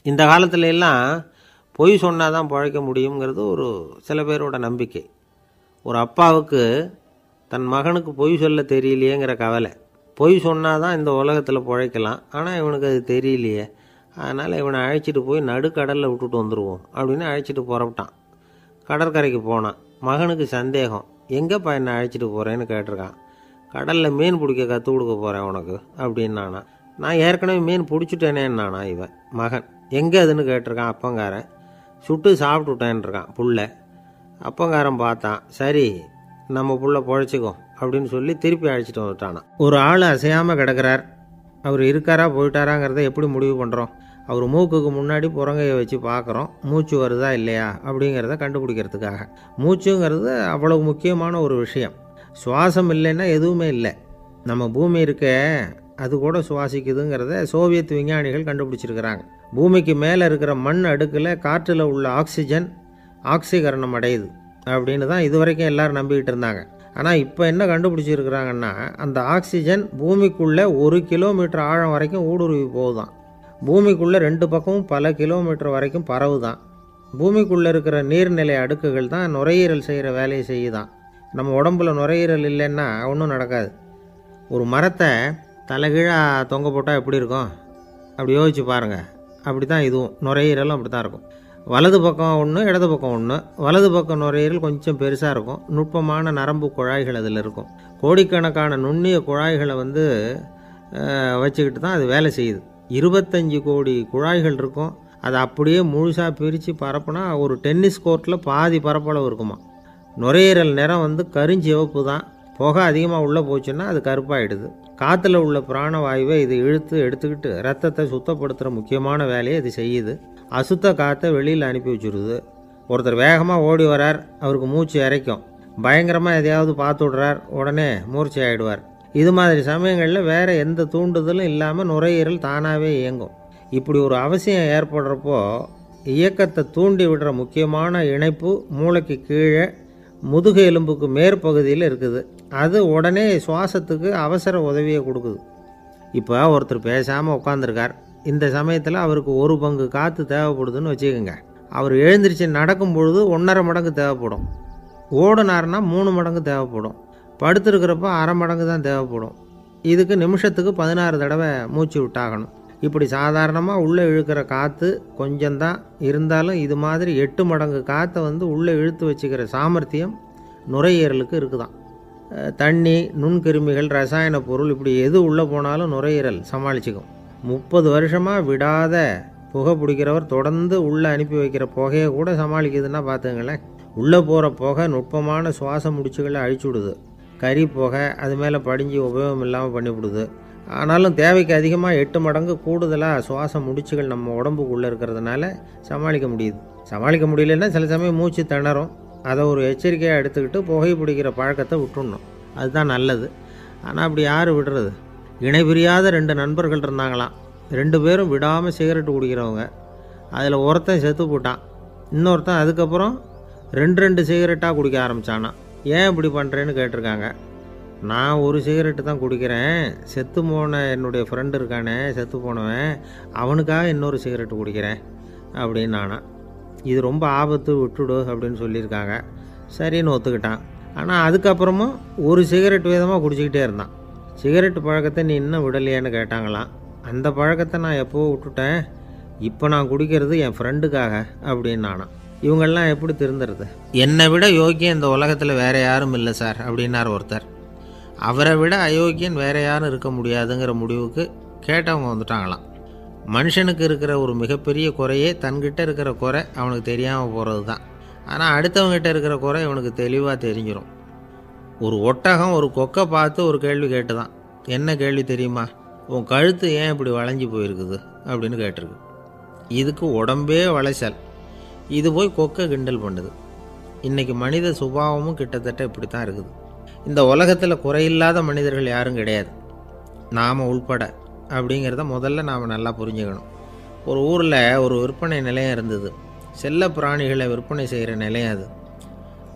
இந்த காலத்துல எல்லாம் பொய் சொன்னால் தான் பிழைக்க முடியுங்கிறது ஒரு சில பேரோட நம்பிக்கை. ஒரு அப்பாவுக்கு தன் மகனுக்கு பொய் சொல்ல தெரியலையேங்கிற கவலை. பொய் சொன்னால் தான் இந்த உலகத்தில் பிழைக்கலாம், ஆனால் இவனுக்கு அது தெரியலையே, அதனால் இவனை அழைச்சிட்டு போய் நடுக்கடலில் விட்டுட்டு வந்துடுவோம் அப்படின்னு அழைச்சிட்டு புறப்பட்டான். கடற்கரைக்கு போனான். மகனுக்கு சந்தேகம், எங்கேப்பா என்னை அழைச்சிட்டு போகிறேன்னு கேட்டிருக்கான். கடலில் மீன் பிடிக்க கற்றுக் கொடுக்க போகிறேன் உனக்கு அப்படின்னானா. நான் ஏற்கனவே மீன் பிடிச்சிட்டேனேன்னானா இவன் மகன். எங்கே அதுன்னு கேட்டிருக்கான். அப்பங்காரன். சுட்டு சாப்பிட்டுட்டேன்ருக்கான் புள்ள. அப்பங்காரன் பார்த்தான், சரி நம்ம புள்ள பொழைச்சிக்கோ அப்படின்னு சொல்லி திருப்பி அழைச்சிட்டு வந்துட்டானா. ஒரு ஆள் அசையாமல் கிடக்கிறார், அவர் இருக்காரா போயிட்டாராங்கிறத எப்படி முடிவு பண்ணுறோம்? அவர் மூக்குக்கு முன்னாடி புறங்கையை வச்சு பார்க்குறோம், மூச்சு வருதா இல்லையா அப்படிங்கிறத கண்டுபிடிக்கிறதுக்காக. மூச்சுங்கிறது அவ்வளவு முக்கியமான ஒரு விஷயம். சுவாசம் இல்லைன்னா எதுவுமே இல்லை. நம்ம பூமி இருக்க அது கூட சுவாசிக்குதுங்கிறத சோவியத் விஞ்ஞானிகள் கண்டுபிடிச்சிருக்கிறாங்க. பூமிக்கு மேலே இருக்கிற மண் அடுக்கில் காற்றில் உள்ள ஆக்சிஜன் ஆக்சிகரணம் அடையுது அப்படின்னு தான் இதுவரைக்கும் எல்லோரும் நம்பிக்கிட்டு இருந்தாங்க. ஆனால் இப்போ என்ன கண்டுபிடிச்சிருக்கிறாங்கன்னா, அந்த ஆக்சிஜன் பூமிக்குள்ளே 1 கிலோமீட்டர் ஆழம் வரைக்கும் ஊடுருவி போகுதான். பூமிக்குள்ளே 2 பக்கமும் பல கிலோமீட்டர் வரைக்கும் பரவுதான். பூமிக்குள்ளே இருக்கிற நீர்நிலை அடுக்குகள் தான் நுரையீரல் செய்கிற வேலையை செய்யுதான். நம்ம உடம்புல நுரையீரல் இல்லைன்னா ஒன்றும் நடக்காது. ஒரு மரத்தை தலைகீழாக தொங்க போட்டால் எப்படி இருக்கும் அப்படி யோசிச்சு பாருங்கள். அப்படி தான் இதுவும், நுரையீரலும் அப்படி தான் இருக்கும். வலது பக்கம் ஒன்று, இடது பக்கம் ஒன்று. வலது பக்கம் நுரையீரல் கொஞ்சம் பெருசாக இருக்கும், நுட்பமான நரம்பு குழாய்கள் அதில் இருக்கும். கோடிக்கணக்கான நுண்ணிய குழாய்களை வச்சுக்கிட்டு தான் அது வேலை செய்யுது. 25 கோடி குழாய்கள் இருக்கும். அதை அப்படியே முழுசாக பிரித்து பரப்புனா ஒரு டென்னிஸ் கோர்ட்டில் பாதி பரப்பளவு இருக்குமா. நுரையீரல் நிறம் கருஞ்சிவப்பு தான். புகை அதிகமாக உள்ளே போச்சுன்னா அது கருப்பாயிடுது. காற்றுல உள்ள பிராணவாயுவை இது இழுத்து எடுத்துக்கிட்டு ரத்தத்தை சுத்தப்படுத்துகிற முக்கியமான வேலையை இது செய்யுது. அசுத்த காற்றை வெளியில் அனுப்பி வச்சுருது. ஒருத்தர் வேகமாக ஓடி வரார், அவருக்கு மூச்சு இறைக்கும். பயங்கரமாக எதையாவது பார்த்து விடுறார், உடனே மூர்ச்சி ஆகிடுவார். இது மாதிரி சமயங்களில் வேறு எந்த தூண்டுதலும் இல்லாமல் நுரையீரல் தானாகவே இயங்கும். இப்படி ஒரு அவசியம் ஏற்படுறப்போ இயக்கத்தை தூண்டி விடுற முக்கியமான இணைப்பு மூளைக்கு கீழே முதுகு எலும்புக்கு மேற்பகுதியில் இருக்குது. அது உடனே சுவாசத்துக்கு அவசர உதவியை கொடுக்குது. இப்போ ஒருத்தர் பேசாமல் உட்காந்துருக்கார். இந்த சமயத்தில் அவருக்கு 1 பங்கு காற்று தேவைப்படுதுன்னு வச்சுக்கோங்க. அவர் எழுந்திரிச்சு நடக்கும் பொழுது 1.5 மடங்கு தேவைப்படும். ஓடினார்னா 3 மடங்கு தேவைப்படும். படுத்துருக்கிறப்ப 1/2 மடங்கு தான் தேவைப்படும். இதுக்கு நிமிஷத்துக்கு 16 தடவை மூச்சு விட்டாகணும். இப்படி சாதாரணமாக உள்ளே இழுக்கிற காற்று கொஞ்சம்தான் இருந்தாலும் இது மாதிரி 8 மடங்கு காற்றை உள்ளே இழுத்து வச்சுக்கிற சாமர்த்தியம் நுரையீரலுக்கு இருக்குதான். தண்ணி, நுண்கிருமிகள், ரசாயன பொருள் இப்படி எது உள்ளே போனாலும் நுரையீரல் சமாளிச்சுக்கும். 30 வருஷமாக விடாத புகை பிடிக்கிறவர் தொடர்ந்து உள்ளே அனுப்பி வைக்கிற புகையை கூட சமாளிக்குதுன்னா பார்த்துங்களேன். உள்ளே போகிற புகை நுட்பமான சுவாச முடிச்சுகளை அழிச்சு விடுது. கறி புகை அது மேலே படிஞ்சு உபயோகம் இல்லாமல் பண்ணிவிடுது. ஆனாலும் தேவைக்கு அதிகமாக 8 மடங்கு கூடுதலாக சுவாச முடிச்சுகள் நம்ம உடம்புக்குள்ளே இருக்கிறதுனால சமாளிக்க முடியுது. சமாளிக்க முடியலன்னா சில சமயம் மூச்சு திணறும். அதை ஒரு எச்சரிக்கையாக எடுத்துக்கிட்டு புகை பிடிக்கிற பழக்கத்தை விட்டுடணும். அதுதான் நல்லது. ஆனால் அப்படி யார் விடுறது? இணை பிரியாத 2 நண்பர்கள் இருந்தாங்களாம். 2 பேரும் விடாமல் சிகரெட்டு குடிக்கிறவங்க. அதில் ஒருத்தன் செத்து போட்டான். இன்னொருத்தன் அதுக்கப்புறம் 2 சிகரெட்டாக குடிக்க ஆரம்பித்தானான். ஏன் இப்படி பண்ணுறேன்னு கேட்டிருக்காங்க. நான் ஒரு சிகரெட்டு தான் குடிக்கிறேன், செத்து போன என்னுடைய ஃப்ரெண்டு இருக்கானே செத்து போனவன், அவனுக்காக இன்னொரு சிகரெட்டு குடிக்கிறேன் அப்படின்னு நானா. இது ரொம்ப ஆபத்து, விட்டுடு அப்படின்னு சொல்லியிருக்காங்க. சரின்னு ஒத்துக்கிட்டான். ஆனால் அதுக்கப்புறமும் ஒரு சிகரெட் விதமாக குடிச்சிக்கிட்டே இருந்தான். சிகரெட்டு பழக்கத்தை நீ இன்னும் விடலையான்னு கேட்டாங்களாம். அந்த பழக்கத்தை நான் எப்போ விட்டுட்டேன், இப்போ நான் குடிக்கிறது என் ஃப்ரெண்டுக்காக அப்படின்னு நானா. இவங்கெல்லாம் எப்படி திருந்துறது? என்னை விட யோக்கியம் இந்த உலகத்தில் வேறு யாரும் இல்லை சார் அப்படின்னார் ஒருத்தர். அவரை விட அயோக்கியன் வேறு யாரும் இருக்க முடியாதுங்கிற முடிவுக்கு கேட்டவங்க வந்துட்டாங்களாம். மனுஷனுக்கு இருக்கிற ஒரு மிகப்பெரிய குறையே தன்கிட்ட இருக்கிற குறை அவனுக்கு தெரியாமல் போகிறது தான். ஆனால் அடுத்தவங்ககிட்ட இருக்கிற குறை இவனுக்கு தெளிவாக தெரிஞ்சிடும். ஒரு ஒட்டகம் ஒரு கொக்கை பார்த்து ஒரு கேள்வி கேட்டுதான். என்ன கேள்வி தெரியுமா? உன் கழுத்து ஏன் இப்படி வளைஞ்சி போயிருக்குது அப்படின்னு கேட்டிருக்கு. இதுக்கு உடம்பே வளைச்சல். இது போய் கொக்கை கிண்டல் பண்ணுது. இன்றைக்கி மனித சுபாவமும் கிட்டத்தட்ட இப்படி தான் இருக்குது. இந்த உலகத்தில் குறையில்லாத மனிதர்கள் யாரும் கிடையாது, நாம் உள்பட அப்படிங்கிறத முதல்ல நாம் நல்லா புரிஞ்சுக்கணும். ஒரு ஊரில் ஒரு விற்பனை நிலையம் இருந்தது. செல்ல பிராணிகளை விற்பனை செய்கிற நிலையம் அது.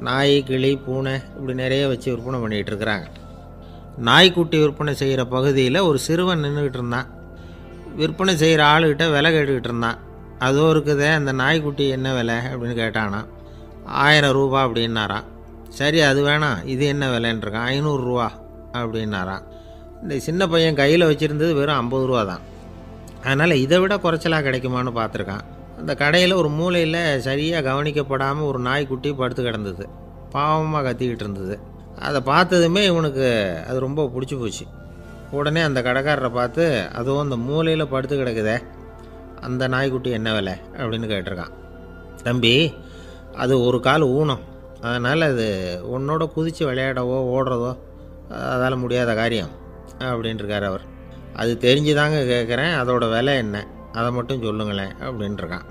நாய், கிளி, பூனை இப்படி நிறைய வச்சு விற்பனை பண்ணிகிட்டு இருக்கிறாங்க. நாய்க்குட்டி விற்பனை செய்கிற பகுதியில் ஒரு சிறுவன் நின்றுக்கிட்டு இருந்தான். விற்பனை செய்கிற ஆளுகிட்ட விலை கேட்டுக்கிட்டு இருந்தான். அதோ இருக்குதே அந்த நாய்க்குட்டி என்ன விலை அப்படின்னு கேட்டானா. 1000 ரூபா அப்படின்னாரான். சரி அது வேணாம், இது என்ன விலைன்றிருக்கான். 500 ரூபா அப்படின்னாரான். இந்த சின்ன பையன் கையில் வச்சுருந்தது வெறும் 50 ரூபா தான். அதனால் இதை விட குறைச்சலாக கிடைக்குமான்னு பார்த்துருக்கான். அந்த கடையில் ஒரு மூலையில் சரியாக கவனிக்கப்படாமல் ஒரு நாய்க்குட்டி படுத்து கிடந்தது. பாவமாக கத்திக்கிட்டு இருந்தது. அதை பார்த்ததுமே இவனுக்கு அது ரொம்ப பிடிச்சி போச்சு. உடனே அந்த கடைக்காரரை பார்த்து, அதுவும் அந்த மூலையில் படுத்து கிடக்குதே அந்த நாய்க்குட்டி என்ன விலை அப்படின்னு கேட்டிருக்கான். தம்பி, அது ஒரு கால் ஊனம், அதனால் அது உன்னோட குதித்து விளையாடவோ ஓடுறதோ அதால் முடியாத காரியம் அப்படின்ட்டுருக்கார் அவர். அது தெரிஞ்சுதாங்க கேட்குறேன், அதோட விலை என்ன அதை மட்டும் சொல்லுங்களேன் அப்படின்ட்டுருக்கான்.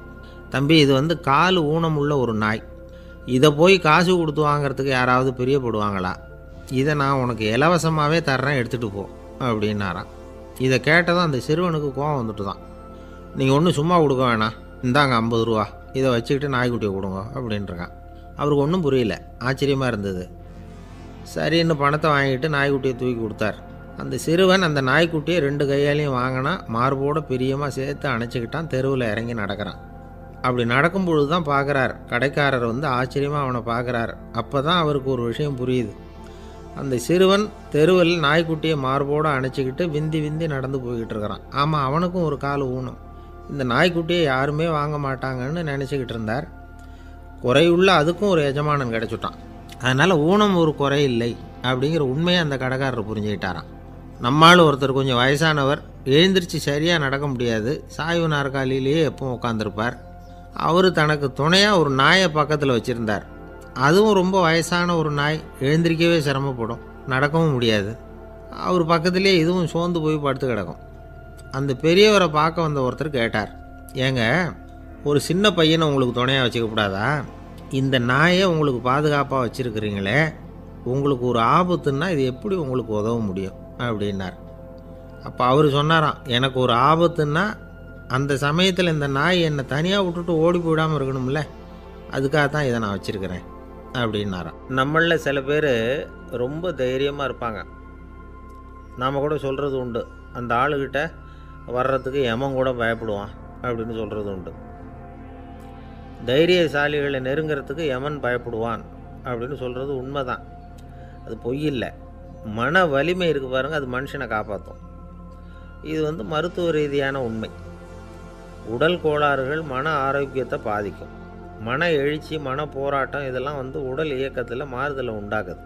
தம்பி, இது வந்து கால் ஊனம் உள்ள ஒரு நாய். இதை போய் காசு கொடுத்து வாங்கிறதுக்கு யாராவது பிரியப்படுவாங்களா? இதை நான் உனக்கு இலவசமாகவே தர்றேன், எடுத்துகிட்டு போ அப்படின்னாரான். இதை கேட்டதும் அந்த சிறுவனுக்கு கோவம் வந்துட்டு தான். நீங்கள் ஒன்றும் சும்மா கொடுக்க வேணாம், இந்தாங்க 50 ரூபா, இதை வச்சுக்கிட்டு நாய்க்குட்டியை கொடுங்க அப்படின்ட்டுருக்கான். அவருக்கு ஒன்றும் புரியல, ஆச்சரியமாக இருந்தது. சரின்னு பணத்தை வாங்கிட்டு நாய்க்குட்டியை தூக்கி கொடுத்தார். அந்த சிறுவன் அந்த நாய்க்குட்டியை 2 கையாலையும் வாங்கினா, மார்போடு பிரியமாக சேர்த்து அணைச்சிக்கிட்டான். தெருவில் இறங்கி நடக்கிறான். அப்படி நடக்கும்பொழுது தான் பார்க்குறார், கடைக்காரர் வந்து ஆச்சரியமாக அவனை பார்க்குறார். அப்போ தான் அவருக்கு ஒரு விஷயம் புரியுது. அந்த சிறுவன் தெருவில் நாய்க்குட்டியை மார்போடு அணைச்சிக்கிட்டு விந்தி விந்தி நடந்து போய்கிட்டு இருக்கிறான். ஆமாம், அவனுக்கும் ஒரு கால் ஊனம். இந்த நாய்க்குட்டியை யாருமே வாங்க மாட்டாங்கன்னு நினச்சிக்கிட்டு இருந்தார். குறையுள்ள அதுக்கும் ஒரு எஜமானன் கிடச்சிட்டான். அதனால் ஊனம் ஒரு குறை இல்லை அப்படிங்கிற உண்மையை அந்த கடைக்காரர் புரிஞ்சுக்கிட்டாராம். நம்மால் ஒருத்தர் கொஞ்சம் வயசானவர், எழுந்திரிச்சு சரியாக நடக்க முடியாது, சாய்வு நாற்காலியிலேயே எப்பவும் உட்காந்துருப்பார். அவர் தனக்கு துணையாக ஒரு நாயை பக்கத்தில் வச்சுருந்தார். அதுவும் ரொம்ப வயசான ஒரு நாய், எழுந்திரிக்கவே சிரமப்படும், நடக்கவும் முடியாது. அவர் பக்கத்துலேயே இதுவும் சோர்ந்து போய் படுத்து கிடக்கும். அந்த பெரியவரை பார்க்க வந்த ஒருத்தர் கேட்டார், ஏங்க, ஒரு சின்ன பையனை உங்களுக்கு துணையாக வச்சுக்கக்கூடாதா? இந்த நாயை உங்களுக்கு பாதுகாப்பாக வச்சுருக்கிறீங்களே, உங்களுக்கு ஒரு ஆபத்துன்னா இது எப்படி உங்களுக்கு உதவ முடியும் அப்படின்னார். அப்போ அவர் சொன்னாராம், எனக்கு ஒரு ஆபத்துன்னா அந்த சமயத்தில் இந்த நாய் என்னை தனியாக விட்டுட்டு ஓடி போயிடாமல் இருக்கணும்ல, அதுக்காக தான் இதை நான் வச்சுருக்கிறேன் அப்படின்னாராம். நம்மளில் சில பேர் ரொம்ப தைரியமாக இருப்பாங்க. நாம் கூட சொல்கிறது உண்டு, அந்த ஆளுகிட்ட வர்றதுக்கு எமன் கூட பயப்படுவான் அப்படின்னு சொல்கிறது உண்டு. தைரியசாலிகளை நெருங்கிறதுக்கு யமன் பயப்படுவான் அப்படின்னு சொல்கிறது உண்மை தான். அது பொய் இல்லை. மன வலிமை இருக்குது பாருங்கள், அது மனுஷனை காப்பாற்றும். இது வந்து மருத்துவ ரீதியான உண்மை. உடல் கோளாறுகள் மன ஆரோக்கியத்தை பாதிக்கும். மன எழுச்சி, மன போராட்டம் இதெல்லாம் வந்து உடல் இயக்கத்தில் மாறுதலை உண்டாக்குது.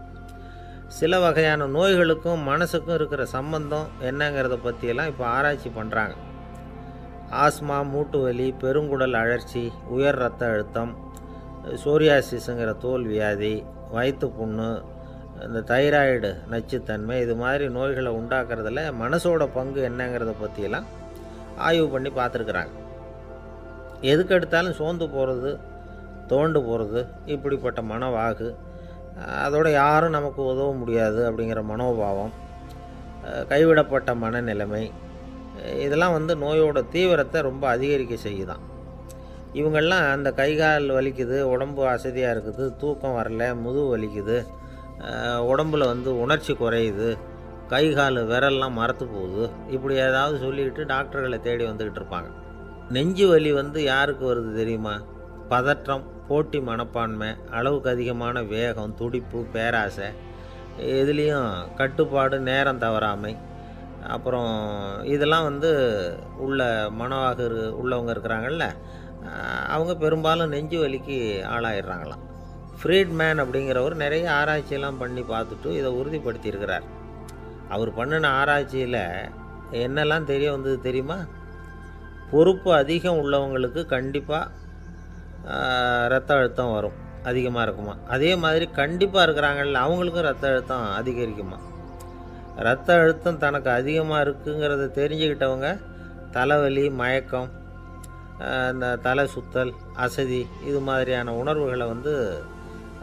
சில வகையான நோய்களுக்கும் மனசுக்கும் இருக்கிற சம்பந்தம் என்னங்கிறத பற்றியெல்லாம் இப்போ ஆராய்ச்சி பண்ணுறாங்க. ஆஸ்மா, மூட்டு வலி, பெருங்குடல் அழற்சி, உயர் இரத்த அழுத்தம், சோரியாசிஸுங்கிற தோல் வியாதி, வயிற்று புண்ணு, இந்த தைராய்டு நச்சுத்தன்மை, இது மாதிரி நோய்களை உண்டாக்குறதுல மனசோட பங்கு என்னங்கிறத பற்றியெல்லாம் ஆய்வு பண்ணி பார்த்துருக்குறாங்க. எதுக்கு எடுத்தாலும் சோர்ந்து போகிறது, தோண்டு போகிறது, இப்படிப்பட்ட மனவாகு, அதோட யாரும் நமக்கு உதவ முடியாது அப்படிங்கிற மனோபாவம், கைவிடப்பட்ட மனநிலைமை, இதெல்லாம் வந்து நோயோட தீவிரத்தை ரொம்ப அதிகரிக்க செய்யுதான். இவங்கெல்லாம் அந்த கை கால் வலிக்குது, உடம்பு அசதியாக இருக்குது, தூக்கம் வரல, முதுகு வலிக்குது, உடம்பில் வந்து உணர்ச்சி குறையுது, கை கால் விரல்லாம் மரத்து போகுது, இப்படி ஏதாவது சொல்லிக்கிட்டு டாக்டர்களை தேடி வந்துக்கிட்டு இருப்பாங்க. நெஞ்சு வலி வந்து யாருக்கு வருது தெரியுமா? பதற்றம், போட்டி மனப்பான்மை, அளவுக்கு அதிகமான வேகம், துடிப்பு, பேராசை, இதுலேயும் கட்டுப்பாடு, நேரம் தவறாமை, அப்புறம் இதெல்லாம் வந்து உள்ள மனவாக உள்ளவங்க இருக்கிறாங்கல்ல, அவங்க பெரும்பாலும் நெஞ்சு வலிக்கு ஆளாயிடுறாங்களாம். ஃப்ரீட்மேன் அப்படிங்கிறவர் நிறைய ஆராய்ச்சியெல்லாம் பண்ணி பார்த்துட்டு இதை உறுதிப்படுத்தியிருக்கிறார். அவர் பண்ணின ஆராய்ச்சியில் என்னெல்லாம் தெரிய வந்தது தெரியுமா? பொறுப்பு அதிகம் உள்ளவங்களுக்கு கண்டிப்பாக இரத்த அழுத்தம் வரும், அதிகமாக இருக்குமா. அதே மாதிரி கண்டிப்பாக இருக்கிறாங்கல்ல, அவங்களுக்கும் இரத்த அழுத்தம் அதிகரிக்குமா. இரத்த அழுத்தம் தனக்கு அதிகமாக இருக்குங்கிறத தெரிஞ்சுக்கிட்டவங்க தலைவலி, மயக்கம், இந்த தலை சுத்தல், அசதி, இது மாதிரியான உணர்வுகளை வந்து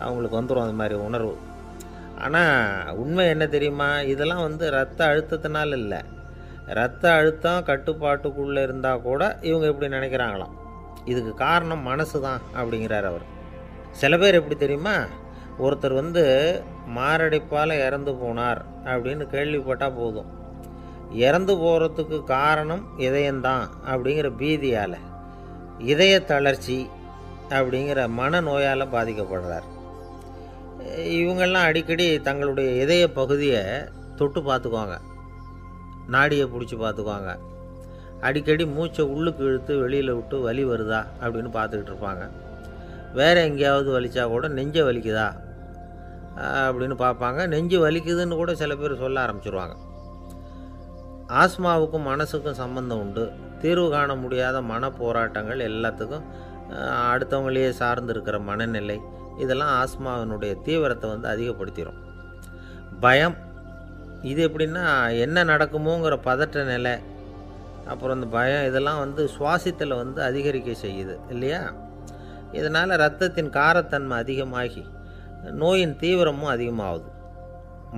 அவங்களுக்கு வந்துடும், அந்த மாதிரி உணர்வு. ஆனால் உண்மை என்ன தெரியுமா? இதெல்லாம் வந்து இரத்த அழுத்தத்தினால இல்லை. இரத்த அழுத்தம் கட்டுப்பாட்டுக்குள்ளே இருந்தால் கூட இவங்க இப்படி நினைக்கிறாங்களாம். இதுக்கு காரணம் மனசு தான் அப்படிங்கிறார் அவர். சில பேர் எப்படி தெரியுமா? ஒருத்தர் வந்து மாரடைப்பால் இறந்து போனார் அப்படின்னு கேள்விப்பட்டால் போதும், இறந்து போகிறதுக்கு காரணம் இதயம்தான் அப்படிங்கிற பீதியால் இதய தளர்ச்சி அப்படிங்கிற மனநோயால் பாதிக்கப்படுறார். இவங்கெல்லாம் அடிக்கடி தங்களுடைய இதய பகுதியை தொட்டு பார்த்துக்குவாங்க, நாடியை பிடிச்சி பார்த்துக்குவாங்க. அடிக்கடி மூச்சை உள்ளுக்கு இழுத்து வெளியில் விட்டு வலி வருதா அப்படின்னு பார்த்துக்கிட்டு இருப்பாங்க. வேறு எங்கேயாவது வலிச்சா கூட நெஞ்சை வலிக்குதா அப்படின்னு பார்ப்பாங்க. நெஞ்சு வலிக்குதுன்னு கூட சில பேர் சொல்ல ஆரம்பிச்சிருவாங்க. ஆஸ்மாவுக்கும் மனசுக்கும் சம்பந்தம் உண்டு. தீர்வு காண முடியாத மன போராட்டங்கள் எல்லாத்துக்கும் அடுத்தவங்களையே சார்ந்து இருக்கிற மனநிலை, இதெல்லாம் ஆஸ்மாவினுடைய தீவிரத்தை அதிகப்படுத்திடும். பயம், இது எப்படின்னா என்ன நடக்குமோங்கிற பதற்ற நிலை, அப்புறம் இந்த பயம் இதெல்லாம் சுவாசித்தலை அதிகரிக்க செய்யுது இல்லையா? இதனால் இரத்தத்தின் காரத்தன்மை அதிகமாகி நோயின் தீவிரமும் அதிகமாகுது.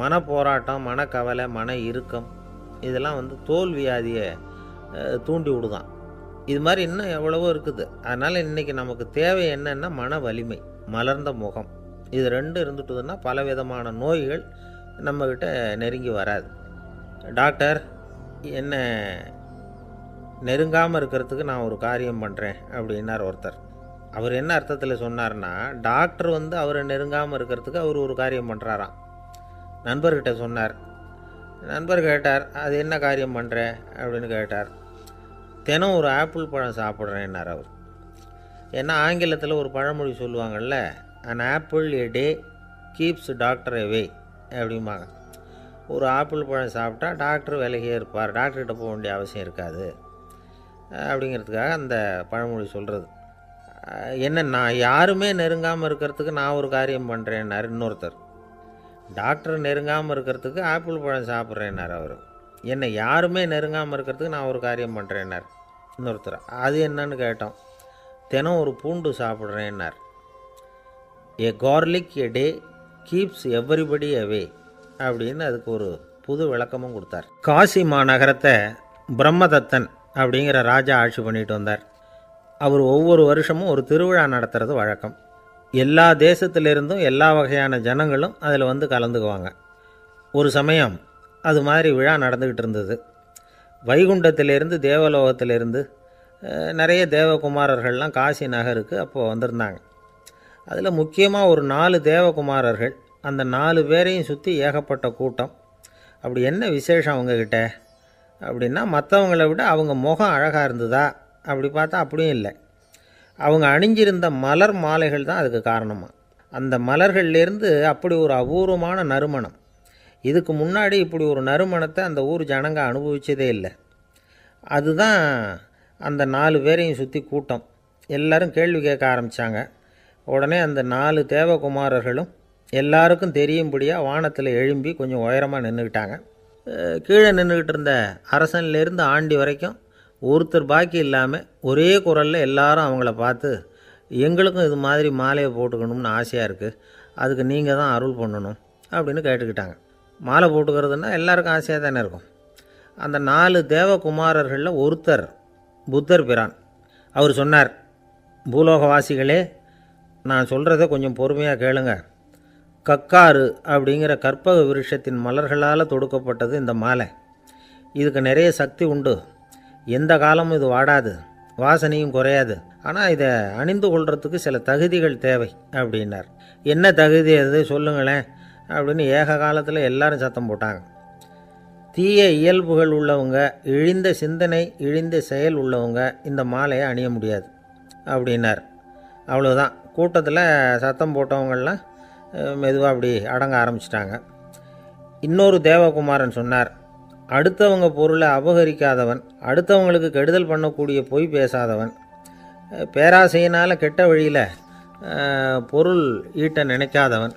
மன போராட்டம், மனக்கவலை, மன இறுக்கம் இதெல்லாம் தோல் வியாதியை தூண்டி விடுதான். இது மாதிரி இன்னும் எவ்வளவோ இருக்குது. அதனால் இன்றைக்கி நமக்கு தேவை என்னென்னா மன வலிமை, மலர்ந்த முகம். இது ரெண்டும் இருந்துட்டுதுன்னா பலவிதமான நோய்கள் நம்மக்கிட்ட நெருங்கி வராது. டாக்டர், என்ன நெருங்காமல் இருக்கிறதுக்கு நான் ஒரு காரியம் பண்ணுறேன் அப்படின்னார் ஒருத்தர். அவர் என்ன அர்த்தத்தில் சொன்னார்னா, டாக்டர் அவரை நெருங்காமல் இருக்கிறதுக்கு அவர் ஒரு காரியம் பண்ணுறாராம். நண்பர்கிட்ட சொன்னார். நண்பர் கேட்டார், அது என்ன காரியம் பண்ணுற அப்படின்னு கேட்டார். தினம் ஒரு ஆப்பிள் பழம் சாப்பிட்றேன்னார் அவர். ஏன்னா ஆங்கிலத்தில் ஒரு பழமொழி சொல்லுவாங்கள்ல, an apple a day keeps doctor away அப்படிம்பாங்க. ஒரு ஆப்பிள் பழம் சாப்பிட்டா டாக்டர் விலகியே இருப்பார், டாக்டர்கிட்ட போக வேண்டிய அவசியம் இருக்காது அப்படிங்கிறதுக்காக அந்த பழமொழி சொல்கிறது. என்ன, நான் யாருமே நெருங்காமல் இருக்கிறதுக்கு நான் ஒரு காரியம் பண்ணுறேன்னார் இன்னொருத்தர். டாக்டர் நெருங்காமல் இருக்கிறதுக்கு ஆப்பிள் பழம் சாப்பிட்றேன்னார் அவர். என்னை யாருமே நெருங்காமல் இருக்கிறதுக்கு நான் ஒரு காரியம் பண்ணுறேன்னார் இன்னொருத்தர். அது என்னன்னு கேட்டோம். தினம் ஒரு பூண்டு சாப்பிட்றேன்னார். ஏ கார்லிக் எ டே கீப்ஸ் எவ்ரிபடி அவே அப்படின்னு அதுக்கு ஒரு புது விளக்கமும் கொடுத்தார். காசி மாநகரத்தை பிரம்மதத்தன் அப்படிங்கிற ராஜா ஆட்சி பண்ணிட்டு வந்தார். அவர் ஒவ்வொரு வருஷமும் ஒரு திருவிழா நடத்துறது வழக்கம். எல்லா தேசத்திலிருந்தும் எல்லா வகையான ஜனங்களும் அதில் கலந்துக்குவாங்க. ஒரு சமயம் அது மாதிரி விழா நடந்துக்கிட்டு இருந்தது. வைகுண்டத்திலேருந்து தேவலோகத்திலேருந்து நிறைய தேவகுமாரர்கள்லாம் காசி நகருக்கு அப்போது வந்திருந்தாங்க. அதில் முக்கியமாக ஒரு 4 தேவகுமாரர்கள். அந்த 4 பேரையும் சுற்றி ஏகப்பட்ட கூட்டம். அப்படி என்ன விசேஷம் அவங்கக்கிட்ட அப்படின்னா, மற்றவங்களை விட அவங்க முகம் அழகாக இருந்ததா அப்படி பார்த்தா அப்படியும் இல்லை. அவங்க அணிஞ்சிருந்த மலர் மாலைகள் தான் அதுக்கு காரணமாக. அந்த மலர்கள்லேருந்து அப்படி ஒரு அபூர்வமான நறுமணம். இதுக்கு முன்னாடி இப்படி ஒரு நறுமணத்தை அந்த ஊர் ஜனங்க அனுபவிச்சதே இல்லை. அதுதான் அந்த 4 பேரையும் சுற்றி கூட்டம். எல்லோரும் கேள்வி கேட்க ஆரம்பித்தாங்க. உடனே அந்த 4 தேவகுமாரர்களும் எல்லாருக்கும் தெரியும்படியாக வானத்தில் எழும்பி கொஞ்சம் உயரமாக நின்றுக்கிட்டாங்க. கீழே நின்றுக்கிட்டு இருந்த அரசன்லேருந்து ஆண்டி வரைக்கும் ஒருத்தர் பாக்கி இல்லாமல் ஒரே குரலில் எல்லாரும் அவங்கள பார்த்து, எங்களுக்கும் இது மாதிரி மாலையை போட்டுக்கணும்னு ஆசையாக இருக்குது, அதுக்கு நீங்கள் தான் அருள் பண்ணணும் அப்படின்னு கேட்டுக்கிட்டாங்க. மாலை போட்டுக்கிறதுனா எல்லாருக்கும் ஆசையாக தானே இருக்கும். அந்த 4 தேவகுமாரர்களில் ஒருத்தர் புத்தர் பிரான். அவர் சொன்னார், பூலோகவாசிகளே, நான் சொல்கிறத கொஞ்சம் பொறுமையாக கேளுங்க. கக்காரு அப்படிங்கிற கற்பக விருட்சத்தின் மலர்களால் தொடுக்கப்பட்டது இந்த மாலை. இதுக்கு நிறைய சக்தி உண்டு. எந்த காலமும் இது வாடாது, வாசனையும் குறையாது. ஆனால் இதை அணிந்து கொள்கிறதுக்கு சில தகுதிகள் தேவை அப்படின்னார். என்ன தகுதி அது சொல்லுங்களேன் அப்படின்னு ஏக காலத்தில் எல்லாரும் சத்தம் போட்டாங்க. தீய இயல்புகள் உள்ளவங்க, இழிந்த சிந்தனை, இழிந்த செயல் உள்ளவங்க இந்த மாலையை அணிய முடியாது அப்படின்னார். அவ்வளோதான். கூட்டத்தில் சத்தம் போட்டவங்கள்லாம் மெதுவாக அப்படி அடங்க ஆரம்பிச்சிட்டாங்க. இன்னொரு தேவகுமாரன் சொன்னார், அடுத்தவங்க பொருளை அபகரிக்காதவன், அடுத்தவங்களுக்கு கெடுதல் பண்ணக்கூடிய பொய் பேசாதவன், பேராசையினால் கெட்ட வழியில் பொருள் ஈட்ட நினைக்காதவன்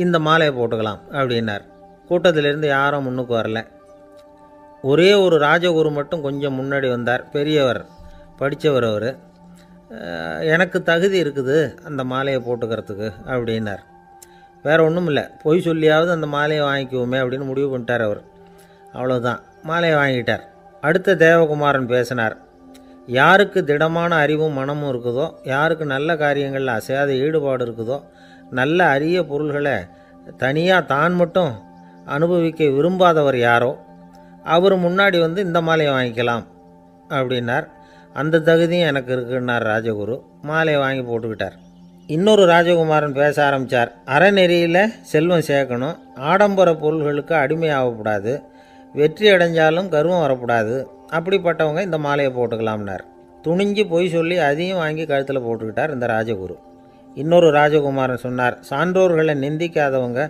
இந்த மாலையை போட்டுக்கலாம் அப்படின்னார். கூட்டத்திலேருந்து யாரும் முன்னுக்கு வரல. ஒரே ஒரு ராஜகுரு மட்டும் கொஞ்சம் முன்னாடி வந்தார். பெரியவர், படித்தவர். அவர், எனக்கு தகுதி இருக்குது அந்த மாலையை போட்டுக்கிறதுக்கு அப்படின்னார். வேறு ஒன்றும் இல்லை, பொய் சொல்லியாவது அந்த மாலையை வாங்கிக்குவோமே அப்படின்னு முடிவு பண்ணிட்டார் அவர். அவ்வளோதான், மாலையை வாங்கிட்டார். அடுத்த தேவகுமாரன் பேசினார். யாருக்கு திடமான அறிவும் மனமும் இருக்குதோ, யாருக்கு நல்ல காரியங்களில் அசையாத ஈடுபாடு இருக்குதோ, நல்ல அரிய பொருள்களை தனியாக தான் மட்டும் அனுபவிக்க விரும்பாதவர் யாரோ அவர் முன்னாடி இந்த மாலையை வாங்கிக்கலாம் அப்படின்னார். அந்த தகுதியும் எனக்கு இருக்குன்னார் ராஜகுரு. மாலையை வாங்கி போட்டுக்கிட்டார். இன்னொரு ராஜகுமாரன் பேச ஆரம்பித்தார். அறநெறியில் செல்வம் சேர்க்கணும், ஆடம்பர பொருள்களுக்கு அடிமையாகக்கூடாது, வெற்றி அடைஞ்சாலும் கர்வம் வரக்கூடாது, அப்படிப்பட்டவங்க இந்த மாலையை போட்டுக்கலாம்னார். துணிஞ்சு பொய் சொல்லி அதையும் வாங்கி கழுத்தில் போட்டுக்கிட்டார் இந்த ராஜகுரு. இன்னொரு ராஜகுமாரன் சொன்னார், சான்றோர்களை நிந்திக்காதவங்க,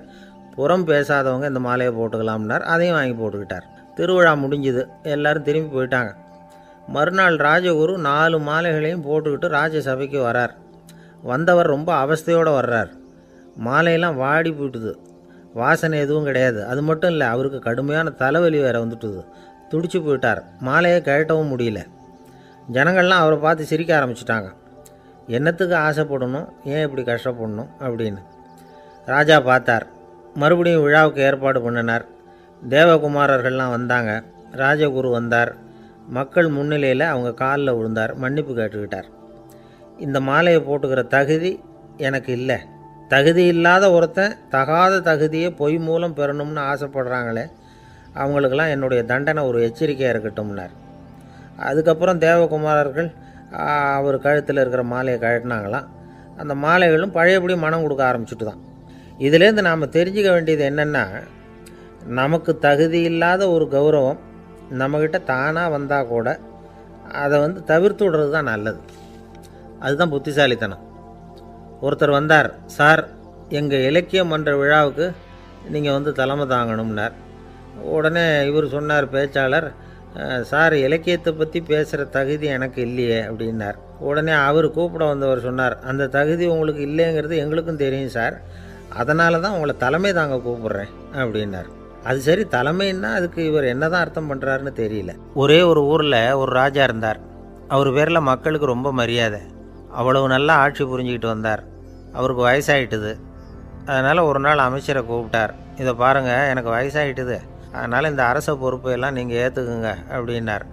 புறம் பேசாதவங்க இந்த மாலையை போட்டுக்கலாம்னார். அதையும் வாங்கி போட்டுக்கிட்டார். திருவிழா முடிஞ்சுது, எல்லோரும் திரும்பி போயிட்டாங்க. மறுநாள் ராஜகுரு 4 மாலைகளையும் போட்டுக்கிட்டு ராஜசபைக்கு வரார். வந்தவர் ரொம்ப அவஸ்தையோடு வர்றார். மாலையெல்லாம் வாடி போயிட்டுது, வாசனை எதுவும் கிடையாது. அது மட்டும் இல்லை, அவருக்கு கடுமையான தலைவலி வேறு வந்துட்டுது. துடிச்சு போயிட்டார். மாலையை கழட்டவும் முடியல. ஜனங்கள்லாம் அவரை பார்த்து சிரிக்க ஆரம்பிச்சிட்டாங்க. என்னத்துக்கு ஆசைப்படணும், ஏன் இப்படி கஷ்டப்படணும் அப்படின்னு. ராஜா பார்த்தார். மறுபடியும் விழாவுக்கு ஏற்பாடு பண்ணினார். தேவகுமாரர்கள்லாம் வந்தாங்க. ராஜகுரு வந்தார். மக்கள் முன்னிலையில் அவங்க காலில் விழுந்தார், மன்னிப்பு கேட்டுக்கிட்டார். இந்த மாலையை போட்டுக்கிற தகுதி எனக்கு இல்லை. தகுதி இல்லாத ஒருத்தன் தகாத தகுதியை பொய் மூலம் பெறணும்னு ஆசைப்படுறாங்களே, அவங்களுக்கெல்லாம் என்னுடைய தண்டனை ஒரு எச்சரிக்கையாக இருக்கட்டும்னார். அதுக்கப்புறம் தேவகுமாரர்கள் அவர் கழுத்தில் இருக்கிற மாலையை கழட்டினாங்களாம். அந்த மாலைகளும் பழையபடி மனம் கொடுக்க ஆரம்பிச்சுட்டு தான். இதுலேருந்து நாம் தெரிஞ்சுக்க வேண்டியது என்னென்னா, நமக்கு தகுதி இல்லாத ஒரு கௌரவம் நம்மக்கிட்ட தானாக வந்தால் கூட அதை தவிர்த்து விடுறது தான் நல்லது. அதுதான் புத்திசாலித்தனம். ஒருத்தர் வந்தார். சார், எங்கள் இலக்கிய மன்ற விழாவுக்கு நீங்கள் தலைமை தாங்கணும்னார். உடனே இவர் சொன்னார், பேச்சாளர், சார், இலக்கியத்தை பற்றி பேசுகிற தகுதி எனக்கு இல்லையே அப்படின்னார். உடனே அவர் கூப்பிட வந்தவர் சொன்னார், அந்த தகுதி உங்களுக்கு இல்லைங்கிறது எங்களுக்கும் தெரியும் சார், அதனால தான் உங்களை தலைமை தாங்க கூப்பிட்றேன் அப்படின்னார். அது சரி, தலைமைன்னா அதுக்கு இவர் என்ன தான் அர்த்தம் பண்ணுறாருன்னு தெரியல. ஒரே ஒரு ஊரில் ஒரு ராஜா இருந்தார். அவர் பேரில் மக்களுக்கு ரொம்ப மரியாதை. அவ்வளவு நல்லா ஆட்சி புரிஞ்சுக்கிட்டு வந்தார். அவருக்கு வயசாகிட்டுது. அதனால் ஒரு நாள் அமைச்சரை கூப்பிட்டார். இதை பாருங்கள், எனக்கு வயசாகிட்டுது, அதனால் இந்த அரச பொறுப்பையெல்லாம் நீங்கள் ஏற்றுக்குங்க அப்படின்னார்.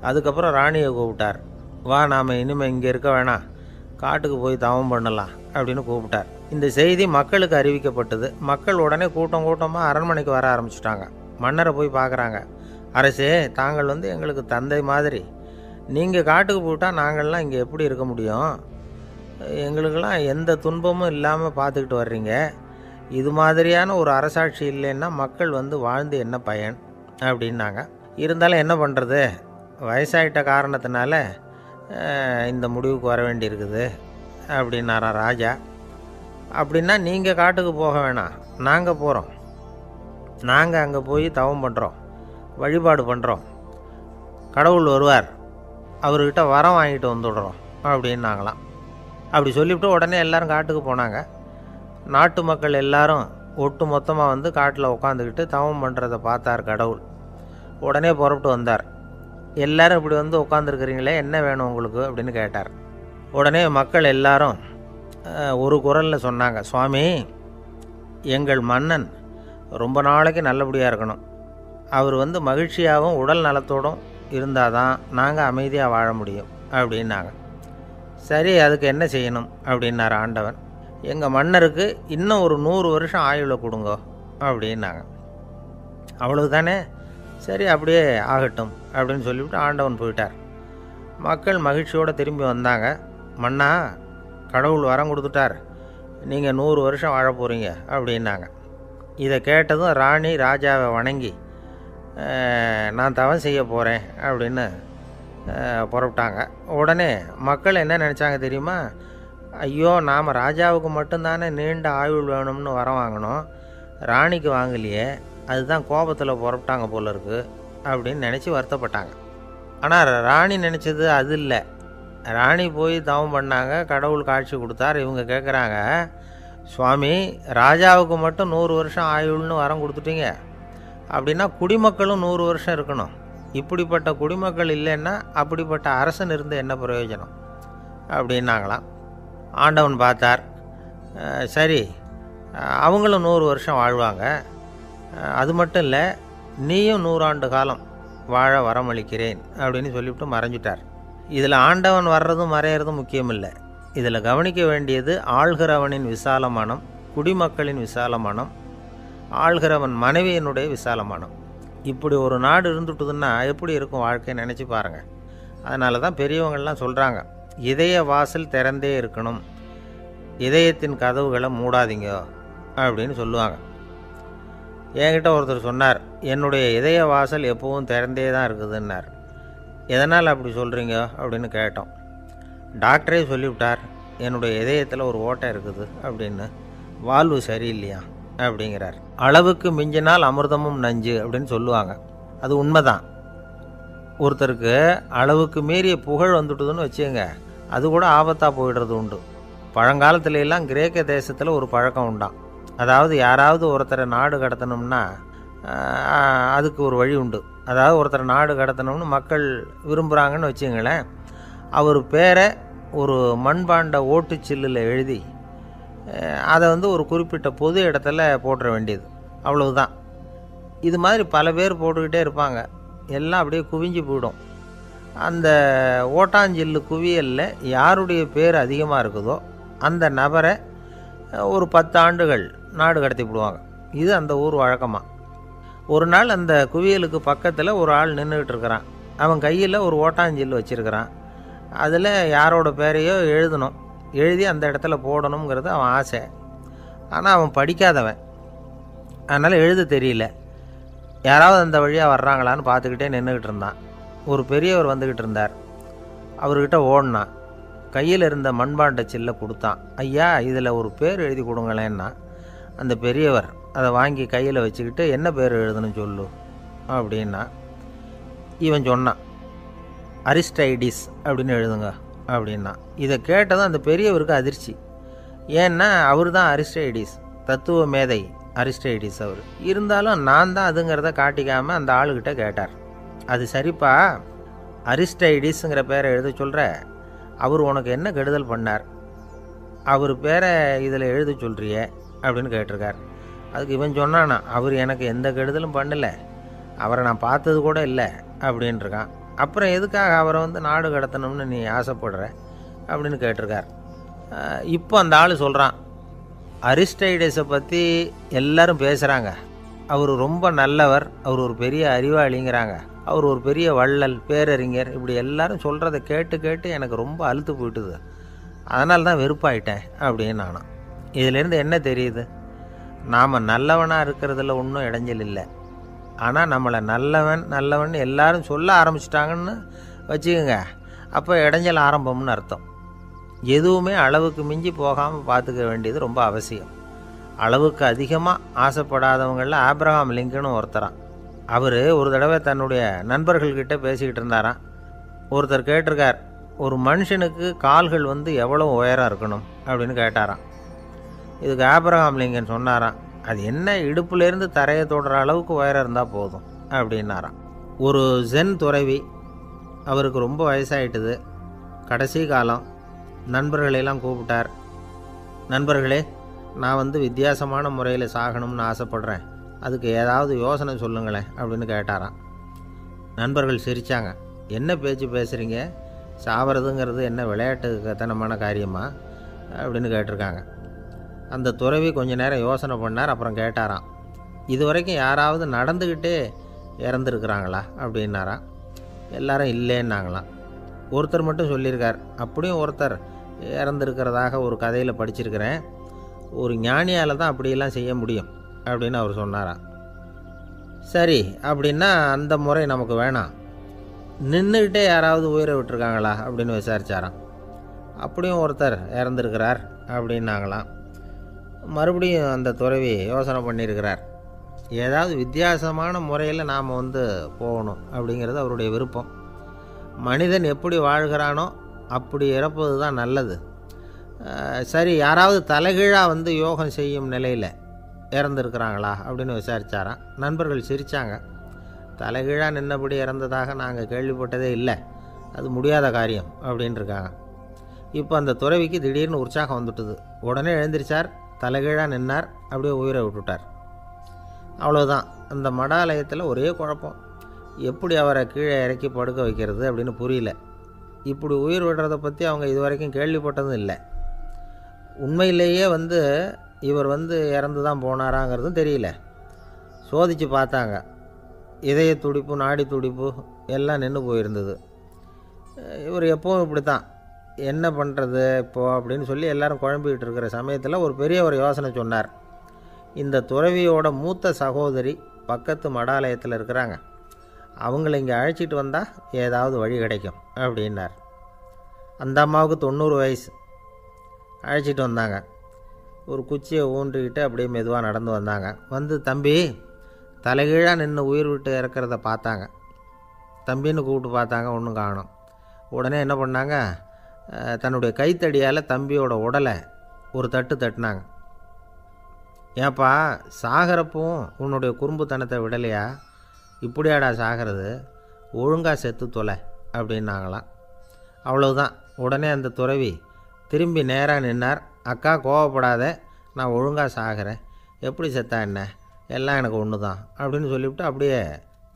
அதுக்கப்புறம் ராணியை கூப்பிட்டார். வா, நாம் இனிமேல் இங்கே இருக்க வேணாம், காட்டுக்கு போய் தவம் பண்ணலாம் அப்படின்னு கூப்பிட்டார். இந்த செய்தி மக்களுக்கு அறிவிக்கப்பட்டது. மக்கள் உடனே கூட்டம் கூட்டமாக அரண்மனைக்கு வர ஆரம்பிச்சிட்டாங்க. மன்னரை போய் பார்க்குறாங்க. அரசே, தாங்கள் எங்களுக்கு தந்தை மாதிரி. நீங்கள் காட்டுக்கு போயிட்டால் நாங்கள்லாம் இங்கே எப்படி இருக்க முடியும்? எங்களுக்கெல்லாம் எந்த துன்பமும் இல்லாமல் பார்த்துக்கிட்டு வர்றீங்க. இது மாதிரியான ஒரு அரசாட்சி இல்லைன்னா மக்கள் வாழ்ந்து என்ன பயன் அப்படின்னாங்க. இருந்தாலும் என்ன பண்ணுறது, வயசாகிட்ட காரணத்தினால இந்த முடிவுக்கு வர வேண்டியிருக்குது அப்படின்னாராம் ராஜா. அப்படின்னா நீங்கள் காட்டுக்கு போக வேணாம், நாங்கள் போகிறோம். நாங்கள் அங்கே போய் தவம் பண்ணுறோம், வழிபாடு பண்ணுறோம். கடவுள் வருவார், அவர்கிட்ட வரம் வாங்கிட்டு வந்துடுறோம் அப்படின்னாங்களாம். அப்படி சொல்லிவிட்டு உடனே எல்லோரும் காட்டுக்கு போனாங்க. நாட்டு மக்கள் எல்லாரும் ஒட்டு மொத்தமாக காட்டில் உட்காந்துக்கிட்டு தவம் பண்ணுறதை பார்த்தார் கடவுள். உடனே புறப்பட்டு வந்தார். எல்லோரும் இப்படி உட்காந்துருக்குறீங்களே, என்ன வேணும் உங்களுக்கு அப்படின்னு கேட்டார். உடனே மக்கள் எல்லாரும் ஒரு குரலில் சொன்னாங்க, சுவாமி, எங்கள் மன்னன் ரொம்ப நாளைக்கு நல்லபடியாக இருக்கணும். அவர் மகிழ்ச்சியாகவும் உடல் நலத்தோடும் இருந்தால் தான் நாங்கள் அமைதியாக வாழ முடியும் அப்படின்னாங்க. சரி, அதுக்கு என்ன செய்யணும் அப்படின்னார் ஆண்டவன். எங்கள் மன்னருக்கு இன்னும் ஒரு 100 வருஷம் ஆயுளை கொடுங்க அப்படின்னாங்க. அவ்வளவு தானே, சரி அப்படியே ஆகட்டும் அப்படின்னு சொல்லிவிட்டு ஆண்டவன் போயிட்டார். மக்கள் மகிழ்ச்சியோடு திரும்பி வந்தாங்க. மன்னா, கடவுள் வரம் கொடுத்துட்டார், நீங்கள் 100 வருஷம் வாழ போகிறீங்க அப்படின்னாங்க. இதை கேட்டதும் ராணி ராஜாவை வணங்கி, நான் தவம் செய்ய போகிறேன் அப்படின்னு புறப்பட்டாங்க. உடனே மக்கள் என்ன நினச்சாங்க தெரியுமா? ஐயோ, நாம் ராஜாவுக்கு மட்டும்தானே நீண்ட ஆயுள் வேணும்னு வரம் வாங்கினோம், ராணிக்கு வாங்கலையே, அதுதான் கோபத்தில் புறப்பட்டாங்க போல இருக்குது அப்படின்னு நினச்சி வருத்தப்பட்டாங்க. ஆனால் ராணி நினச்சது அது இல்லை. ராணி போய் தவம் பண்ணாங்க, கடவுள் காட்சி கொடுத்தார். இவங்க கேட்குறாங்க, சுவாமி, ராஜாவுக்கு மட்டும் 100 வருஷம் ஆயுள்னு வரம் கொடுத்துட்டீங்க, அப்படின்னா குடிமக்களும் 100 வருஷம் இருக்கணும். இப்படிப்பட்ட குடிமக்கள் இல்லைன்னா அப்படிப்பட்ட அரசன் இருந்து என்ன பிரயோஜனம் அப்படின்னாங்களாம். ஆண்டவன் பார்த்தார். சரி, அவங்களும் 100 வருஷம் வாழ்வாங்க, அது மட்டும் இல்லை, நீயும் 100 ஆண்டு காலம் வாழ வரமளிக்கிறேன் அப்படின்னு சொல்லிவிட்டு மறைஞ்சிட்டார். இதில் ஆண்டவன் வர்றதும் மறையிறதும் முக்கியம் இல்லை. இதில் கவனிக்க வேண்டியது ஆள்கிறவனின் விசால மனம், குடிமக்களின் விசால மனம், ஆள்கிறவன் மனைவியினுடைய விசால மனம். இப்படி ஒரு நாடு இருந்துட்டுதுன்னா எப்படி இருக்கும் வாழ்க்கை நினச்சி பாருங்கள். அதனால தான் பெரியவங்கள்லாம் சொல்கிறாங்க, இதய வாசல் திறந்தே இருக்கணும், இதயத்தின் கதவுகளை மூடாதீங்க அப்படின்னு சொல்லுவாங்க. என்கிட்ட ஒருத்தர் சொன்னார், என்னுடைய இதய வாசல் எப்பவும் திறந்தே தான் இருக்குதுன்னார். எதனால் அப்படி சொல்கிறீங்க அப்படின்னு கேட்டோம். டாக்டரே சொல்லிவிட்டார், என்னுடைய இதயத்தில் ஒரு ஓட்டை இருக்குது அப்படின்னு, வால்வு சரியில்லையா அப்படிங்கிறார். அளவுக்கு மிஞ்சினால் அமிர்தமும் நஞ்சு அப்படின்னு சொல்லுவாங்க. அது உண்மைதான். ஒருத்தருக்கு அளவுக்கு மீறிய புகழ் வந்துட்டுதுன்னு வச்சுங்க, அது கூட ஆபத்தாக போயிடுறது உண்டு. பழங்காலத்துல எல்லாம் கிரேக்க தேசத்தில் ஒரு பழக்கம் உண்டாம். அதாவது யாராவது ஒருத்தரை நாடு கடத்தணும்னா அதுக்கு ஒரு வழி உண்டு. அதாவது ஒருத்தரை நாடு கடத்தணும்னு மக்கள் விரும்புகிறாங்கன்னு வச்சுங்களேன், அவர் பேரை ஒரு மண்பாண்ட ஓட்டுச்சில்லில் எழுதி அதை ஒரு குறிப்பிட்ட பொது இடத்துல போட்டுற வேண்டியது, அவ்வளவுதான். இது மாதிரி பல பேர் போட்டுக்கிட்டே இருப்பாங்க, எல்லாம் அப்படியே குவிஞ்சு போயிடும். அந்த ஓட்டாஞ்சில்லு குவியலில் யாருடைய பேர் அதிகமாக இருக்குதோ அந்த நபரை ஒரு 10 ஆண்டுகள் நாடு கடத்தி விடுவாங்க. இது அந்த ஊர் வழக்கமாக. ஒரு நாள் அந்த குவியலுக்கு பக்கத்தில் ஒரு ஆள் நின்றுக்கிட்டு இருக்கிறான். அவன் கையில் ஒரு ஓட்டாஞ்சில்லு வச்சுருக்கிறான். அதில் யாரோட பேரையோ எழுதணும், எழுதி அந்த இடத்துல போடணுங்கிறது அவன் ஆசை. ஆனால் அவன் படிக்காதவன், அதனால் எழுத தெரியல. யாராவது அந்த வழியாக வர்றாங்களான்னு பார்த்துக்கிட்டே நின்றுக்கிட்டு இருந்தான். ஒரு பெரியவர் வந்துக்கிட்டு இருந்தார். அவர்கிட்ட ஓடினான். கையில் இருந்த மண்பாண்ட சில்லை கொடுத்தான். ஐயா, இதில் ஒரு பேர் எழுதி கொடுங்களேன்னா. அந்த பெரியவர் அதை வாங்கி கையில் வச்சுக்கிட்டு, என்ன பேர் எழுதணும் சொல்லு அப்படின்னா. இவன் சொன்னான், அரிஸ்டைடிஸ் அப்படின்னு எழுதுங்க அப்படின்னா. இதை கேட்டதும் அந்த பெரியவருக்கு அதிர்ச்சி. ஏன்னா அவர் தான் அரிஸ்டைடிஸ், தத்துவ மேதை அரிஸ்டைடிஸ் அவர். இருந்தாலும் நான் தான் அதுங்கிறத காட்டிக்காமல் அந்த ஆளுகிட்ட கேட்டார். அது சரிப்பா, அரிஸ்டைடிஸுங்கிற பேரை எழுத சொல்கிற, அவர் உனக்கு என்ன கெடுதல் பண்ணார், அவர் பேரை இதில் எழுத சொல்கிறியே அப்படின்னு கேட்டிருக்கார். அதுக்கு இவன் சொன்னானா, அவர் எனக்கு எந்த கெடுதலும் பண்ணலை, அவரை நான் பார்த்தது கூட இல்லை அப்படின்ட்டுருக்கான். அப்புறம் எதுக்காக அவரை நாடு கடத்தணும்னு நீ ஆசைப்படுற அப்படின்னு கேட்டிருக்கார். இப்போ அந்த ஆள் சொல்கிறான், அரிஸ்டைடஸை பற்றி எல்லாரும் பேசுகிறாங்க, அவர் ரொம்ப நல்லவர், அவர் ஒரு பெரிய அறிவாளிங்கிறாங்க, அவர் ஒரு பெரிய வள்ளல், பேரறிஞர், இப்படி எல்லாரும் சொல்கிறத கேட்டு கேட்டு எனக்கு ரொம்ப அலுத்து போயிட்டுது, அதனால தான் வெறுப்பாயிட்டேன் அப்படின்னு நானும். இதிலேருந்து என்ன தெரியுது, நாம் நல்லவனாக இருக்கிறதுல ஒன்றும் இடைஞ்சல் இல்லை. ஆனால் நம்மளை நல்லவன் நல்லவன் எல்லாரும் சொல்ல ஆரம்பிச்சிட்டாங்கன்னு வச்சுக்கோங்க, அப்போ இடைஞ்சல் ஆரம்பம்னு அர்த்தம். எதுவுமே அளவுக்கு மிஞ்சி போகாமல் பார்த்துக்க வேண்டியது ரொம்ப அவசியம். அளவுக்கு அதிகமாக ஆசைப்படாதவங்களில் ஆப்ரஹாம் லிங்கனும் ஒருத்தரான். அவர் ஒரு தடவை தன்னுடைய நண்பர்கள்கிட்ட பேசிக்கிட்டு இருந்தாராம். ஒருத்தர் கேட்டிருக்கார், ஒரு மனுஷனுக்கு கால்கள் எவ்வளோ உயரம் இருக்கணும் அப்படின்னு கேட்டாராம். இதுக்கு ஆப்ரஹாம் லிங்கன் சொன்னாராம், அது என்ன, இடுப்புலேருந்து தரையை தொடுற அளவுக்கு உயரம் இருந்தால் போதும் அப்படின்னாராம். ஒரு ஜென் துறவி, அவருக்கு ரொம்ப வயசாகிட்டுது, கடைசி காலம். நண்பர்களெல்லாம் கூப்பிட்டார். நண்பர்களே, நான் வித்தியாசமான முறையில் சாகணும்னு ஆசைப்படுறேன், அதுக்கு ஏதாவது யோசனை சொல்லுங்களேன் அப்படின்னு கேட்டாராம். நண்பர்கள் சிரித்தாங்க. என்ன பேச்சு பேசுகிறீங்க, சாவறதுங்கிறது என்ன விளையாட்டு கத்தனமான காரியமா அப்படின்னு கேட்டிருக்காங்க. அந்த துறவி கொஞ்ச நேரம் யோசனை பண்ணார். அப்புறம் கேட்டாராம், இது வரைக்கும் யாராவது நடந்துக்கிட்டே இறந்துருக்குறாங்களா அப்படின்னாராம். எல்லாரும் இல்லைன்னாங்களாம். ஒருத்தர் மட்டும் சொல்லியிருக்கார், அப்படியும் ஒருத்தர் இறந்துருக்கிறதாக ஒரு கதையில் படிச்சிருக்கிறேன், ஒரு ஞானியால் தான் அப்படியெல்லாம் செய்ய முடியும் அப்படின்னு அவர் சொன்னாராம். சரி, அப்படின்னா அந்த முறை நமக்கு வேணாம், நின்றுக்கிட்டே யாராவது உயிரை விட்டுருக்காங்களா அப்படின்னு விசாரித்தாராம். அப்படியும் ஒருத்தர் இறந்துருக்கிறார் அப்படின்னாங்களாம். மறுபடியும் அந்த துறவி யோசனை பண்ணியிருக்கிறார், ஏதாவது வித்தியாசமான முறையில் நாம் போகணும் அப்படிங்கிறது அவருடைய விருப்பம். மனிதன் எப்படி வாழ்கிறானோ அப்படி இறப்பது தான் நல்லது. சரி, யாராவது தலைகீழாக யோகம் செய்யும் நிலையில் இறந்துருக்கிறாங்களா அப்படின்னு விசாரித்தாராம். நண்பர்கள் சிரித்தாங்க. தலைகீழாக நின்னபடி இறந்ததாக நாங்கள் கேள்விப்பட்டதே இல்லை, அது முடியாத காரியம் அப்படின்ட்டுருக்காங்க. இப்போ அந்த துறவிக்கு திடீர்னு உற்சாகம் வந்துட்டுது. உடனே எழுந்திரிச்சார், தலைகீழாக நின்னார், அப்படியே உயிரை விட்டுட்டார். அவ்வளோதான். அந்த மடாலயத்தில் ஒரே குழப்பம், எப்படி அவரை கீழே இறக்கி படுக்க வைக்கிறது அப்படின்னு புரியல. இப்படி உயிர் விடுறதை பற்றி அவங்க இது வரைக்கும் கேள்விப்பட்டதும் இல்லை. உண்மையிலேயே இவர் இறந்து தான் போனாராங்கிறதும் தெரியல. சோதித்து பார்த்தாங்க, இதய துடிப்பு நாடி துடிப்பு எல்லாம் நின்று போயிருந்தது. இவர் எப்பவும் இப்படி தான், என்ன பண்ணுறது இப்போது அப்படின்னு சொல்லி எல்லோரும் குழம்பிக்கிட்டு இருக்கிற சமயத்தில் ஒரு பெரிய ஒரு யோசனை சொன்னார். இந்த துறவியோட மூத்த சகோதரி பக்கத்து மடாலயத்தில் இருக்கிறாங்க, அவங்கள இங்கே அழைச்சிட்டு வந்தால் ஏதாவது வழி கிடைக்கும் அப்படின்னார். அந்த அம்மாவுக்கு 90 வயசு. அழைச்சிட்டு வந்தாங்க. ஒரு குச்சியை ஊன்றிக்கிட்டு அப்படியே மெதுவாக நடந்து வந்தாங்க. வந்து தம்பி தலைகீழாக நின்று உயிர் விட்டு இறக்கிறத பார்த்தாங்க. தம்பின்னு கூப்பிட்டு பார்த்தாங்க, ஒன்றும் காணோம். உடனே என்ன பண்ணாங்க, தன்னுடைய கைத்தடியால் தம்பியோட உடலை ஒரு தட்டு தட்டினாங்க. ஏப்பா சாகிறப்பவும் உன்னுடைய குறும்புத்தனத்தை விடலையா, இப்படியாடா சாகிறது, ஒழுங்காக செத்து தொலை அப்படின்னாங்களாம். அவ்வளவுதான். உடனே அந்த துறவி திரும்பி நேராக நின்னார். அக்கா கோவப்படாத, நான் ஒழுங்காக சாகிறேன், எப்படி செத்தா என்ன, எல்லாம் எனக்கு ஒன்று தான் அப்படின்னு சொல்லிவிட்டு அப்படியே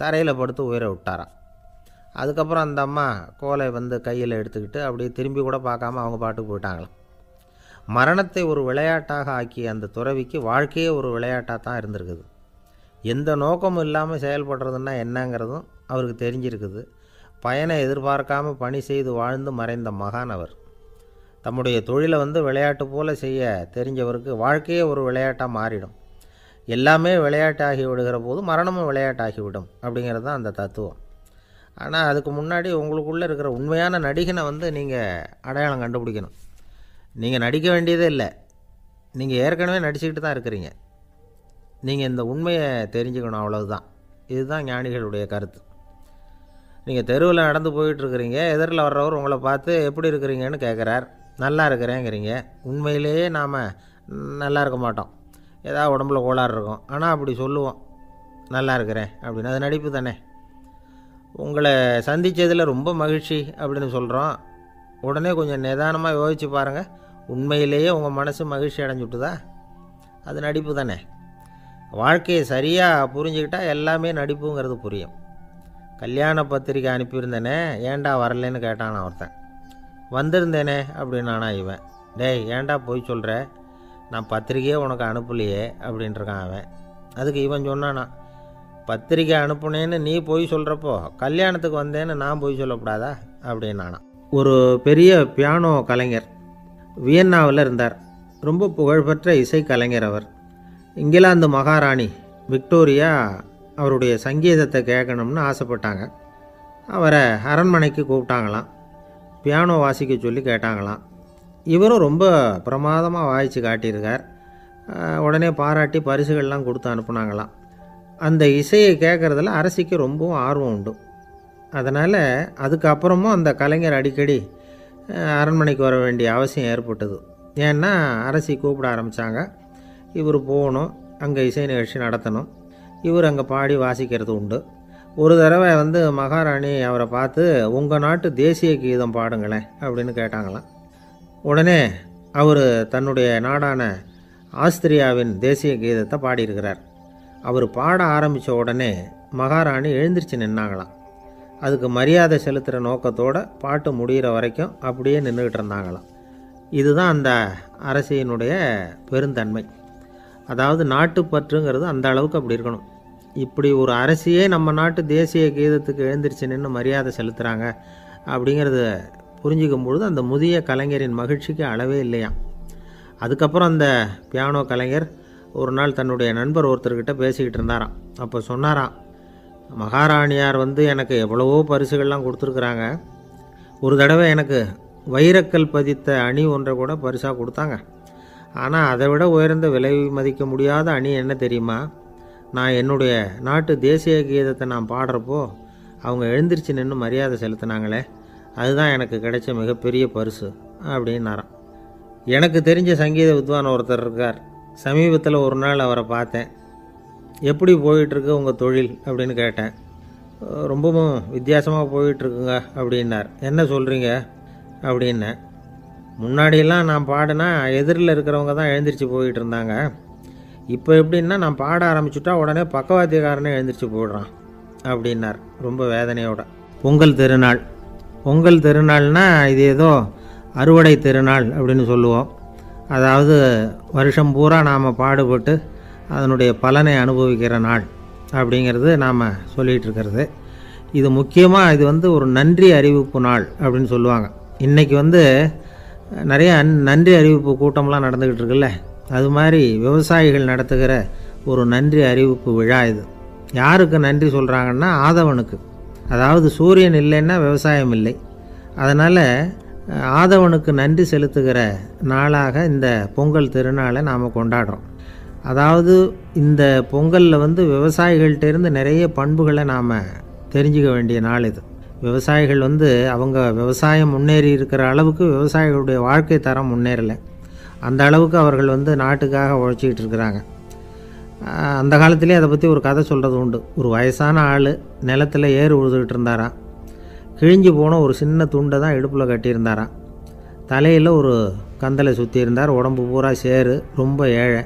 தரையில் படுத்து உயிரை விட்டாராம். அதுக்கப்புறம் அந்த அம்மா கோலை வந்து கையில் எடுத்துக்கிட்டு அப்படியே திரும்பி கூட பார்க்காம அவங்க பாட்டுக்கு போயிட்டாங்களாம். மரணத்தை ஒரு விளையாட்டாக ஆக்கிய அந்த துறவிக்கு வாழ்க்கையே ஒரு விளையாட்டாக தான் இருந்திருக்குது. எந்த நோக்கமும் இல்லாமல் செயல்படுறதுன்னா என்னங்கிறதும் அவருக்கு தெரிஞ்சிருக்குது. பயனை எதிர்பார்க்காமல் பணி செய்து வாழ்ந்து மறைந்த மகான் அவர். தம்முடைய தொழிலை வந்து விளையாட்டு போல் செய்ய தெரிஞ்சவருக்கு வாழ்க்கையே ஒரு விளையாட்டாக மாறிடும். எல்லாமே விளையாட்டாகி விடுகிற போது மரணமும் விளையாட்டாகிவிடும் அப்படிங்கிறது தான் அந்த தத்துவம். ஆனால் அதுக்கு முன்னாடி உங்களுக்குள்ளே இருக்கிற உண்மையான நடிகனை வந்து நீங்கள் அடையாளம் கண்டுபிடிக்கணும். நீங்கள் நடிக்க வேண்டியதே இல்லை, நீங்கள் ஏற்கனவே நடிச்சுக்கிட்டு தான் இருக்கிறீங்க. நீங்கள் இந்த உண்மையை தெரிஞ்சுக்கணும், அவ்வளவுதான். இதுதான் ஞானிகளுடைய கருத்து. நீங்கள் தெருவில் நடந்து போயிட்டுருக்கிறீங்க, எதிரில் வர்றவர் உங்களை பார்த்து எப்படி இருக்கிறீங்கன்னு கேட்குறார். நல்லா இருக்கிறேங்கிறீங்க. உண்மையிலேயே நாம் நல்லா இருக்க மாட்டோம், ஏதாவது உடம்புல கோளாறு இருக்கும். ஆனால் அப்படி சொல்லுவோம் நல்லா இருக்கிறேன் அப்படின்னு. அது நடிப்பு தானே. உங்களை சந்தித்ததில் ரொம்ப மகிழ்ச்சி அப்படின்னு சொல்கிறோம். உடனே கொஞ்சம் நிதானமாக யோசித்து பாருங்கள், உண்மையிலேயே உங்கள் மனசு மகிழ்ச்சி அடைஞ்சுட்டுதா? அது நடிப்பு தானே. வாழ்க்கையை சரியாக புரிஞ்சுக்கிட்டால் எல்லாமே நடிப்புங்கிறது புரியும். கல்யாண பத்திரிக்கை அனுப்பியிருந்தேனே, ஏன்டா வரலன்னு கேட்டான் ஒருத்தன். வந்திருந்தேனே அப்படின்னானா இவன். டேய் ஏன்டா போய் சொல்கிற, நான் பத்திரிக்கையே உனக்கு அனுப்பலையே அப்படின்ட்டுருக்கான் அவன். அதுக்கு இவன் சொன்னானா, பத்திரிக்கை அனுப்புனேன்னு நீ போய் சொல்கிறப்போ கல்யாணத்துக்கு வந்தேன்னு நான் போய் சொல்லக்கூடாதா அப்படின்னானா. ஒரு பெரிய பியானோ கலைஞர் வியன்னாவில் இருந்தார். ரொம்ப புகழ்பெற்ற இசை கலைஞர் அவர். இங்கிலாந்து மகாராணி விக்டோரியா அவருடைய சங்கீதத்தை கேட்கணும்னு ஆசைப்பட்டாங்க. அவரை அரண்மனைக்கு கூப்பிட்டாங்களாம். பியானோ வாசிக்க சொல்லி கேட்டாங்களாம். இவரும் ரொம்ப பிரமாதமாக வாசித்து காட்டியிருக்கார். உடனே பாராட்டி பரிசுகள்லாம் கொடுத்து அனுப்புனாங்களாம். அந்த இசையை கேட்குறதுல அரசிக்கு ரொம்பவும் ஆர்வம் உண்டு. அதனால் அதுக்கப்புறமும் அந்த கலைஞர் அடிக்கடி அரண்மனைக்கு வர வேண்டிய அவசியம் ஏற்பட்டது. ஏன்னா அரசி கூப்பிட ஆரம்பித்தாங்க. இவர் போகணும், அங்கே இசை நிகழ்ச்சி நடத்தணும். இவர் அங்கே பாடி வாசிக்கிறது உண்டு. ஒரு தடவை வந்து மகாராணி அவரை பார்த்து உங்கள் நாட்டு தேசிய கீதம் பாடுங்களேன் அப்படின்னு கேட்டாங்களாம். உடனே அவர் தன்னுடைய நாடான ஆஸ்திரியாவின் தேசிய கீதத்தை பாடியிருக்கிறார். அவர் பாட ஆரம்பித்த உடனே மகாராணி எழுந்திரிச்சு நின்னாங்களாம். அதுக்கு மரியாதை செலுத்துகிற நோக்கத்தோடு பாட்டு முடிகிற வரைக்கும் அப்படியே நின்றுக்கிட்டு இருந்தாங்களாம். இதுதான் அந்த அரசியினுடைய பெருந்தன்மை. அதாவது நாட்டுப்பற்றுங்கிறது அந்த அளவுக்கு அப்படி இருக்கணும். இப்படி ஒரு அரசியே நம்ம நாட்டு தேசிய கீதத்துக்கு எழுந்திரிச்சு நின்று மரியாதை செலுத்துகிறாங்க அப்படிங்கிறத புரிஞ்சிக்கும் பொழுது அந்த முதிய கலைஞரின் மகிழ்ச்சிக்கு அளவே இல்லையாம். அதுக்கப்புறம் அந்த பியானோ கலைஞர் ஒரு நாள் தன்னுடைய நண்பர் ஒருத்தர்கிட்ட பேசிக்கிட்டு இருந்தாராம். அப்போ சொன்னாராம், மகாராணியார் வந்து எனக்கு எவ்வளவோ பரிசுகள்லாம் கொடுத்துருக்குறாங்க. ஒரு தடவை எனக்கு வைரக்கல் பதித்த அணி ஒன்றை கூட பரிசாக கொடுத்தாங்க. ஆனால் அதை விட உயர்ந்த விலை மதிக்க முடியாத அணி என்ன தெரியுமா, நான் என்னுடைய நாட்டு தேசிய கீதத்தை நான் பாடுறப்போ அவங்க எழுந்திரிச்சு நின்று மரியாதை செலுத்தினாங்களே, அதுதான் எனக்கு கிடைச்ச மிகப்பெரிய பரிசு அப்படின்னாராம். எனக்கு தெரிஞ்ச சங்கீத வித்வான் ஒருத்தர் இருக்கார். சமீபத்தில் ஒரு நாள் அவரை பார்த்தேன். எப்படி போயிட்டுருக்கு உங்கள் தொழில் அப்படின்னு கேட்டேன். ரொம்பவும் வித்தியாசமாக போயிட்டுருக்குங்க அப்படின்னார். என்ன சொல்கிறீங்க அப்படின்னேன். முன்னாடியெல்லாம் நான் பாடினா எதிரில் இருக்கிறவங்க தான் எழுந்திரிச்சு போயிட்டு இருந்தாங்க. இப்போ எப்படின்னா நான் பாட ஆரம்பிச்சுட்டா உடனே பக்கவாத்தியக்காரனே எழுந்திரிச்சு போயிடுறான் அப்படின்னார் ரொம்ப வேதனையோட. பொங்கல் திருநாள், பொங்கல் திருநாள்னால் இது ஏதோ அறுவடை திருநாள் அப்படின்னு சொல்லுவோம். அதாவது வருஷம் பூரா நாம் பாடுபட்டு அதனுடைய பலனை அனுபவிக்கிற நாள் அப்படிங்கிறது நாம் சொல்லிகிட்டு இருக்கிறது. இது முக்கியமாக இது வந்து ஒரு நன்றி அறிவிப்பு நாள் அப்படின்னு சொல்லுவாங்க. இன்றைக்கி வந்து நிறைய நன்றி அறிவிப்பு கூட்டம்லாம் நடந்துக்கிட்டு இருக்குல்ல, அது மாதிரி விவசாயிகள் நடத்துகிற ஒரு நன்றி அறிவிப்பு விழா இது. யாருக்கு நன்றி சொல்கிறாங்கன்னா ஆதவனுக்கு. அதாவது சூரியன் இல்லைன்னா விவசாயம் இல்லை. அதனால் ஆதவனுக்கு நன்றி செலுத்துகிற நாளாக இந்த பொங்கல் திருநாளை நாம் கொண்டாடுறோம். அதாவது இந்த பொங்கலில் வந்து விவசாயிகள்கிட்டேருந்து நிறைய பண்புகளை நாம் தெரிஞ்சுக்க வேண்டிய நாள் இது. விவசாயிகள் வந்து அவங்க விவசாயம் முன்னேறி இருக்கிற அளவுக்கு விவசாயிகளுடைய வாழ்க்கை தரம் முன்னேறலை. அந்த அளவுக்கு அவர்கள் வந்து நாட்டுக்காக உழைச்சிக்கிட்டு இருக்கிறாங்க. அந்த காலத்திலே அதை பற்றி ஒரு கதை சொல்கிறது உண்டு. ஒரு வயசான ஆள் நிலத்தில் ஏறு உழுதுகிட்டு இருந்தாராம். கிழிஞ்சு போன ஒரு சின்ன துண்டை தான் இடுப்பில் கட்டியிருந்தாராம். தலையில் ஒரு கந்தலை சுற்றி இருந்தார். உடம்பு பூரா சேரு, ரொம்ப ஏழை.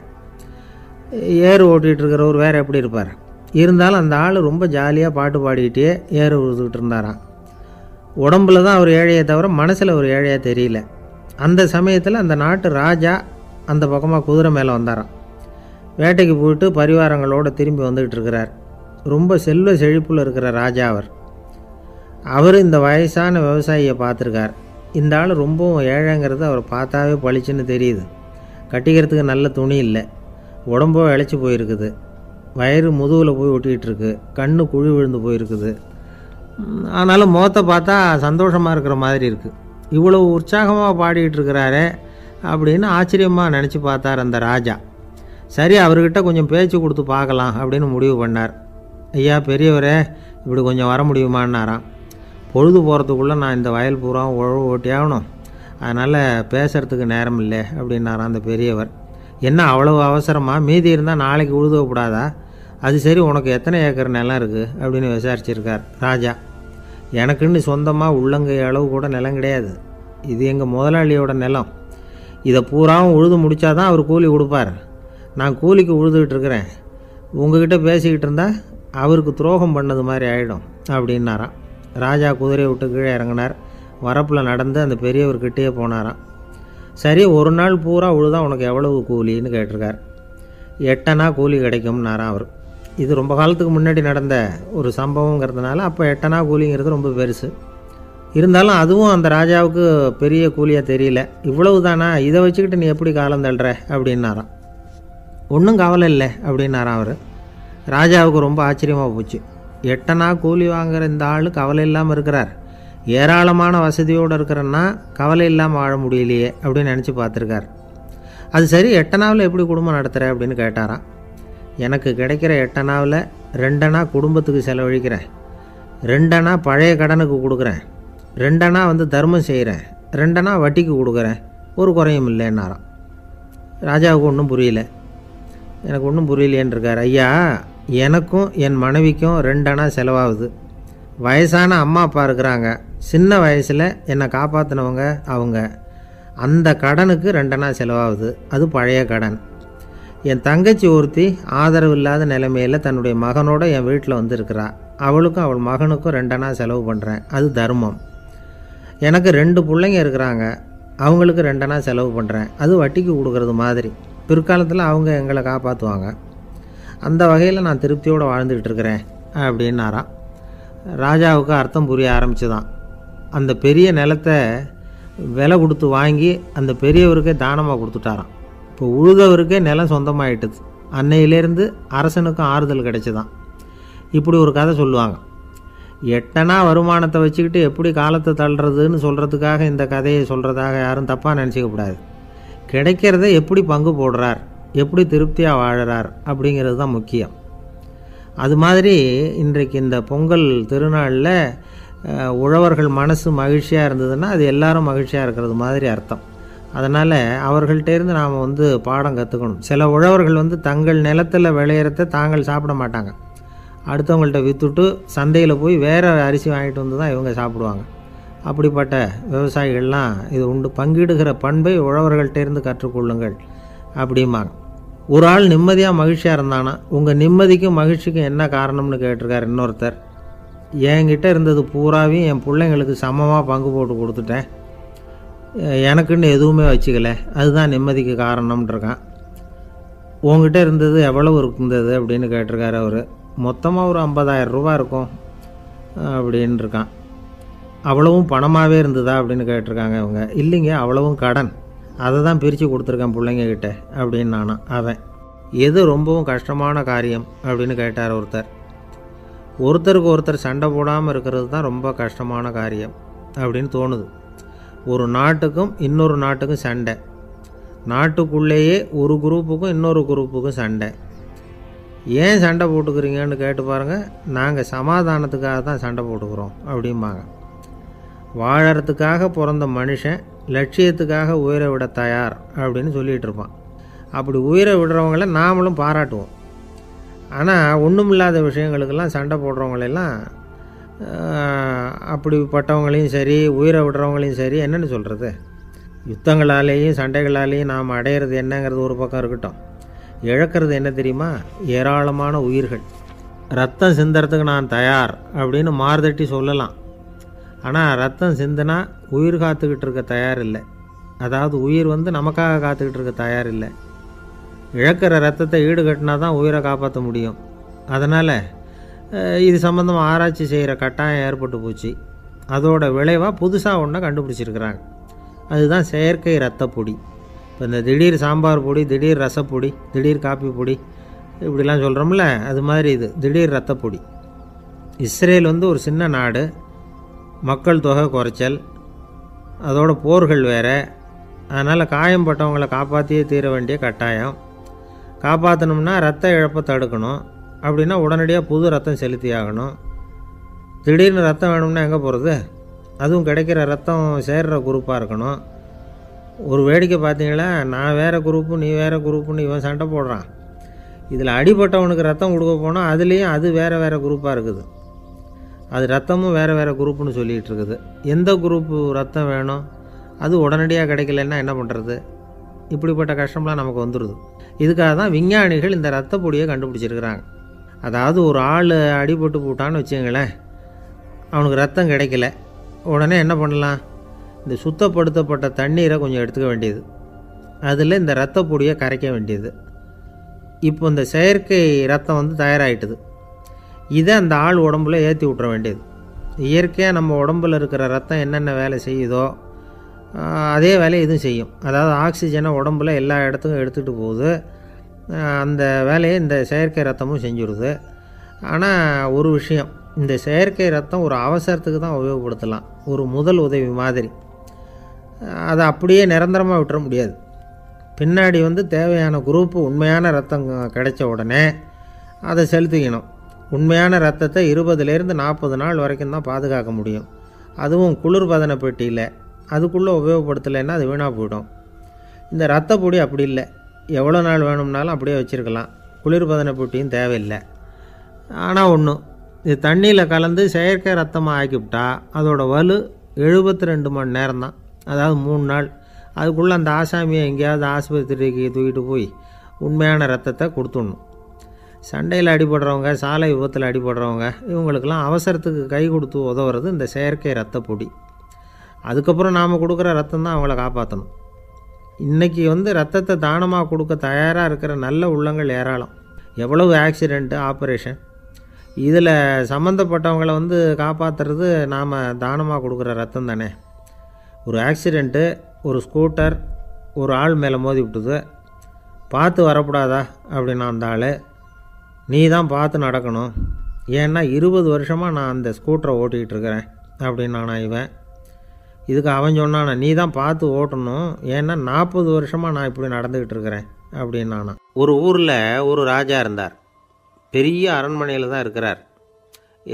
ஏறு ஓட்டிகிட்டு இருக்கிறவர் வேறு எப்படி இருப்பார்? இருந்தாலும் அந்த ஆள் ரொம்ப ஜாலியாக பாட்டு பாடிக்கிட்டே ஏறு உழுதுகிட்டு இருந்தாராம். உடம்புல தான் அவர் ஏழையை தவிர மனசில் ஒரு ஏழையாக தெரியல. அந்த சமயத்தில் அந்த நாட்டு ராஜா அந்த பக்கமாக குதிரை மேலே வந்தாராம். வேட்டைக்கு போயிட்டு பரிவாரங்களோடு திரும்பி வந்துக்கிட்டு இருக்கிறார். ரொம்ப செல்வ செழிப்பில் இருக்கிற ராஜா அவர் இந்த வயசான விவசாயியை பார்த்துருக்கார். இந்த ஆள் ரொம்பவும் ஏழைங்கிறது அவர் பார்த்தாவே பளிச்சுன்னு தெரியுது. கட்டிக்கிறதுக்கு நல்ல துணி இல்லை, உடம்போ இழைச்சி போயிருக்குது, வயிறு முதுகில் போய் ஒட்டிக்கிட்டு இருக்கு, கண்ணு குழி விழுந்து போயிருக்குது. ஆனாலும் முகத்தை பார்த்தா சந்தோஷமாக இருக்கிற மாதிரி இருக்குது. இவ்வளோ உற்சாகமாக பாடிக்கிட்டு இருக்கிறாரே அப்படின்னு ஆச்சரியமாக நினச்சி பார்த்தார் அந்த ராஜா. சரி, அவர்கிட்ட கொஞ்சம் பேச்சு கொடுத்து பார்க்கலாம் அப்படின்னு முடிவு பண்ணார். ஐயா பெரியவரே, இப்படி கொஞ்சம் வர முடியுமான்னாராம். பொழுது போகிறதுக்குள்ளே நான் இந்த வயல் பூரா உழவு ஓட்டி ஆகணும், அதனால் பேசுகிறதுக்கு நேரம் இல்லை அப்படின்னாராம் அந்த பெரியவர். என்ன அவ்வளவு அவசரமாக? மீதி இருந்தால் நாளைக்கு உழுதக்கூடாதா? அது சரி, உனக்கு எத்தனை ஏக்கர் நிலம் இருக்குது அப்படின்னு விசாரிச்சிருக்கார் ராஜா. எனக்குன்னு சொந்தமாக உள்ளங்கை அளவு கூட நிலம் கிடையாது. இது எங்கள் முதலாளியோட நிலம். இதை பூராவும் உழுது முடித்தா தான் அவர் கூலி கொடுப்பார். நான் கூலிக்கு உழுதுகிட்டு இருக்கிறேன். உங்ககிட்ட பேசிக்கிட்டு இருந்தால் அவருக்கு துரோகம் பண்ணது மாதிரி ஆகிடும் அப்படின்னாராம். ராஜா குதிரையை விட்டு கீழே இறங்கினார். வரப்பில் நடந்து அந்த பெரியவர்கிட்டே போனாராம். சரி, ஒரு நாள் பூரா உழுதா உனக்கு எவ்வளவு கூலின்னு கேட்டிருக்கார். 8 அணா கூலி கிடைக்கும்னாராம் அவர். இது ரொம்ப காலத்துக்கு முன்னாடி நடந்த ஒரு சம்பவங்கிறதுனால அப்போ 8 அணா கூலிங்கிறது ரொம்ப பெருசு. இருந்தாலும் அதுவும் அந்த ராஜாவுக்கு பெரிய கூலியாக தெரியல. இவ்வளவு தானா, இதை வச்சுக்கிட்டு நீ எப்படி காலம் தள்ளுற அப்படின்னாராம். ஒன்றும் கவலை இல்லை அப்படின்னாராம் அவர். ராஜாவுக்கு ரொம்ப ஆச்சரியமாக போச்சு. 8 அணா கூலி வாங்குகிற இந்த ஆள் கவலை இல்லாமல் இருக்கிறார், ஏராளமான வசதியோடு இருக்கிறன்னா கவலை இல்லாமல் வாழ முடியலையே அப்படின்னு நினச்சி பார்த்துருக்கார். அது சரி, 8 அணாவில் எப்படி குடும்பம் நடத்துகிற அப்படின்னு கேட்டாராம். எனக்கு கிடைக்கிற 8 அணாவில் 2 அணா குடும்பத்துக்கு செலவழிக்கிறேன், 2 அணா பழைய கடனுக்கு கொடுக்குறேன், 2 அணா வந்து தர்மம் செய்கிறேன், 2 அணா வட்டிக்கு கொடுக்குறேன், ஒரு குறையும் இல்லைன்னாராம். ராஜாவுக்கு ஒன்றும் புரியல. எனக்கு ஒன்றும் புரியலேன்னு இருக்கார். ஐயா, எனக்கும் என் மனைவிக்கும் 2 அணா செலவாகுது. வயசான அம்மா அப்பா இருக்கிறாங்க, சின்ன வயசில் என்னை காப்பாற்றினவங்க அவங்க. அந்த கடனுக்கு 2 அணா செலவாகுது, அது பழைய கடன். என் தங்கச்சி ஒருத்தி ஆதரவு இல்லாத நிலைமையில் தன்னுடைய மகனோட என் வீட்டில் வந்து இருக்கிறா. அவளுக்கும் அவள் மகனுக்கும் 2 அணா செலவு பண்ணுறேன், அது தர்மம். எனக்கு 2 பிள்ளைங்க இருக்கிறாங்க, அவங்களுக்கு 2 அணா செலவு பண்ணுறேன், அது வட்டிக்கு கொடுக்கறது மாதிரி. பிற்காலத்தில் அவங்க எங்களை காப்பாற்றுவாங்க. அந்த வகையில் நான் திருப்தியோடு வாழ்ந்துக்கிட்டு இருக்கிறேன் அப்படின்னாராம். ராஜாவுக்கு அர்த்தம் புரிய ஆரம்பிச்சுதான். அந்த பெரிய நிலத்தை விலை கொடுத்து வாங்கி அந்த பெரியவருக்கே தானமாக கொடுத்துட்டாராம். இப்போ உழுதவருக்கே நிலம் சொந்தமாயிட்டுது. அன்னையிலேருந்து அரசனுக்கும் ஆறுதல் கிடைச்சிதான். இப்படி ஒரு கதை சொல்லுவாங்க. 8 அணா வருமானத்தை வச்சுக்கிட்டு எப்படி காலத்தை தள்ளுறதுன்னு சொல்கிறதுக்காக இந்த கதையை சொல்கிறதாக யாரும் தப்பாக நினச்சிக்கக்கூடாது. கிடைக்கிறத எப்படி பங்கு போடுறார், எப்படி திருப்தியாக வாழறார் அப்படிங்கிறது தான் முக்கியம். அது மாதிரி இன்றைக்கு இந்த பொங்கல் திருநாளில் உழவர்கள் மனசு மகிழ்ச்சியாக இருந்ததுன்னா அது எல்லாரும் மகிழ்ச்சியாக இருக்கிறது மாதிரி அர்த்தம். அதனால் அவர்கள்ட்டேருந்து நாம் வந்து பாடம் கற்றுக்கணும். சில உழவர்கள் வந்து தங்கள் நிலத்தில் விளையிறத தாங்கள் சாப்பிட மாட்டாங்க, அடுத்தவங்கள்ட்ட விற்றுட்டு சந்தையில் போய் வேறு அரிசி வாங்கிட்டு வந்து தான் இவங்க சாப்பிடுவாங்க. அப்படிப்பட்ட விவசாயிகள்லாம் இது உண்டு. பங்கிடுகிற பண்பை உழவர்கள்ட்டேருந்து கற்றுக்கொள்ளுங்கள் அப்படிம்பாங்க. ஒரு ஆள் நிம்மதியாக மகிழ்ச்சியாக இருந்தானா, உங்கள் நிம்மதிக்கும் மகிழ்ச்சிக்கும் என்ன காரணம்னு கேட்டிருக்கார் இன்னொருத்தர். என்கிட்ட இருந்தது பூராவையும் என் பிள்ளைங்களுக்கு சமமாக பங்கு போட்டு கொடுத்துட்டேன், எனக்குன்னு எதுவுமே வச்சுக்கல, அதுதான் நிம்மதிக்கு காரணம்ன்றிருக்கான். உங்ககிட்ட இருந்தது எவ்வளவு இருந்தது அப்படின்னு கேட்டிருக்காரு அவர். மொத்தமாக ஒரு 50,000 ரூபா இருக்கும். அப்படின்னு இருக்கான். அவ்வளவும் பணமாகவே இருந்ததா அப்படின்னு கேட்டிருக்காங்க இவங்க. இல்லைங்க, அவ்வளவும் கடன், அதை தான் பிரித்து கொடுத்துருக்கேன் பிள்ளைங்கக்கிட்ட அப்படின்னு நானும். அவன் எது ரொம்பவும் கஷ்டமான காரியம் அப்படின்னு கேட்டார் ஒருத்தர். ஒருத்தருக்கு ஒருத்தர் சண்டை போடாமல் இருக்கிறது தான் ரொம்ப கஷ்டமான காரியம் அப்படின்னு தோணுது. ஒரு நாட்டுக்கும் இன்னொரு நாட்டுக்கும் சண்டை, நாட்டுக்குள்ளேயே ஒரு குரூப்புக்கும் இன்னொரு குரூப்புக்கும் சண்டை. ஏன் சண்டை போட்டுக்கிறீங்கன்னு கேட்டு பாருங்கள். நாங்கள் சமாதானத்துக்காக தான் சண்டை போட்டுக்கிறோம் அப்படிம்பாங்க. வாழறதுக்காக பிறந்த மனுஷன் லட்சியத்துக்காக உயிரை விட தயார் அப்படின்னு சொல்லிகிட்டு இருப்பான். அப்படி உயிரை விடுறவங்கள நாமளும் பாராட்டுவோம். ஆனால் ஒன்றுமில்லாத விஷயங்களுக்கெல்லாம் சண்டை போடுறவங்களெல்லாம், அப்படிப்பட்டவங்களையும் சரி உயிரை விடுறவங்களையும் சரி என்னென்னு சொல்கிறது, யுத்தங்களாலேயும் சண்டைகளாலேயும் நாம் அடையிறது என்னங்கிறது ஒரு பக்கம் இருக்கட்டும், இழக்கிறது என்ன தெரியுமா? ஏராளமான உயிர்கள். ரத்தம் சிந்துறதுக்கு நான் தயார் அப்படின்னு மார்தட்டி சொல்லலாம். ஆனால் ரத்தம் சிந்தினா உயிர் காத்துக்கிட்டு இருக்க தயார் இல்லை. அதாவது உயிர் நமக்காக காத்துக்கிட்டு இருக்க தயார் இல்லை. இழக்கிற ரத்தத்தை ஈடுகட்டினா தான் உயிரை காப்பாற்ற முடியும். அதனால் இது சம்மந்தமாக ஆராய்ச்சி செய்கிற கட்டாயம் ஏற்பட்டு போச்சு. அதோட விளைவாக புதுசாக ஒன்றை கண்டுபிடிச்சிருக்கிறாங்க. அதுதான் செயற்கை ரத்தப்பொடி. இப்போ இந்த திடீர் சாம்பார் பொடி, திடீர் ரசப்பொடி, திடீர் காப்பி பொடி இப்படிலாம் சொல்கிறோம்ல, அது மாதிரி இது திடீர் ரத்தப்பொடி. இஸ்ரேல் ஒரு சின்ன நாடு, மக்கள் தொகை குறைச்சல், அதோட போர்கள் வேறு. அதனால் காயம்பட்டவங்களை காப்பாற்றியே தீர வேண்டிய கட்டாயம். காப்பாற்றணும்னா ரத்த இழப்பை தடுக்கணும். அப்படின்னா உடனடியாக புது ரத்தம் செலுத்தி ஆகணும். திடீர்னு ரத்தம் வேணும்னா எங்கே போகிறது? அதுவும் கிடைக்கிற ரத்தம் சேர்கிற குரூப்பாக இருக்கணும். ஒரு வேடிக்கை பார்த்தீங்களா, நான் வேறு குரூப்பு நீ வேறு குரூப்புன்னு இவன் சண்டை போடுறான். இதில் அடிபட்டவனுக்கு ரத்தம் கொடுக்க போனால் அதுலேயும் அது வேறு வேறு குரூப்பாக இருக்குது. அது ரத்தமும் வேறு வேறு குரூப்புன்னு சொல்லிகிட்டு இருக்குது. எந்த குரூப்பு ரத்தம் வேணும், அது உடனடியாக கிடைக்கலன்னா என்ன பண்ணுறது? இப்படிப்பட்ட கஷ்டம்லாம் நமக்கு வந்துடுது. இதுக்காக தான் விஞ்ஞானிகள் இந்த ரத்த பொடியை கண்டுபிடிச்சிருக்கிறாங்க. அதாவது ஒரு ஆள் அடிபட்டு போட்டான்னு வச்சுங்களேன், அவனுக்கு ரத்தம் கிடைக்கல, உடனே என்ன பண்ணலாம்? இந்த சுத்தப்படுத்தப்பட்ட தண்ணீரை கொஞ்சம் எடுத்துக்க வேண்டியது, அதில் இந்த ரத்த பொடியை கரைக்க வேண்டியது. இப்போ இந்த செயற்கை ரத்தம் தயாராகிட்டுது. இதை அந்த ஆள் உடம்புல ஏற்றி விட்ற வேண்டியது. இயற்கையாக நம்ம உடம்பில் இருக்கிற ரத்தம் என்னென்ன வேலை செய்யுதோ அதே வேலையை இதுவும் செய்யும். அதாவது ஆக்சிஜனை உடம்புல எல்லா இடத்துக்கும் எடுத்துகிட்டு போகுது. அந்த வேலையை இந்த செயற்கை ரத்தமும் செஞ்சுடுது. ஆனால் ஒரு விஷயம், இந்த செயற்கை ரத்தம் ஒரு அவசரத்துக்கு தான் உபயோகப்படுத்தலாம், ஒரு முதல் உதவி மாதிரி. அதை அப்படியே நிரந்தரமாக விட்டுற முடியாது. பின்னாடி தேவையான குரூப்பு உண்மையான ரத்தம் கிடைச்ச உடனே அதை செலுத்திக்கணும். உண்மையான ரத்தத்தை 20லேருந்து 40 நாள் வரைக்கும் தான் பாதுகாக்க முடியும். அதுவும் குளிர்பதன பெட்டியில். அதுக்குள்ளே உபயோகப்படுத்தலைன்னா அது வீணாக போயிடும். இந்த ரத்த பொடி அப்படி இல்லை, எவ்வளோ நாள் வேணும்னாலும் அப்படியே வச்சுருக்கலாம். குளிர்பதன பெட்டியும் தேவையில்லை. ஆனால் ஒன்று, இது தண்ணியில் கலந்து செயற்கை ரத்தமாக ஆக்கிவிட்டா அதோட வலு 72 மணி நேரம் தான். அதாவது 3 நாள். அதுக்குள்ளே அந்த ஆசாமியை எங்கேயாவது ஆஸ்பத்திரிக்கு தூக்கிட்டு போய் உண்மையான ரத்தத்தை கொடுத்துடணும். சண்டையில் அடிபடுறவங்க, சாலை விபத்தில் அடிபடுறவங்க, இவங்களுக்கெல்லாம் அவசரத்துக்கு கை கொடுத்து உதவுறது இந்த செயற்கை ரத்த பொடி. அதுக்கப்புறம் நாம் கொடுக்குற ரத்தம் தான் அவங்கள காப்பாற்றணும். இன்றைக்கி ரத்தத்தை தானமாக கொடுக்க தயாராக இருக்கிற நல்ல உள்ளங்கள் ஏராளம். எவ்வளவு ஆக்சிடெண்ட்டு, ஆப்ரேஷன், இதில் சம்மந்தப்பட்டவங்களை காப்பாற்றுறது நாம் தானமாக கொடுக்குற ரத்தம் தானே. ஒரு ஆக்சிடெண்ட்டு, ஒரு ஸ்கூட்டர் ஒரு ஆள் மேலே மோதி விட்டுது, பார்த்து வரக்கூடாதா அப்படின்னா அந்த ஆள், நீ தான் பார்த்து நடக்கணும், ஏன்னா 20 வருஷமாக நான் அந்த ஸ்கூட்டரை ஓட்டிகிட்டு இருக்கிறேன் அப்படின்னானா இவன். இதுக்கு அவன் சொன்னானா, நீ தான் பார்த்து ஓட்டணும், ஏன்னா 40 வருஷமாக நான் இப்படி நடந்துக்கிட்டு இருக்கிறேன் அப்படின்னானா. ஒரு ஊரில் ஒரு ராஜா இருந்தார். பெரிய அரண்மனையில் தான் இருக்கிறார்.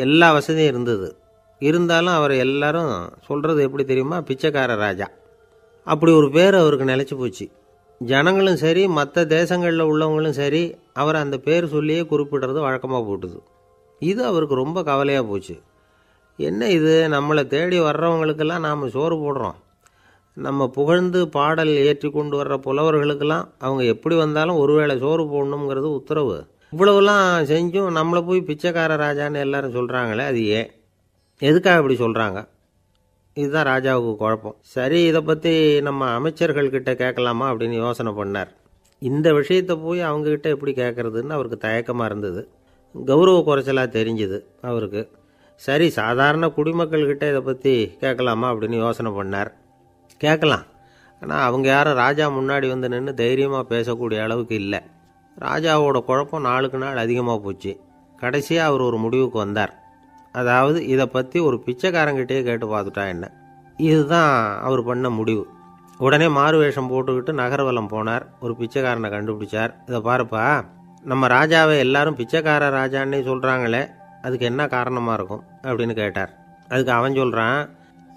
எல்லா வசதியும் இருந்தது. இருந்தாலும் அவர் எல்லாரும் சொல்கிறது எப்படி தெரியுமா? பிச்சைக்கார ராஜா. அப்படி ஒரு பேர் அவருக்கு நிலச்சி போச்சு. ஜனங்களும் சரி, மற்ற தேசங்களில் உள்ளவங்களும் சரி, அவர் அந்த பேர் சொல்லியே குறிப்பிடுறது வழக்கமாக போட்டுது. இது அவருக்கு ரொம்ப கவலையாக போச்சு. என்ன இது, நம்மளை தேடி வர்றவங்களுக்கெல்லாம் நாம் சோறு போடுறோம், நம்ம புகழ்ந்து பாடல் ஏற்றி கொண்டு வர்ற புலவர்களுக்கெல்லாம் அவங்க எப்படி வந்தாலும் ஒருவேளை சோறு போடணுங்கிறது உத்தரவு. இவ்வளவுலாம் செஞ்சும் நம்மளை போய் பிச்சைக்கார ராஜான்னு எல்லாரும் சொல்கிறாங்களே, அது ஏன், எதுக்காக இப்படி சொல்கிறாங்க? இதுதான் ராஜாவுக்கு குழப்பம். சரி, இதை பற்றி நம்ம அமைச்சர்கள்கிட்ட கேட்கலாமா அப்படின்னு யோசனை பண்ணார். இந்த விஷயத்தை போய் அவங்கக்கிட்ட எப்படி கேட்குறதுன்னு அவருக்கு தயக்கமாக இருந்தது. கௌரவ குறைச்சலாக தெரிஞ்சுது அவருக்கு. சரி, சாதாரண குடிமக்கள்கிட்ட இதை பற்றி கேட்கலாமா அப்படின்னு யோசனை பண்ணார். கேட்கலாம், ஆனால் அவங்க யாரும் ராஜா முன்னாடி வந்து நின்று தைரியமாக பேசக்கூடிய அளவுக்கு இல்லை. ராஜாவோட குழப்பம் நாளுக்கு நாள் அதிகமாக போச்சு. கடைசியாக அவர் ஒரு முடிவுக்கு வந்தார். அதாவது இதை பற்றி ஒரு பிச்சைக்காரங்கிட்டே கேட்டு பார்த்துட்டா என்ன. இதுதான் அவர் பண்ண முடிவு. உடனே மாறு வேஷம் போட்டுக்கிட்டு நகர்வலம் போனார். ஒரு பிச்சைக்காரனை கண்டுபிடிச்சார். இதை பாருப்பா, நம்ம ராஜாவை எல்லாரும் பிச்சைக்கார ராஜான்னே சொல்கிறாங்களே, அதுக்கு என்ன காரணமாக இருக்கும் அப்படின்னு கேட்டார். அதுக்கு அவன் சொல்கிறான்,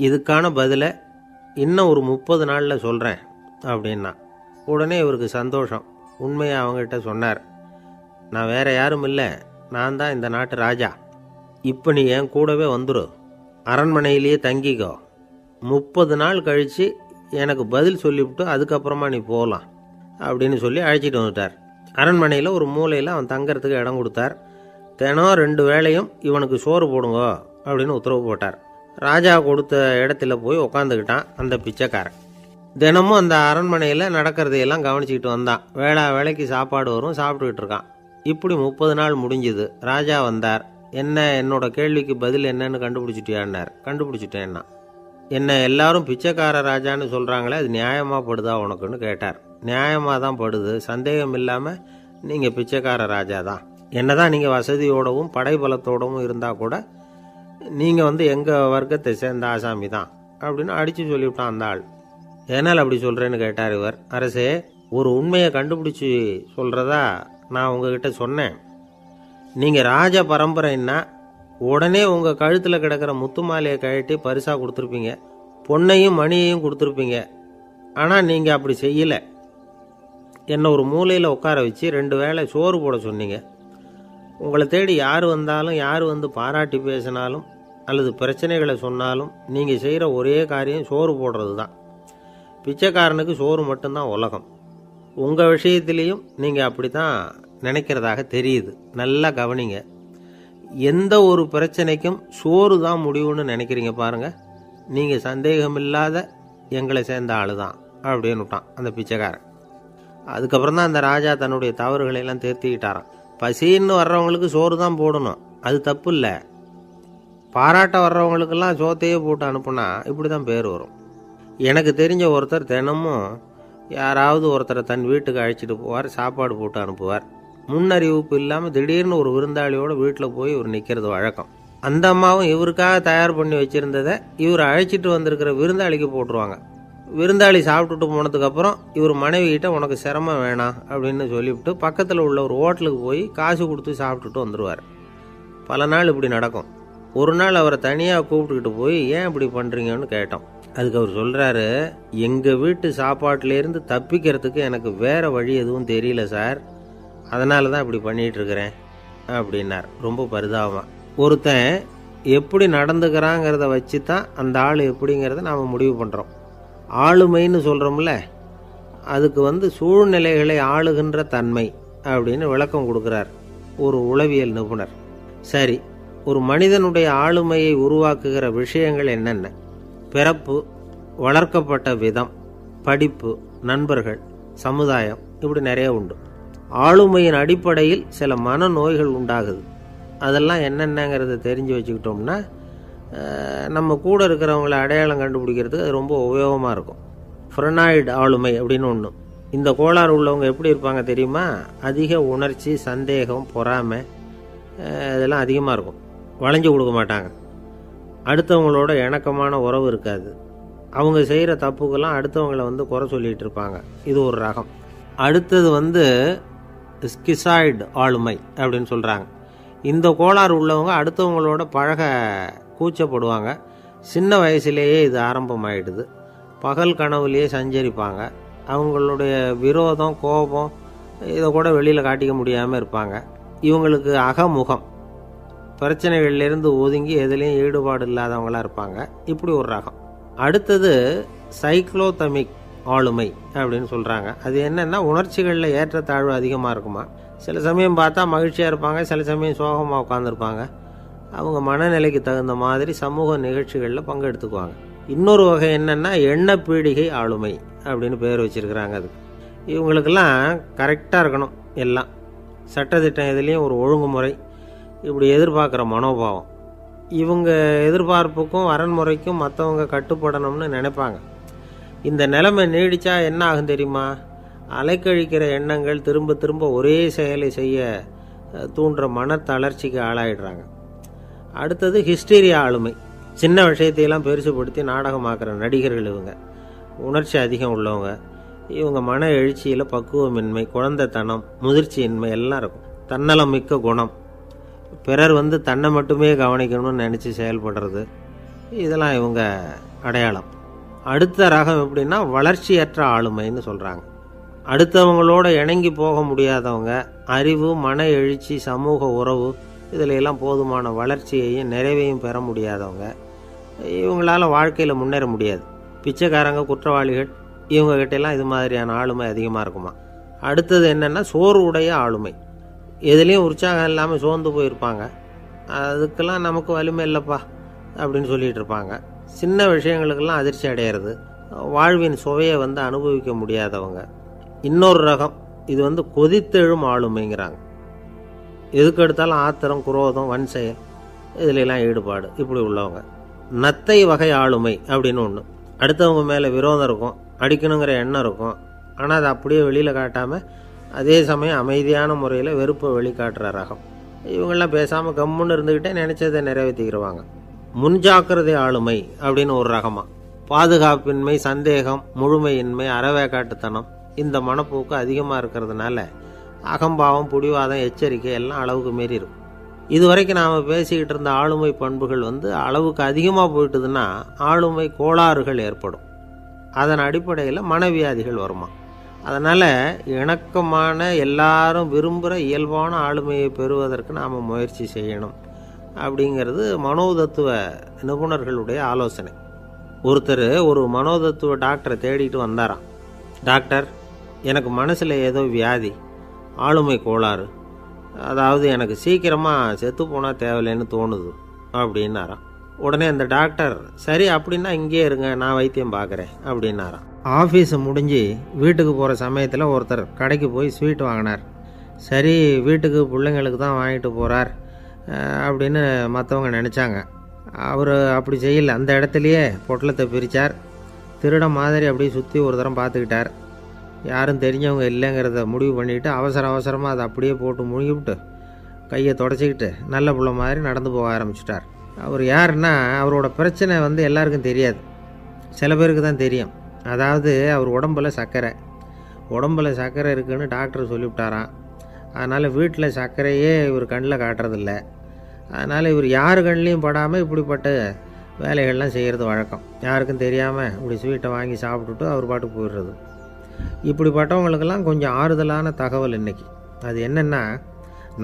இதுக்கான பதிலை இன்னும் ஒரு 30 நாளில் சொல்கிறேன் அப்படின்னா. உடனே இவருக்கு சந்தோஷம். உண்மையை அவங்ககிட்ட சொன்னார். நான் வேற யாரும் இல்லை, நான் தான் இந்த நாட்டு ராஜா. இப்போ நீ என் கூடவே வந்துடு, அரண்மனையிலேயே தங்கிக்கோ. 30 நாள் கழித்து எனக்கு பதில் சொல்லிவிட்டு அதுக்கப்புறமா நீ போகலாம் அப்படின்னு சொல்லி அழைச்சிட்டு வந்துட்டார். அரண்மனையில் ஒரு மூலையில் அவன் தங்கறதுக்கு இடம் கொடுத்தார். தினம் 2 வேளையும் இவனுக்கு சோறு போடுங்க அப்படின்னு உத்தரவு போட்டார். ராஜா கொடுத்த இடத்துல போய் உக்காந்துக்கிட்டான் அந்த பிச்சைக்காரன். தினமும் அந்த அரண்மனையில் நடக்கிறதையெல்லாம் கவனிச்சிக்கிட்டு வந்தான். வேளைக்கு சாப்பாடு வரும், சாப்பிட்டுக்கிட்டு இருக்கான். இப்படி 30 நாள் முடிஞ்சுது. ராஜா வந்தார். என்ன, என்னோட கேள்விக்கு பதில் என்னன்னு கண்டுபிடிச்சிட்டியான்னார். கண்டுபிடிச்சிட்டேன்னா. என்ன எல்லாரும் பிச்சைக்கார ராஜான்னு சொல்கிறாங்களே, அது நியாயமாக படுதா உனக்குன்னு கேட்டார். நியாயமாக தான் படுது, சந்தேகம் இல்லாமல் நீங்கள் பிச்சைக்கார ராஜா தான். என்னதான் நீங்கள் வசதியோடவும் படைபலத்தோடவும் இருந்தால் கூட நீங்கள் எங்கள் வர்க்கத்தை சேர்ந்த ஆசாமி தான் அப்படின்னு அடித்து சொல்லிவிட்டான் அந்த ஆள். ஏனால் அப்படி சொல்கிறேன்னு கேட்டார் இவர். அரசே, ஒரு உண்மையை கண்டுபிடிச்சி சொல்கிறதா நான் உங்ககிட்ட சொன்னேன். நீங்கள் ராஜ பரம்பரைன்னா உடனே உங்கள் கழுத்தில் கிடக்கிற முத்து மாலையை கழட்டி பரிசாக கொடுத்துருப்பீங்க, பொன்னையும் மணியையும் கொடுத்துருப்பீங்க. ஆனால் நீங்கள் அப்படி செய்யலை. என்னை ஒரு மூலையில் உட்கார வச்சு 2 வேளை சோறு போட சொன்னீங்க. உங்களை தேடி யார் வந்தாலும், யார் பாராட்டி பேசினாலும் அல்லது பிரச்சனைகளை சொன்னாலும் நீங்கள் செய்கிற ஒரே காரியம் சோறு போடுறது தான். பிச்சைக்காரனுக்கு சோறு மட்டும்தான் உலகம். உங்கள் விஷயத்திலையும் நீங்கள் அப்படி தான் நினைக்கிறதாக தெரியுது. நல்லா கவனிங்க. எந்த ஒரு பிரச்சனைக்கும் சோறு தான் முடிவுன்னு நினைக்கிறீங்க பாருங்கள். நீங்கள் சந்தேகமில்லாத எங்களை சேர்ந்த ஆள் தான் அப்படின்னு விட்டான் அந்த பிச்சைக்காரன். அதுக்கப்புறம் தான் அந்த ராஜா தன்னுடைய தவறுகளை எல்லாம் திருத்திக்கிட்டாராம். பசின்னு வர்றவங்களுக்கு சோறு தான் போடணும், அது தப்பு இல்லை. பாராட்ட வர்றவங்களுக்கெல்லாம் சோத்தையே போட்டு அனுப்புனா இப்படி தான் பேர் வரும். எனக்கு தெரிஞ்ச ஒருத்தர் தினமும் யாராவது ஒருத்தரை தன் வீட்டுக்கு அழைச்சிட்டு போவார், சாப்பாடு போட்டு அனுப்புவார். முன்னறிவிப்பு இல்லாமல் திடீர்னு ஒரு விருந்தாளியோட வீட்டில் போய் இவர் நிற்கிறது வழக்கம். அந்த அம்மாவும் இவருக்காக தயார் பண்ணி வச்சுருந்ததை இவர் அழைச்சிட்டு வந்திருக்கிற விருந்தாளிக்கு போட்டுருவாங்க. விருந்தாளி சாப்பிட்டுட்டு போனதுக்கப்புறம் இவர் மனைவிகிட்ட உனக்கு சிரமம் வேணாம் அப்படின்னு சொல்லிவிட்டு பக்கத்தில் உள்ள ஒரு ஹோட்டலுக்கு போய் காசு கொடுத்து சாப்பிட்டுட்டு வந்துடுவார். பல நாள் இப்படி நடக்கும். ஒரு நாள் அவரை தனியாக கூப்பிட்டுக்கிட்டு போய் ஏன் இப்படி பண்ணுறீங்கன்னு கேட்டோம். அதுக்கு அவர் சொல்கிறாரு, எங்கள் வீட்டு சாப்பாட்டிலேருந்து தப்பிக்கிறதுக்கு எனக்கு வேறு வழி எதுவும் தெரியல சார், அதனால தான் இப்படி பண்ணிகிட்ருக்கிறேன் அப்படின்னார் ரொம்ப பரிதாபமாக. ஒருத்தன் எப்படி நடந்துக்கிறாங்கிறத வச்சு தான் அந்த ஆள் எப்படிங்கிறத நாம் முடிவு பண்ணுறோம். ஆளுமைன்னு சொல்கிறோம்ல, அதுக்கு சூழ்நிலைகளை ஆளுகின்ற தன்மை அப்படின்னு விளக்கம் கொடுக்குறார் ஒரு உளவியல் நிபுணர். சரி, ஒரு மனிதனுடைய ஆளுமையை உருவாக்குகிற விஷயங்கள் என்னென்ன? பிறப்பு, வளர்க்கப்பட்ட விதம், படிப்பு, நண்பர்கள், சமுதாயம், இப்படி நிறைய உண்டு. ஆளுமையின் அடிப்படையில் சில மனநோய்கள் உண்டாகுது. அதெல்லாம் என்னென்னங்கிறத தெரிஞ்சு வச்சுக்கிட்டோம்னா நம்ம கூட இருக்கிறவங்கள அடையாளம் கண்டுபிடிக்கிறதுக்கு அது ரொம்ப உபயோகமாக இருக்கும். ஃப்ரெனாய்டு ஆளுமை அப்படின்னு ஒன்று. இந்த கோளாறு உள்ளவங்க எப்படி இருப்பாங்க தெரியுமா? அதிக உணர்ச்சி, சந்தேகம், பொறாமை இதெல்லாம் அதிகமாக இருக்கும். வளைஞ்சு கொடுக்க மாட்டாங்க. அடுத்தவங்களோட இணக்கமான உறவு இருக்காது. அவங்க செய்கிற தப்புக்கெல்லாம் அடுத்தவங்களை குறை சொல்லிகிட்டு இருப்பாங்க. இது ஒரு ரகம். அடுத்தது ஸ்கிசாய்டு ஆளுமை அப்படின்னு சொல்கிறாங்க. இந்த கோளாறு உள்ளவங்க அடுத்தவங்களோட பழக கூச்சப்படுவாங்க. சின்ன வயசுலேயே இது ஆரம்பமாயிடுது. பகல் கனவுலேயே சஞ்சரிப்பாங்க. அவங்களுடைய விரோதம், கோபம் இதை கூட வெளியில் காட்டிக்க முடியாமல் இருப்பாங்க. இவங்களுக்கு அகமுகம், பிரச்சனைகள்லேருந்து ஒதுங்கி எதுலேயும் ஈடுபாடு இல்லாதவங்களாக இருப்பாங்க. இப்படி ஒரு ரகம். அடுத்தது சைக்ளோதமிக் ஆளுமை அப்படின்னு சொல்கிறாங்க. அது என்னென்னா, உணர்ச்சிகளில் ஏற்றத்தாழ்வு அதிகமாக இருக்குமா. சில சமயம் பார்த்தா மகிழ்ச்சியாக இருப்பாங்க, சில சமயம் சோகமாக உட்காந்துருப்பாங்க. அவங்க மனநிலைக்கு தகுந்த மாதிரி சமூக நிகழ்ச்சிகளில் பங்கெடுத்துக்குவாங்க. இன்னொரு வகை என்னென்னா எண்ணப்பீடிகை ஆளுமை அப்படின்னு பேர் வச்சுருக்கிறாங்க. அது இவங்களுக்கெல்லாம் கரெக்டாக இருக்கணும், எல்லாம் சட்டத்திட்டம் எதுலேயும் ஒரு ஒழுங்குமுறை, இப்படி எதிர்பார்க்குற மனோபாவம். இவங்க எதிர்பார்ப்புக்கும் வரன்முறைக்கும் மற்றவங்க கட்டுப்படணும்னு நினைப்பாங்க. இந்த நிலைமை நீடித்தா என்ன ஆகும் தெரியுமா? அலைக்கழிக்கிற எண்ணங்கள் திரும்ப திரும்ப ஒரே செயலை செய்ய தூண்டுற மனத்தளர்ச்சிக்கு ஆளாயிடுறாங்க. அடுத்தது ஹிஸ்டீரியா ஆளுமை. சின்ன விஷயத்தையெல்லாம் பெருசுப்படுத்தி நாடகமாக்குற நடிகர்கள் இவங்க. உணர்ச்சி அதிகம் உள்ளவங்க. இவங்க மன எழுச்சியில் பக்குவமின்மை, குழந்தைத்தனம், முதிர்ச்சியின்மை எல்லாம் இருக்கும். தன்னலம் மிக்க குணம். பிறர் தன்னை மட்டுமே கவனிக்கணும்னு நினச்சி செயல்படுறது, இதெல்லாம் இவங்க அடையாளம். அடுத்த ரகம் எப்படின்னா வளர்ச்சியற்ற ஆளுமைன்னு சொல்கிறாங்க. அடுத்தவங்களோட இணங்கி போக முடியாதவங்க. அறிவு, மன எழுச்சி, சமூக உறவு இதில் எல்லாம் போதுமான வளர்ச்சியையும் நிறைவையும் பெற முடியாதவங்க. இவங்களால வாழ்க்கையில் முன்னேற முடியாது. பிச்சைக்காரங்க, குற்றவாளிகள் இவங்ககிட்டெல்லாம் இது மாதிரியான ஆளுமை அதிகமாக இருக்குமா. அடுத்தது என்னென்னா சோர்வுடைய ஆளுமை. எதுலேயும் உற்சாகம் இல்லாமல் சோர்ந்து போயிருப்பாங்க. அதுக்கெல்லாம் நமக்கு வலிமை இல்லைப்பா அப்படின்னு சொல்லிகிட்டு இருப்பாங்க. சின்ன விஷயங்களுக்கெல்லாம் அதிர்ச்சி அடையிறது. வாழ்வின் சுவையை அனுபவிக்க முடியாதவங்க. இன்னொரு ரகம் இது கொதித்தெழும் ஆளுமைங்கிறாங்க. எதுக்கு எடுத்தாலும் ஆத்திரம், குரோதம், வன் செயல் இதிலெல்லாம் ஈடுபாடு இப்படி உள்ளவங்க. நத்தை வகை ஆளுமை அப்படின்னு ஒன்று. அடுத்தவங்க மேலே விரோதம் இருக்கும், அடிக்கணுங்கிற எண்ணம் இருக்கும். ஆனால் அதை அப்படியே வெளியில் காட்டாமல் அதே சமயம் அமைதியான முறையில் வெறுப்பை வெளிக்காட்டுற ரகம். இவங்கெல்லாம் பேசாமல் கம்முன்னு இருந்துக்கிட்டே நினச்சதை நிறைவேற்றிக்கிடுவாங்க. முன்ஜாக்கிரதை ஆளுமை அப்படின்னு ஒரு ரகமாக. பாதுகாப்பின்மை, சந்தேகம், முழுமையின்மை, அறவேக்காட்டுத்தனம் இந்த மனப்போக்கு அதிகமாக இருக்கிறதுனால அகம்பாவம், புடிவாதம், எச்சரிக்கை எல்லாம் அளவுக்கு மீறி இருக்கும். இதுவரைக்கும் நாம் பேசிக்கிட்டு இருந்த ஆளுமை பண்புகள் அளவுக்கு அதிகமாக போயிட்டுதுன்னா ஆளுமை கோளாறுகள் ஏற்படும். அதன் அடிப்படையில் மனவியாதிகள் வருமா. அதனால் இணக்கமான, எல்லாரும் விரும்புகிற இயல்பான ஆளுமையை பெறுவதற்கு நாம் முயற்சி செய்யணும் அப்படிங்கிறது மனோதத்துவ நிபுணர்களுடைய ஆலோசனை. ஒருத்தர் ஒரு மனோதத்துவ டாக்டரை தேடிட்டு வந்தாராம். டாக்டர், எனக்கு மனசில் ஏதோ வியாதி, ஆளுமை கோளாறு, அதாவது எனக்கு சீக்கிரமாக செத்து போனால் தேவையில்லைன்னு தோணுது அப்படின்னாராம். உடனே அந்த டாக்டர், சரி அப்படின்னா இங்கே இருங்க, நான் வைத்தியம் பார்க்குறேன் அப்படின்னாராம். ஆஃபீஸு முடிஞ்சு வீட்டுக்கு போகிற சமயத்தில் ஒருத்தர் கடைக்கு போய் ஸ்வீட் வாங்கினார். சரி, வீட்டுக்கு பிள்ளைங்களுக்கு தான் வாங்கிட்டு போகிறார் அப்படின்னு மற்றவங்க நினச்சாங்க. அவர் அப்படி செய்யலை. அந்த இடத்துலையே பொட்டலத்தை பிரித்தார். திருட மாதிரி அப்படியே சுற்றி ஒரு தரம் பார்த்துக்கிட்டார். யாரும் தெரிஞ்சவங்க இல்லைங்கிறத முடிவு பண்ணிவிட்டு அவசரமாக அதை அப்படியே போட்டு முழுங்கிவிட்டு கையை தொடச்சிக்கிட்டு நல்ல பிள்ளை மாதிரி நடந்து போக ஆரம்பிச்சிட்டார். அவர் யாருன்னா, அவரோட பிரச்சனை எல்லாருக்கும் தெரியாது, சில பேருக்கு தான் தெரியும். அதாவது அவர் உடம்பில் சர்க்கரை இருக்குதுன்னு டாக்டர் சொல்லிவிட்டாராம். அதனால் வீட்டில் சர்க்கரையே இவர் கண்ணில் காட்டுறதில்ல. அதனால் இவர் யார் கண்ணிலையும் படாமல் இப்படிப்பட்ட வேலைகள்லாம் செய்கிறது வழக்கம். யாருக்கும் தெரியாமல் இப்படி ஸ்வீட்டை வாங்கி சாப்பிட்டுட்டு அவர் பாட்டுக்கு போயிடுறது. இப்படிப்பட்டவங்களுக்கெல்லாம் கொஞ்சம் ஆறுதலான தகவல் இன்றைக்கி. அது என்னென்னா,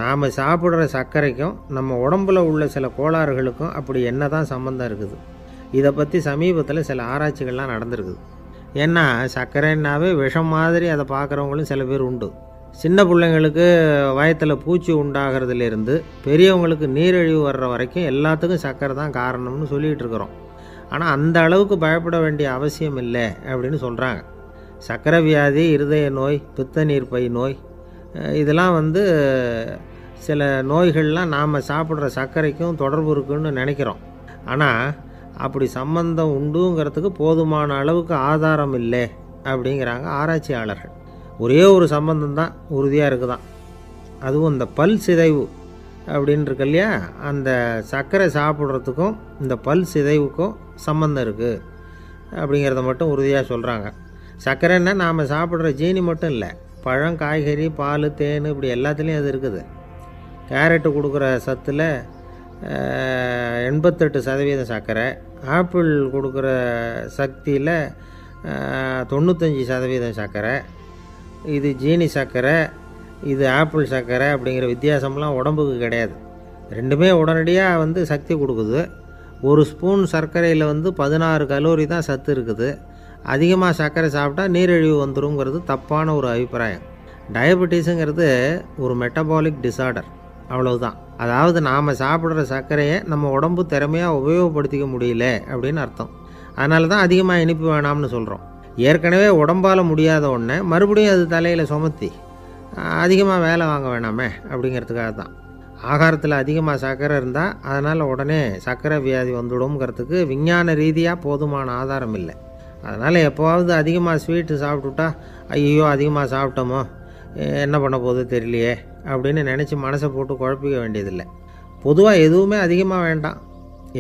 நாம் சாப்பிட்ற சர்க்கரைக்கும் நம்ம உடம்பில் உள்ள சில கோளாறுகளுக்கும் அப்படி என்ன தான் சம்மந்தம் இருக்குது. இதை பற்றி சமீபத்தில் சில ஆராய்ச்சிகள்லாம் நடந்திருக்குது. ஏன்னா சர்க்கரைன்னாவே விஷம் மாதிரி அதை பார்க்குறவங்களும் சில பேர் உண்டு. சின்ன பிள்ளைங்களுக்கு வயத்தில் பூச்சி உண்டாகிறதுலேருந்து பெரியவங்களுக்கு நீரிழிவு வர்ற வரைக்கும் எல்லாத்துக்கும் சர்க்கரை தான் காரணம்னு சொல்லிகிட்டு இருக்கிறோம். ஆனால் அந்த அளவுக்கு பயப்பட வேண்டிய அவசியம் இல்லை அப்படின்னு சொல்கிறாங்க. சர்க்கரை வியாதி, இருதய நோய், பித்த நீர்ப்பை நோய் இதெல்லாம் சில நோய்கள்லாம் நாம் சாப்பிட்ற சர்க்கரைக்கும் தொடர்பு இருக்குன்னு நினைக்கிறோம். ஆனால் அப்படி சம்பந்தம் உண்டுங்கிறதுக்கு போதுமான அளவுக்கு ஆதாரம் இல்லை அப்படிங்கிறாங்க ஆராய்ச்சியாளர்கள். ஒரே ஒரு சம்பந்தம் தான் உறுதியாக இருக்குதான். அதுவும் இந்த பல் சிதைவு அப்படின்னு இருக்கு இல்லையா, அந்த சர்க்கரை சாப்பிட்றதுக்கும் இந்த பல் சிதைவுக்கும் சம்பந்தம் இருக்குது அப்படிங்கிறத மட்டும் உறுதியாக சொல்கிறாங்க. சர்க்கரைன்னா நாம் சாப்பிட்ற ஜீனி மட்டும் இல்லை, பழம், காய்கறி, பால், தேன் இப்படி எல்லாத்துலேயும் அது இருக்குது. கேரட்டு கொடுக்குற சத்தில் 88% சர்க்கரை, ஆப்பிள் கொடுக்குற சக்தியில் 95% சர்க்கரை. இது ஜீனி சர்க்கரை, இது ஆப்பிள் சர்க்கரை அப்படிங்கிற வித்தியாசம்லாம் உடம்புக்கு கிடையாது. ரெண்டுமே உடனடியாக சக்தி கொடுக்குது. ஒரு ஸ்பூன் சர்க்கரையில் 16 கலோரி தான் சத்து இருக்குது. அதிகமாக சர்க்கரை சாப்பிட்டா நீரிழிவு வந்துருங்கிறது தப்பான ஒரு அபிப்பிராயம். டயபெட்டிஸுங்கிறது ஒரு மெட்டபாலிக் டிசார்டர், அவ்வளவுதான். அதாவது நாம் சாப்பிட்ற சர்க்கரையை நம்ம உடம்பு திறமையாக உபயோகப்படுத்திக்க முடியல அப்படின்னு அர்த்தம். அதனால தான் அதிகமாக இனிப்பு வேணாம்னு சொல்கிறோம். ஏற்கனவே உடம்பால் முடியாத ஒன்றை மறுபடியும் அது தலையில் சுமத்தி அதிகமாக வேலை வாங்க வேணாமே அப்படிங்கிறதுக்காக தான். ஆகாரத்தில் அதிகமாக சர்க்கரை இருந்தால் அதனால் உடனே சர்க்கரை வியாதி வந்துடும்ங்கிறதுக்கு விஞ்ஞான ரீதியாக போதுமான ஆதாரம் இல்லை. அதனால் எப்போவாவது அதிகமாக ஸ்வீட்டு சாப்பிட்டுட்டா ஐயோ அதிகமாக சாப்பிட்டோமோ என்ன பண்ண போகுது தெரியலையே அப்படின்னு நினச்சி மனசை போட்டு குழப்பிக்க வேண்டியதில்லை. பொதுவாக எதுவுமே அதிகமாக வேண்டாம்,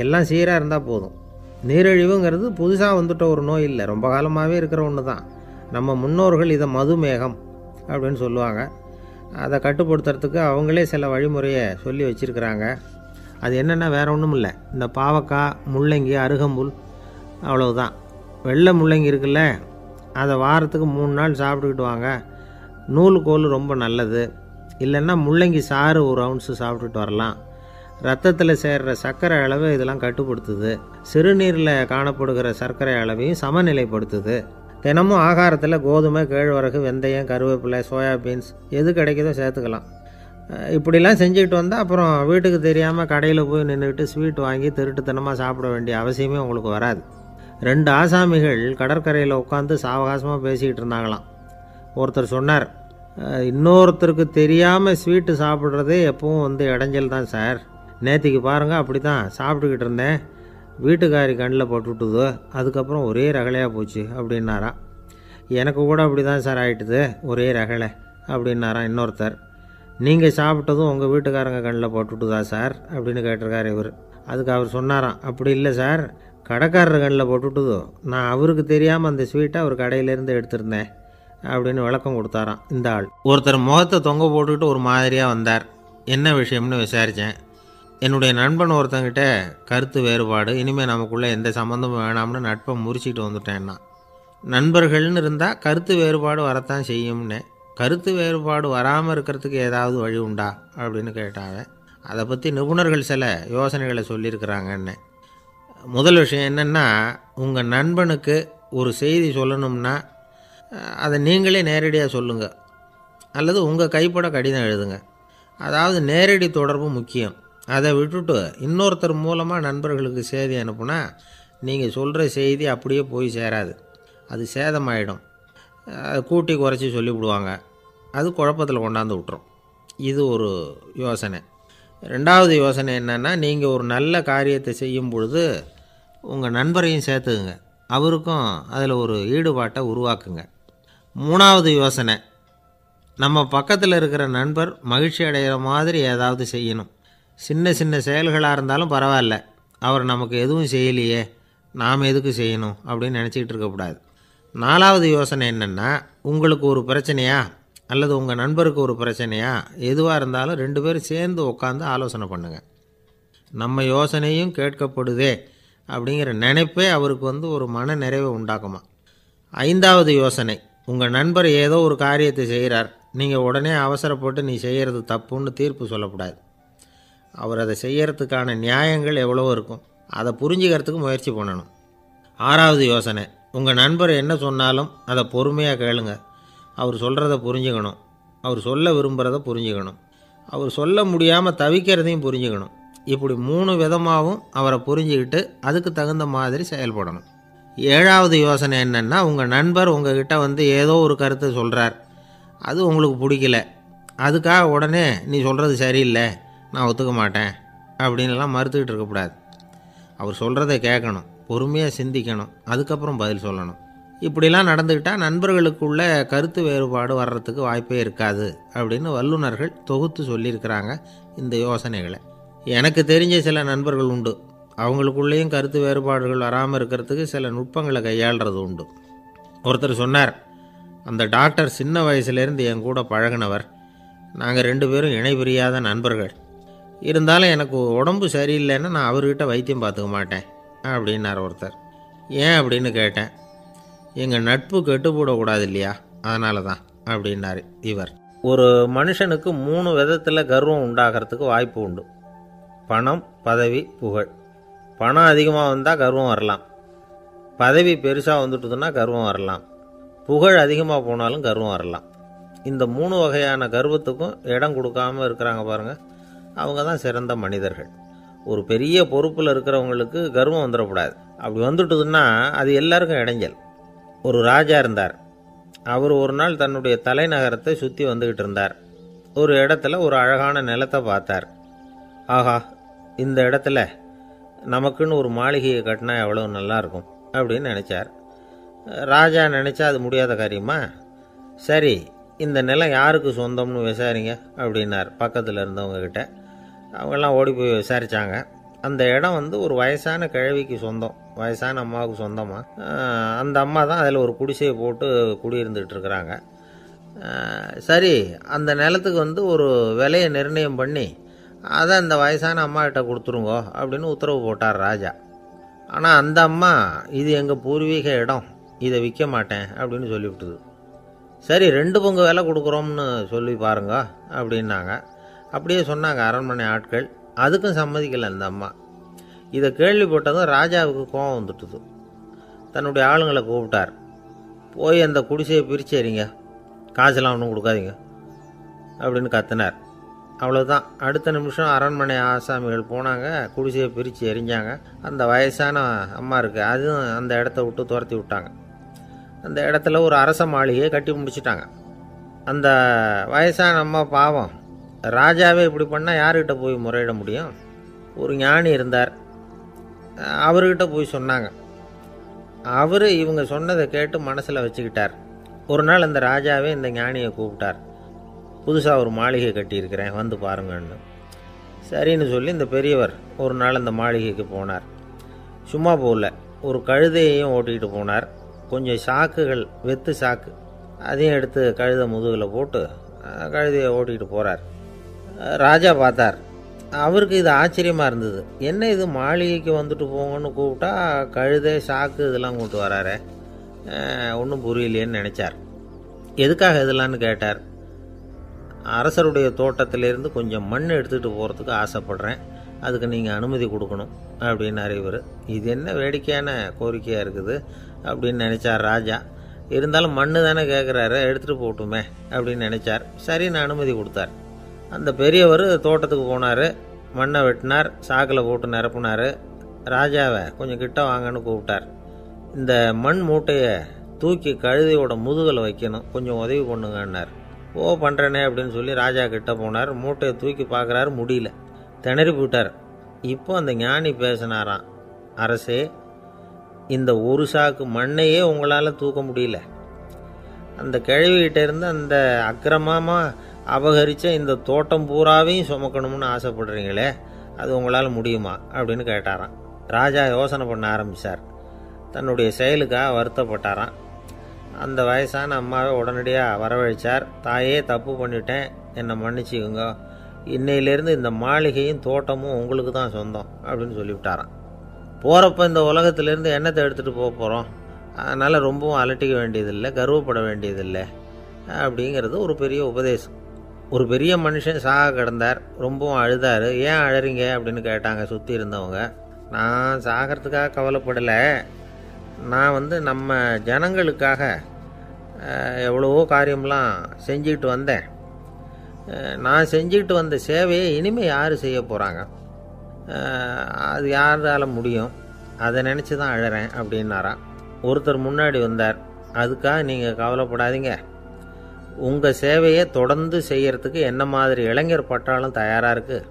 எல்லாம் சீராக இருந்தால் போதும். நீரிழிவுங்கிறது புதுசாக வந்துட்ட ஒரு நோய் இல்லை, ரொம்ப காலமாகவே இருக்கிற ஒன்று தான். நம்ம முன்னோர்கள் இதை மதுமேகம் அப்படின்னு சொல்லுவாங்க. அதை கட்டுப்படுத்துறதுக்கு அவங்களே சில வழிமுறையை சொல்லி வச்சுருக்கிறாங்க. அது என்னென்னா வேறு ஒன்றும் இல்லை, இந்த பாவக்காய், முள்ளங்கி, அருகம்புல், அவ்வளவுதான். வெள்ளை முள்ளங்கி இருக்குல்ல, அதை வாரத்துக்கு 3 நாள் சாப்பிட்டுக்கிட்டு வாங்க. நூலுக்கோல் ரொம்ப நல்லது. இல்லைன்னா முள்ளங்கி சாறு 1 ounce சாப்பிட்டுட்டு வரலாம். ரத்தத்தில் சேர்கிற சர்க்கரை அளவை இதெல்லாம் கட்டுப்படுத்துது. சிறுநீரில் காணப்படுகிற சர்க்கரை அளவையும் சமநிலைப்படுத்துது. தினமும் ஆகாரத்தில் கோதுமை, கேழ்வரகு, வெந்தயம், கருவேப்பிலை, சோயாபீன்ஸ் எது கிடைக்குதோ சேர்த்துக்கலாம். இப்படிலாம் செஞ்சுக்கிட்டு வந்தால் அப்புறம் வீட்டுக்கு தெரியாமல் கடையில் போய் நின்றுக்கிட்டு ஸ்வீட் வாங்கி திருட்டுத்தனமாக சாப்பிட வேண்டிய அவசியமே உங்களுக்கு வராது. 2 ஆசாமிகள் கடற்கரையில் உட்காந்து சாவகாசமாக பேசிக்கிட்டு இருந்தாங்களாம். ஒருத்தர் சொன்னார், இன்னொருத்தருக்கு தெரியாமல் ஸ்வீட்டு சாப்பிட்றதே எப்பவும் இடைஞ்சல் தான் சார். நேற்றுக்கு பாருங்கள் அப்படி தான் சாப்பிட்டுக்கிட்டு இருந்தேன், வீட்டுக்காரி கண்ணில் போட்டுவிட்டுது, அதுக்கப்புறம் ஒரே ரகலையாக போச்சு அப்படின்னாரா. எனக்கு கூட அப்படி தான் சார் ஆகிட்டுது, ஒரே ரகலை அப்படின்னாரா இன்னொருத்தர். நீங்கள் சாப்பிட்டதும் உங்கள் வீட்டுக்காரங்க கண்ணில் போட்டுவிட்டுதா சார் அப்படின்னு கேட்டிருக்கார் இவர். அதுக்கு அவர் சொன்னாராம், அப்படி இல்லை சார், கடைக்காரர் கண்ணில் போட்டுவிட்டுதோ, நான் அவருக்கு தெரியாமல் அந்த ஸ்வீட்டை அவர் கடையிலேருந்து எடுத்திருந்தேன் அப்படின்னு விளக்கம் கொடுத்தாராம் இந்த ஆள். ஒருத்தர் முகத்தை தொங்க போட்டுக்கிட்டு ஒரு மாதிரியாக வந்தார். என்ன விஷயம்னு விசாரித்தேன். என்னுடைய நண்பன் ஒருத்தங்கிட்ட கருத்து வேறுபாடு, இனிமேல் நமக்குள்ளே எந்த சம்மந்தமும் வேணாம்னு நட்பை முறிச்சிட்டு வந்துட்டேன்னா. நண்பர்கள்னு இருந்தால் கருத்து வேறுபாடு வரத்தான் செய்யும்னு. கருத்து வேறுபாடு வராமல் இருக்கிறதுக்கு ஏதாவது வழி உண்டா அப்படின்னு கேட்டாங்க. அதை பற்றி நிபுணர்கள் சில யோசனைகளை சொல்லியிருக்கிறாங்கன்னு. முதல் விஷயம் என்னென்னா, உங்கள் நண்பனுக்கு ஒரு செய்தி சொல்லணும்னா அதை நீங்களே நேரடியாக சொல்லுங்கள், அல்லது உங்கள் கைப்பட கடிதம் எழுதுங்க. அதாவது நேரடி தொடர்பு முக்கியம். அதை விட்டுட்டு இன்னொருத்தர் மூலமாக நண்பர்களுக்கு செய்தி அனுப்புனா நீங்கள் சொல்கிற செய்தி அப்படியே போய் சேராது, அது சேதமாயிடும். கூட்டி குறைச்சி சொல்லிவிடுவாங்க, அது குழப்பத்தில் கொண்டாந்து விட்டுரும். இது ஒரு யோசனை. 2வது யோசனை என்னென்னா, நீங்கள் ஒரு நல்ல காரியத்தை செய்யும் பொழுது உங்கள் நண்பரையும் சேர்த்துக்குங்க, அவருக்கும் அதில் ஒரு ஈடுபாட்டை உருவாக்குங்க. 3வது யோசனை, நம்ம பக்கத்தில் இருக்கிற நண்பர் மகிழ்ச்சி அடைகிற மாதிரி ஏதாவது செய்யணும். சின்ன சின்ன செயல்களாக இருந்தாலும் பரவாயில்ல, அவர் நமக்கு எதுவும் செய்யலையே, நாம் எதுக்கு செய்யணும் அப்படின்னு நினச்சிக்கிட்டு இருக்கக்கூடாது. 4வது யோசனை என்னென்னா, உங்களுக்கு ஒரு பிரச்சனையா அல்லது உங்கள் நண்பருக்கு ஒரு பிரச்சனையா, எதுவாக இருந்தாலும் 2 பேரும் சேர்ந்து உட்காந்து ஆலோசனை பண்ணுங்கள். நம்ம யோசனையும் கேட்கப்படுதே அப்படிங்கிற நினைப்பே அவருக்கு ஒரு மன நிறைவை உண்டாக்குமா. 5வது யோசனை, உங்கள் நண்பர் ஏதோ ஒரு காரியத்தை செய்கிறார், நீங்கள் உடனே அவசரப்பட்டு நீ செய்கிறது தப்புன்னு தீர்ப்பு சொல்லக்கூடாது. அவர் அதை செய்கிறதுக்கான நியாயங்கள் எவ்வளோ இருக்கும், அதை புரிஞ்சுக்கிறதுக்கு முயற்சி பண்ணணும். 6வது யோசனை, உங்கள் நண்பர் என்ன சொன்னாலும் அதை பொறுமையாக கேளுங்க. அவர் சொல்கிறத புரிஞ்சுக்கணும், அவர் சொல்ல விரும்புகிறத புரிஞ்சுக்கணும், அவர் சொல்ல முடியாமல் தவிக்கிறதையும் புரிஞ்சுக்கணும். இப்படி 3 விதமாகவும் அவரை புரிஞ்சுக்கிட்டு அதுக்கு தகுந்த மாதிரி செயல்படணும். 7வது யோசனை என்னென்னா, உங்கள் நண்பர் உங்ககிட்ட ஏதோ ஒரு கருத்தை சொல்கிறார், அது உங்களுக்கு பிடிக்கல, அதுக்காக உடனே நீ சொல்கிறது சரியில்லை, நான் ஒத்துக்க மாட்டேன் அப்படின்லாம் மறுத்துக்கிட்டு இருக்கக்கூடாது. அவர் சொல்கிறத கேட்கணும், பொறுமையாக சிந்திக்கணும், அதுக்கப்புறம் பதில் சொல்லணும். இப்படிலாம் நடந்துக்கிட்டால் நண்பர்களுக்குள்ள கருத்து வேறுபாடு வர்றதுக்கு வாய்ப்பே இருக்காது அப்படின்னு வல்லுநர்கள் தொகுத்து சொல்லியிருக்கிறாங்க இந்த யோசனைகளை. எனக்கு தெரிஞ்ச சில நண்பர்கள் உண்டு, அவங்களுக்குள்ளேயும் கருத்து வேறுபாடுகள் வராமல் இருக்கிறதுக்கு சில நுட்பங்களை கையாளுறது உண்டு. ஒருத்தர் சொன்னார், அந்த டாக்டர் சின்ன வயசுலேருந்து என் கூட பழகினவர், நாங்கள் 2 பேரும் இணை பிரியாத நண்பர்கள். இருந்தாலும் எனக்கு உடம்பு சரியில்லைன்னா நான் அவர்கிட்ட வைத்தியம் பார்த்துக்க மாட்டேன் அப்படின்னார் ஒருத்தர். ஏன் அப்படின்னு கேட்டேன். எங்கள் நட்பு கெட்டுப்போடக்கூடாது இல்லையா, அதனால தான் அப்படின்னார் இவர். ஒரு மனுஷனுக்கு 3 விதத்தில் கர்வம் உண்டாகிறதுக்கு வாய்ப்பு உண்டு. பணம், பதவி, புகழ். பணம் அதிகமாக வந்தால் கர்வம் வரலாம், பதவி பெருசாக வந்துட்டுதுன்னா கர்வம் வரலாம், புகழ் அதிகமாக போனாலும் கர்வம் வரலாம். இந்த 3 வகையான கர்வத்துக்கும் இடம் கொடுக்காமல் இருக்கிறாங்க பாருங்கள், அவங்க தான் சிறந்த மனிதர்கள். ஒரு பெரிய பொறுப்பில் இருக்கிறவங்களுக்கு கர்வம் வந்துடக்கூடாது. அப்படி வந்துட்டுதுன்னா அது எல்லாருக்கும் இடைஞ்சல். ஒரு ராஜா இருந்தார். அவர் ஒரு நாள் தன்னுடைய தலைநகரத்தை சுற்றி வந்துக்கிட்டு இருந்தார். ஒரு இடத்துல ஒரு அழகான நிலத்தை பார்த்தார். ஆஹா, இந்த இடத்துல நமக்குன்னு ஒரு மாளிகையை கட்டினா எவ்வளோ நல்லாயிருக்கும் அப்படின்னு நினச்சார். ராஜா நினச்சா அது முடியாத காரியமா? சரி, இந்த நிலம் யாருக்கு சொந்தம்னு விசாரிங்க அப்படின்னார் பக்கத்தில் இருந்தவங்கக்கிட்ட. அவங்கெல்லாம் ஓடி போய் விசாரித்தாங்க. அந்த இடம் ஒரு வயசான கிழவிக்கு சொந்தம், வயசான அம்மாவுக்கு சொந்தமாக. அந்த அம்மா தான் அதில் ஒரு குடிசையை போட்டு குடியிருந்துகிட்டு இருக்கிறாங்க. சரி, அந்த நிலத்துக்கு ஒரு விலையை நிர்ணயம் பண்ணி அதை அந்த வயசான அம்மாக்கிட்ட கொடுத்துருங்கோ அப்படின்னு உத்தரவு போட்டார் ராஜா. ஆனால் அந்த அம்மா, இது எங்கள் பூர்வீக இடம், இதை விற்க மாட்டேன் அப்படின்னு சொல்லிவிட்டுது. சரி, 2 பங்கு விலை கொடுக்குறோம்னு சொல்லி பாருங்க அப்படின்னாங்க. அப்படியே சொன்னாங்க அரண்மனை ஆட்கள். அதுக்கும் சம்மதிக்கலை அந்த அம்மா. இதை கேள்விப்பட்டதும் ராஜாவுக்கு கோபம் வந்துட்டுது. தன்னுடைய ஆளுங்களை கூப்பிட்டார். போய் அந்த குடிசையை பிரித்து எறிங்க, காசெல்லாம் ஒன்றும் கொடுக்காதீங்க அப்படின்னு கத்தினார். அவ்வளோதான். அடுத்த நிமிஷம் அரண்மனை ஆசாமிகள் போனாங்க, குடிசையை பிரித்து எரிஞ்சாங்க. அந்த வயசான அம்மா இருக்குது, அதுவும் அந்த இடத்த விட்டு துரத்தி விட்டாங்க. அந்த இடத்துல ஒரு அரச மாளிகையை கட்டி முடிச்சிட்டாங்க. அந்த வயசான அம்மா பாவம், ராஜாவே இப்படி பண்ணால் யார்கிட்ட போய் முறையிட முடியும்? ஒரு ஞானி இருந்தார், அவர்கிட்ட போய் சொன்னாங்க. அவர் இவங்க சொன்னதை கேட்டு மனசில் வச்சுக்கிட்டார். ஒரு நாள் அந்த ராஜாவே இந்த ஞானியை கூப்பிட்டார். புதுசாக ஒரு மாளிகை கட்டியிருக்கிறேன், வந்து பாருங்கன்னு. சரின்னு சொல்லி இந்த பெரியவர் ஒரு நாள் அந்த மாளிகைக்கு போனார். சும்மா போகல, ஒரு கழுதையையும் ஓட்டிகிட்டு போனார். கொஞ்சம் சாக்குகள், வெத்து சாக்கு, அதையும் எடுத்து கழுதை முதுகில் போட்டு கழுதையை ஓட்டிகிட்டு போகிறார். ராஜா பார்த்தார். அவருக்கு இது ஆச்சரியமாக இருந்தது. என்ன இது, மாளிகைக்கு வந்துட்டு போங்கன்னு கூப்பிட்டா கழுதை சாக்கு இதெல்லாம் கொண்டு வராரே, ஒன்றும் புரியலையேன்னு நினச்சார். எதுக்காக இதெல்லாம்னு கேட்டார். அரசருடைய தோட்டத்திலேருந்து கொஞ்சம் மண் எடுத்துகிட்டு போகிறதுக்கு ஆசைப்படுறேன், அதுக்கு நீங்கள் அனுமதி கொடுக்கணும் அப்படின்னாரு இவர். இது என்ன வேடிக்கையான கோரிக்கையாக இருக்குது அப்படின்னு நினச்சார் ராஜா. இருந்தாலும் மண்ணு தானே கேட்குறாரு, எடுத்துகிட்டு போகட்டுமே அப்படின்னு நினச்சார். சரி, நான் அனுமதி கொடுத்தார். அந்த பெரியவர் தோட்டத்துக்கு போனார், மண்ணை வெட்டினார், சாக்கில் போட்டு நிரப்புனார். ராஜாவை கொஞ்சம் கிட்ட வாங்கன்னு கூப்பிட்டார். இந்த மண் மூட்டையை தூக்கி கழுதையோட முதுகில் வைக்கணும், கொஞ்சம் உதவி பண்ணுங்கன்னார். ஓ, பண்ணுறேனே அப்படின்னு சொல்லி ராஜா கிட்ட போனார். மூட்டையை தூக்கி பார்க்குறாரு, முடியல, திணறி போட்டார். இப்போ அந்த ஞானி பேசினாராம். அரசே, இந்த ஒரு சாக்கு மண்ணையே உங்களால் தூக்க முடியல, அந்த கிழவிகிட்ட இருந்து அந்த அக்கிரமமாக அபகரித்த இந்த தோட்டம் பூராவையும் சுமக்கணும்னு ஆசைப்படுறீங்களே, அது உங்களால் முடியுமா அப்படின்னு கேட்டாராம். ராஜா யோசனை பண்ண ஆரம்பித்தார். தன்னுடைய செயலுக்காக வருத்தப்பட்டாராம். அந்த வயசான அம்மாவை உடனடியாக வரவழைச்சார். தாயே, தப்பு பண்ணிட்டேன், என்னை மன்னிச்சுக்குங்க, இன்னையிலேருந்து இந்த மாளிகையும் தோட்டமும் உங்களுக்கு தான் சொந்தம் அப்படின்னு சொல்லிவிட்டாராம். போகிறப்ப இந்த உலகத்திலேருந்து எண்ணத்தை எடுத்துகிட்டு போக போகிறோம், அதனால் ரொம்பவும் அலட்டிக்க வேண்டியதில்லை, கர்வப்பட வேண்டியதில்லை அப்படிங்கிறது ஒரு பெரிய உபதேசம். ஒரு பெரிய மனுஷன் சாக கிடந்தார், ரொம்பவும் அழுதார். ஏன் அழறீங்க அப்படின்னு கேட்டாங்க சுற்றி இருந்தவங்க. நான் சாகிறதுக்காக கவலைப்படலை, நான் நம்ம ஜனங்களுக்காக எவ்வளவோ காரியம்லாம் செஞ்சுக்கிட்டு வந்தேன். நான் செஞ்சுக்கிட்டு வந்த சேவையை இனிமேல் யார் செய்ய போகிறாங்க, அது யாரால் முடியும், அதை நினச்சி தான் அழறேன் அப்படின்னாராம். ஒருத்தர் முன்னாடி வந்தார். அதுக்காக நீங்கள் கவலைப்படாதீங்க, உங்கள் சேவையை தொடர்ந்து செய்கிறதுக்கு என்ன மாதிரி இளைஞர் பட்டாலும் தயாராக இருக்குது,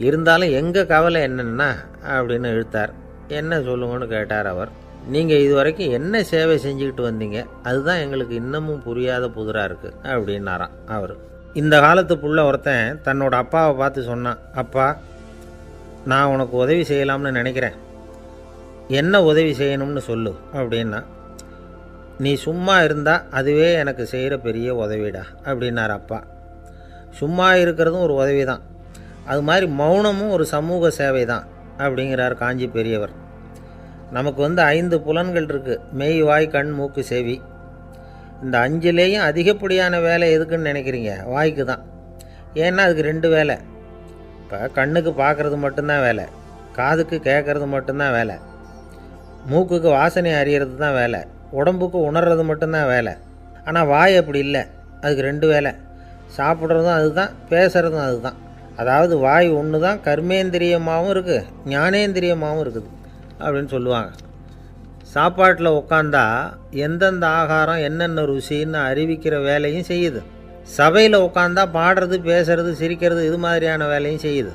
இருந்தாலும் எங்கள் கவலை என்னென்னா அப்படின்னு இழுத்தார். என்ன சொல்லுங்கன்னு கேட்டார் அவர். நீங்கள் இது வரைக்கும் என்ன சேவை செஞ்சுக்கிட்டு வந்தீங்க, அதுதான் எங்களுக்கு இன்னமும் புரியாத புதிராக இருக்குது அப்படின்னாராம் அவர். இந்த காலத்து புள்ள ஒருத்தன் தன்னோட அப்பாவை பார்த்து சொன்னான். அப்பா, நான் உனக்கு உதவி செய்யலாம்னு நினைக்கிறேன், என்ன உதவி செய்யணும்னு சொல்லு அப்படின்னா. நீ சும்மா இருந்தால் அதுவே எனக்கு செய்கிற பெரிய உதவிடா அப்படின்னார் அப்பா. சும்மா இருக்கிறதும் ஒரு உதவி தான், அது மாதிரி மௌனமும் ஒரு சமூக சேவை தான் அப்படிங்கிறார் காஞ்சி பெரியவர். நமக்கு 5 புலன்கள் இருக்குது, மெய், வாய், கண், மூக்கு, செவி. இந்த 5லேயும் அதிகப்படியான வேலை எதுக்குன்னு நினைக்கிறீங்க? வாய்க்கு தான். ஏன்னா அதுக்கு 2 வேலை. இப்போ கண்ணுக்கு பார்க்குறது மட்டும்தான் வேலை, காதுக்கு கேட்குறது மட்டும்தான் வேலை, மூக்குக்கு வாசனை அறியறது தான் வேலை, உடம்புக்கு உணர்றது மட்டும்தான் வேலை. ஆனால் வாய் அப்படி இல்லை, அதுக்கு 2 வேலை, சாப்பிட்றதும் அதுதான், பேசுகிறதும் அதுதான். அதாவது வாய் ஒன்று தான் கர்மேந்திரியமாகவும் இருக்குது, ஞானேந்திரியமாகவும் இருக்குது அப்படின்னு சொல்லுவாங்க. சாப்பாட்டில் உட்காந்தா எந்தெந்த ஆகாரம் என்னென்ன ருசின்னு அறிவிக்கிற வேலையும் செய்யுது. சபையில் உட்காந்தா பாடுறது, பேசுறது, சிரிக்கிறது, இது மாதிரியான வேலையும் செய்யுது.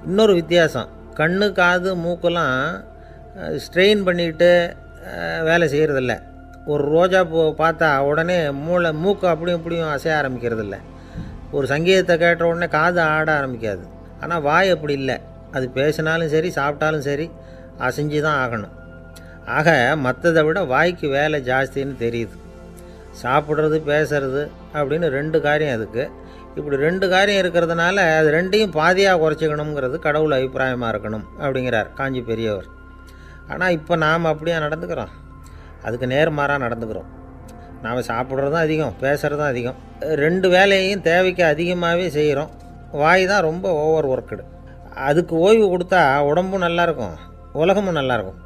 இன்னொரு வித்தியாசம், கண்ணு காது மூக்கெல்லாம் ஸ்ட்ரெயின் பண்ணிக்கிட்டு வேலை செய்கிறதில்ல. ஒரு ரோஜா பூ பார்த்தா உடனே மூக்கு அப்படியும் இப்படியும் அசைய ஆரம்பிக்கிறதில்ல. ஒரு சங்கீதத்தை கேட்ட உடனே காது ஆட ஆரம்பிக்காது. ஆனால் வாய் அப்படி இல்லை, அது பேசினாலும் சரி சாப்பிட்டாலும் சரி அசைஞ்சு தான் ஆகணும். ஆக மற்றதை விட வாய்க்கு வேலை ஜாஸ்தின்னு தெரியுது. சாப்பிட்றது பேசுறது அப்படின்னு 2 காரியம் அதுக்கு. இப்படி 2 காரியம் இருக்கிறதுனால அது 2ஐயும் பாதியாக குறைச்சிக்கணுங்கிறது கடவுள் அபிப்பிராயமாக இருக்கணும் அப்படிங்கிறார் காஞ்சி பெரியவர். ஆனால் இப்போ நாம் அப்படியே நடந்துக்கிறோம், அதுக்கு நேர்மாறாக நடந்துக்கிறோம். நாம் சாப்பிட்றதும் அதிகம், பேசுகிறதும் அதிகம், 2 வேலையையும் தேவைக்கு அதிகமாகவே செய்கிறோம். வாய் தான் ரொம்ப ஓவர் ஒர்க்குடு. அதுக்கு ஓய்வு கொடுத்தா உடம்பும் நல்லாயிருக்கும், உலகமும் நல்லாயிருக்கும்.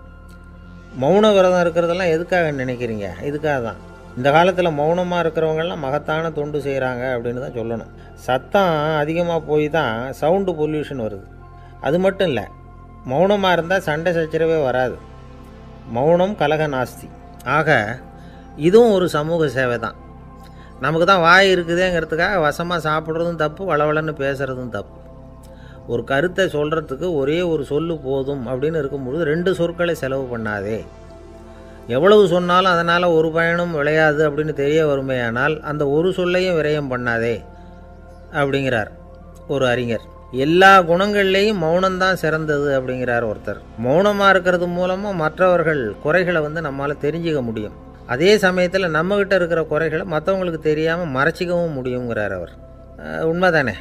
மௌன விரதம் இருக்கிறதெல்லாம் எதுக்காக நினைக்கிறீங்க? இதுக்காக தான். இந்த காலத்தில் மௌனமாக இருக்கிறவங்கெல்லாம் மகத்தான தொண்டு செய்கிறாங்க அப்படின்னு தான் சொல்லணும். சத்தம் அதிகமாக போய் தான் சவுண்டு பொல்யூஷன் வருது. அது மட்டும் இல்லை, மௌனமாக இருந்தால் சண்டை சச்சரவே வராது. மௌனம் கலக நாஸ்தி. ஆக இதுவும் ஒரு சமூக சேவை தான். நமக்கு தான் வாய் இருக்குதுங்கிறதுக்காக வசமாக சாப்பிட்றதும் தப்பு, வளவளன்னு பேசுகிறதும் தப்பு. ஒரு கருத்தை சொல்கிறதுக்கு ஒரே ஒரு சொல்லு போதும் அப்படின்னு இருக்கும்பொழுது 2 சொற்களை செலவு பண்ணாதே. எவ்வளவு சொன்னாலும் அதனால் ஒரு பயனும் விளையாது அப்படின்னு தெரிய வருமேயானால் அந்த ஒரு சொல்லையும் விரயம் பண்ணாதே அப்படிங்கிறார் ஒரு அறிஞர். எல்லா குணங்கள்லேயும் மௌனம்தான் சிறந்தது அப்படிங்கிறார் ஒருத்தர். மௌனமாக இருக்கிறது மூலமாக மற்றவர்கள் குறைகளை நம்மளால் தெரிஞ்சிக்க முடியும். அதே சமயத்தில் நம்மக்கிட்ட இருக்கிற குறைகளை மற்றவங்களுக்கு தெரியாமல் மறைச்சிக்கவும் முடியுங்கிறார் அவர். உண்மைதானே?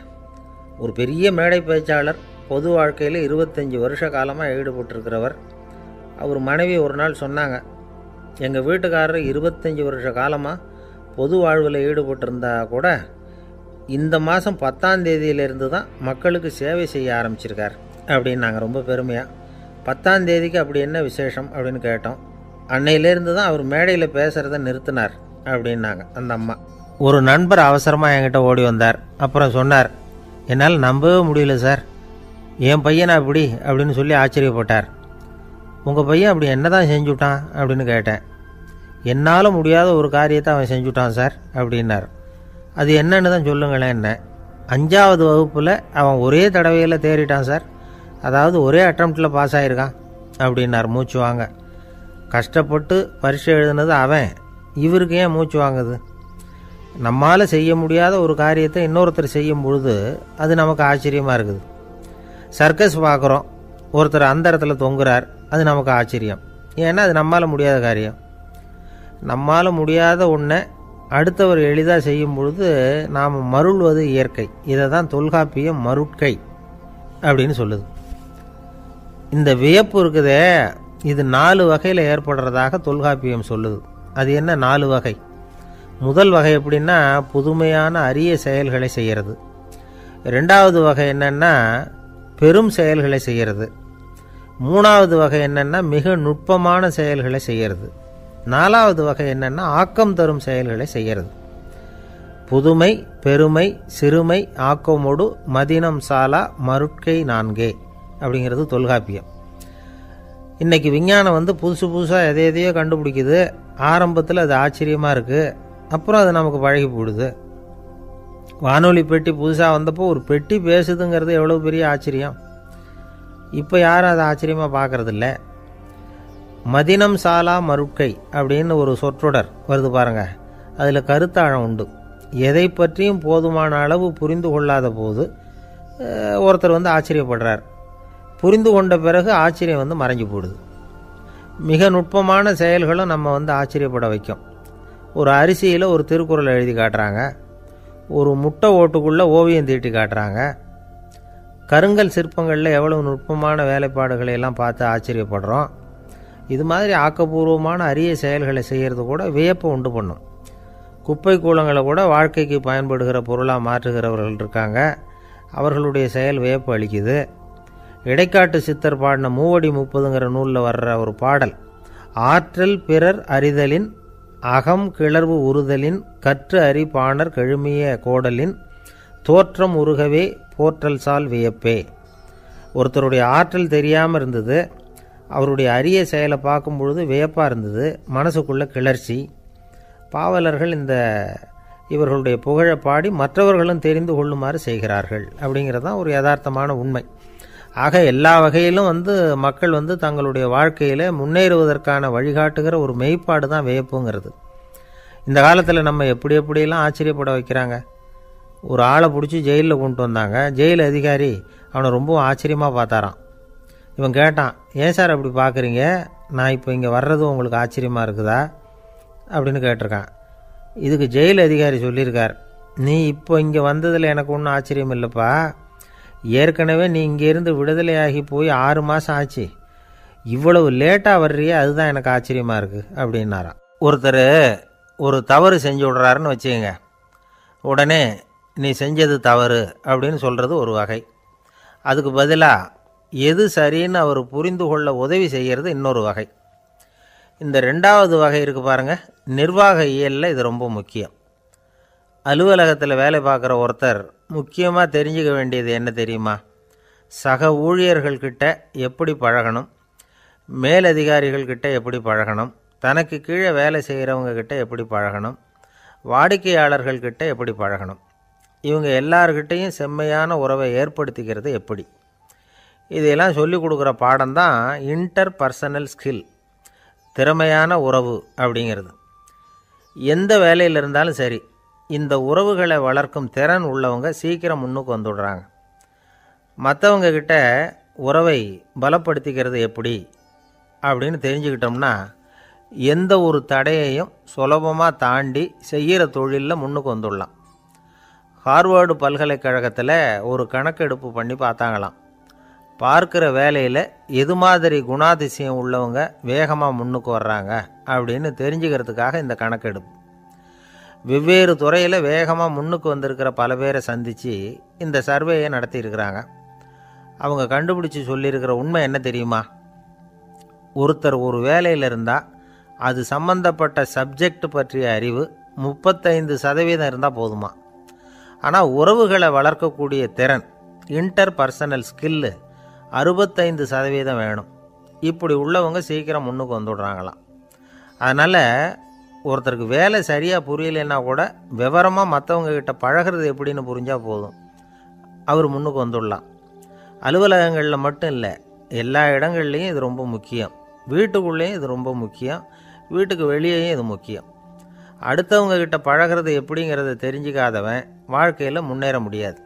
ஒரு பெரிய மேடை பேச்சாளர், பொது வாழ்க்கையில் 25 வருஷ காலமாக ஈடுபட்டிருக்கிறவர். அவர் மனைவி ஒரு நாள் சொன்னாங்க, எங்கள் வீட்டுக்காரர் 25 வருஷ காலமாக பொது வாழ்வில் ஈடுபட்டிருந்தா கூட இந்த மாதம் 10ஆம் தேதியிலிருந்து தான் மக்களுக்கு சேவை செய்ய ஆரம்பிச்சிருக்கார் அப்படின்னாங்க ரொம்ப பெருமையாக. 10ஆம் தேதிக்கு அப்படி என்ன விசேஷம் அப்படின்னு கேட்டோம். அன்னையிலேருந்து தான் அவர் மேடையில் பேசுகிறத நிறுத்தினார் அப்படின்னாங்க அந்த அம்மா. ஒரு நண்பர் அவசரமாக என்கிட்ட ஓடி வந்தார். அப்புறம் சொன்னார், என்னால் நம்பவே முடியல சார், என் பையனை அப்படி அப்படின்னு சொல்லி ஆச்சரியப்பட்டார். உங்கள் பையன் அப்படி என்ன தான் செஞ்சுட்டான் அப்படின்னு கேட்டேன். என்னால் முடியாத ஒரு காரியத்தை அவன் செஞ்சுட்டான் சார் அப்படின்னார். அது என்னன்னு தான் சொல்லுங்களேன். என்ன, 5ஆவது வகுப்பில் அவன் ஒரே தடவையில் தேறிட்டான் சார், அதாவது ஒரே அட்டம்ப்டில் பாஸ் ஆகிருக்கான் அப்படின்னார் மூச்சு வாங்க. கஷ்டப்பட்டு பரீட்சை எழுதுனது அவன், இவருக்கு ஏன் மூச்சு வாங்குது? நம்மால் செய்ய முடியாத ஒரு காரியத்தை இன்னொருத்தர் செய்யும் பொழுது அது நமக்கு ஆச்சரியமாக இருக்குது. சர்க்கஸ் பார்க்குறோம், ஒருத்தர் அந்த இடத்துல தொங்குறார், அது நமக்கு ஆச்சரியம். ஏன்னா அது நம்மால் முடியாத காரியம். நம்மால் முடியாத ஒன்றை அடுத்தவர் எளிதாக செய்யும் பொழுது நாம் மருள்வது இயற்கை. இதை தான் தொல்காப்பியம் மருட்கை அப்படின்னு சொல்லுது. இந்த வியப்பு இருக்குதே, இது 4 வகையில் ஏற்படுறதாக தொல்காப்பியம் சொல்லுது. அது என்ன 4 வகை? முதல் வகை எப்படின்னா, புதுமையான அரிய செயல்களை செய்கிறது. 2வது வகை என்னென்னா பெரும் செயல்களை செய்கிறது. 3வது வகை என்னென்னா மிக நுட்பமான செயல்களை செய்கிறது. 4வது வகை என்னென்னா ஆக்கம் தரும் செயல்களை செய்கிறது. புதுமை, பெருமை, சிறுமை, ஆக்கமோடு மதினம் சாலா மருட்கை 4 அப்படிங்கிறது தொல்காப்பியம். இன்றைக்கி விஞ்ஞானம் புதுசு புதுசாக எதையோ கண்டுபிடிக்குது. ஆரம்பத்தில் அது ஆச்சரியமாக இருக்குது, அப்புறம் அது நமக்கு பழகி போடுது. வானொலி பெட்டி புதுசாக வந்தப்போ ஒரு பெட்டி பேசுதுங்கிறது எவ்வளோ பெரிய ஆச்சரியம். இப்போ யாரும் அதை ஆச்சரியமாக பார்க்குறதில்ல. மதினம் சாலா மருட்கை அப்படின்னு ஒரு சொற்றொடர் வருது பாருங்கள், அதில் கருத்தாழம் உண்டு. எதை பற்றியும் போதுமான அளவு புரிந்து கொள்ளாத போது ஒருத்தர் ஆச்சரியப்படுறார். புரிந்து கொண்ட பிறகு ஆச்சரியம் மறைஞ்சு போடுது. மிக நுட்பமான செயல்களும் நம்ம ஆச்சரியப்பட வைக்கும். ஒரு அரிசியில் ஒரு திருக்குறள் எழுதி காட்டுறாங்க, ஒரு முட்டை ஓட்டுக்குள்ளே ஓவியம் தீட்டி காட்டுறாங்க. கருங்கல் சிற்பங்களில் எவ்வளவு நுட்பமான வேலைப்பாடுகளை எல்லாம் பார்த்து ஆச்சரியப்படுறோம். இது மாதிரி ஆக்கப்பூர்வமான அரிய செயல்களை செய்கிறது கூட வியப்பை உண்டு பண்ணும். குப்பை கூலங்களை கூட வாழ்க்கைக்கு பயன்படுகிற பொருளாக மாற்றுகிறவர்கள் இருக்காங்க, அவர்களுடைய செயல் வியப்பு அளிக்குது. இடைக்காட்டு சித்தர் பாடின 30 நூலில் வர்ற ஒரு பாடல், ஆற்றல் பிறர் அறிதலின் அகம் கிளர்வு உறுதலின் கற்று அறி பாணர் கெழுமிய கோடலின் தோற்றம் உருகவே போற்றல் சால் வியப்பே. ஒருத்தருடைய ஆற்றல் தெரியாமல் இருந்தது, அவருடைய அரிய செயலை பார்க்கும் பொழுது வியப்பாக இருந்தது, மனசுக்குள்ள கிளர்ச்சி. பாவலர்கள் இவர்களுடைய புகழை பாடி மற்றவர்களும் தெரிந்து கொள்ளுமாறு செய்கிறார்கள் அப்படிங்கிறது தான் ஒரு யதார்த்தமான உண்மை. ஆக எல்லா வகையிலும் மக்கள் தங்களுடைய வாழ்க்கையில் முன்னேறுவதற்கான வழிகாட்டுகிற ஒரு மெய்ப்பாடு தான் வியப்புங்கிறது. இந்த காலத்தில் நம்ம எப்படி எப்படியெல்லாம் ஆச்சரியப்பட வைக்கிறாங்க. ஒரு ஆளை பிடிச்சி ஜெயிலில் கொண்டு வந்தாங்க. ஜெயில் அதிகாரி அவனை ரொம்ப ஆச்சரியமாக பார்த்தாரான். இவன் கேட்டான், ஏன் சார் அப்படி பார்க்குறீங்க, நான் இப்போ இங்கே வர்றது உங்களுக்கு ஆச்சரியமாக இருக்குதா அப்படின்னு கேட்டிருக்கான். இதுக்கு ஜெயில் அதிகாரி சொல்லியிருக்கார், நீ இப்போ இங்கே வந்ததில் எனக்கு ஒன்றும் ஆச்சரியம் இல்லைப்பா, ஏற்கனவே நீ இங்கேருந்து விடுதலையாகி போய் 6 மாதம் ஆச்சு, இவ்வளவு லேட்டாக வர்றியே அதுதான் எனக்கு ஆச்சரியமாக இருக்குது அப்படின்னாராம். ஒருத்தர் ஒரு தவறு செஞ்சு விட்றாருன்னு வச்சுக்கோங்க, உடனே நீ செஞ்சது தவறு அப்படின்னு சொல்கிறது ஒரு வகை. அதுக்கு பதிலாக எது சரின்னு அவர் புரிந்து கொள்ள உதவி செய்கிறது இன்னொரு வகை. இந்த 2வது வகை இருக்குது பாருங்கள், நிர்வாக இயலில் இது ரொம்ப முக்கியம். அலுவலகத்தில் வேலை பார்க்குற ஒருத்தர் முக்கியமாக தெரிஞ்சுக்க வேண்டியது என்ன தெரியுமா? சக ஊழியர்கள்கிட்ட எப்படி பழகணும், மேலதிகாரிகள்கிட்ட எப்படி பழகணும், தனக்கு கீழே வேலை செய்கிறவங்கக்கிட்ட எப்படி பழகணும், வாடிக்கையாளர்கள்கிட்ட எப்படி பழகணும், இவங்க எல்லார்கிட்டையும் செம்மையான உறவை ஏற்படுத்திக்கிறது எப்படி, இதையெல்லாம் சொல்லிக் கொடுக்குற பாடம் தான் இன்டர் பர்சனல் ஸ்கில், திறமையான உறவு அப்படிங்கிறது. எந்த வேலையில் இருந்தாலும் சரி, இந்த உறவுகளை வளர்க்கும் திறன் உள்ளவங்க சீக்கிரம் முன்னுக்கு வந்துடுறாங்க. மற்றவங்க கிட்ட உறவை பலப்படுத்திக்கிறது எப்படி அப்படின்னு தெரிஞ்சுக்கிட்டோம்னா எந்த ஒரு தடையையும் சுலபமாக தாண்டி செய்கிற தொழிலில் முன்னுக்கு வந்துடலாம். ஹார்வர்டு பல்கலைக்கழகத்தில் ஒரு கணக்கெடுப்பு பண்ணி பார்த்தாங்களாம். பார்க்குற வேலையில் எது மாதிரி குணாதிசயம் உள்ளவங்க வேகமாக முன்னுக்கு வர்றாங்க அப்படின்னு தெரிஞ்சுக்கிறதுக்காக இந்த கணக்கெடுப்பு. வெவ்வேறு துறையில் வேகமாக முன்னுக்கு வந்திருக்கிற பல பேரை சந்தித்து இந்த சர்வேயை நடத்தியிருக்கிறாங்க. அவங்க கண்டுபிடிச்சி சொல்லியிருக்கிற உண்மை என்ன தெரியுமா? ஒருத்தர் ஒரு வேலையில் இருந்தால் அது சம்பந்தப்பட்ட சப்ஜெக்ட் பற்றிய அறிவு 35% இருந்தால் போதுமா. ஆனால் உறவுகளை வளர்க்கக்கூடிய திறன், இன்டர் பர்சனல் ஸ்கில்லு 65% வேணும். இப்படி உள்ளவங்க சீக்கிரம் முன்னுக்கு வந்துடுறாங்களாம். அதனால் ஒருத்தருக்கு வேலை சரியாக புரியலைன்னா கூட விவரமாக மற்றவங்கக்கிட்ட பழகிறது எப்படின்னு புரிஞ்சால் போதும், அவர் முன்னுக்கு வந்துடலாம். அலுவலகங்களில் மட்டும் இல்லை, எல்லா இடங்கள்லேயும் இது ரொம்ப முக்கியம். வீட்டுக்குள்ளேயும் இது ரொம்ப முக்கியம், வீட்டுக்கு வெளியேயும் இது முக்கியம். அடுத்தவங்கக்கிட்ட பழகிறது எப்படிங்கிறத தெரிஞ்சிக்காதவன் வாழ்க்கையில் முன்னேற முடியாது.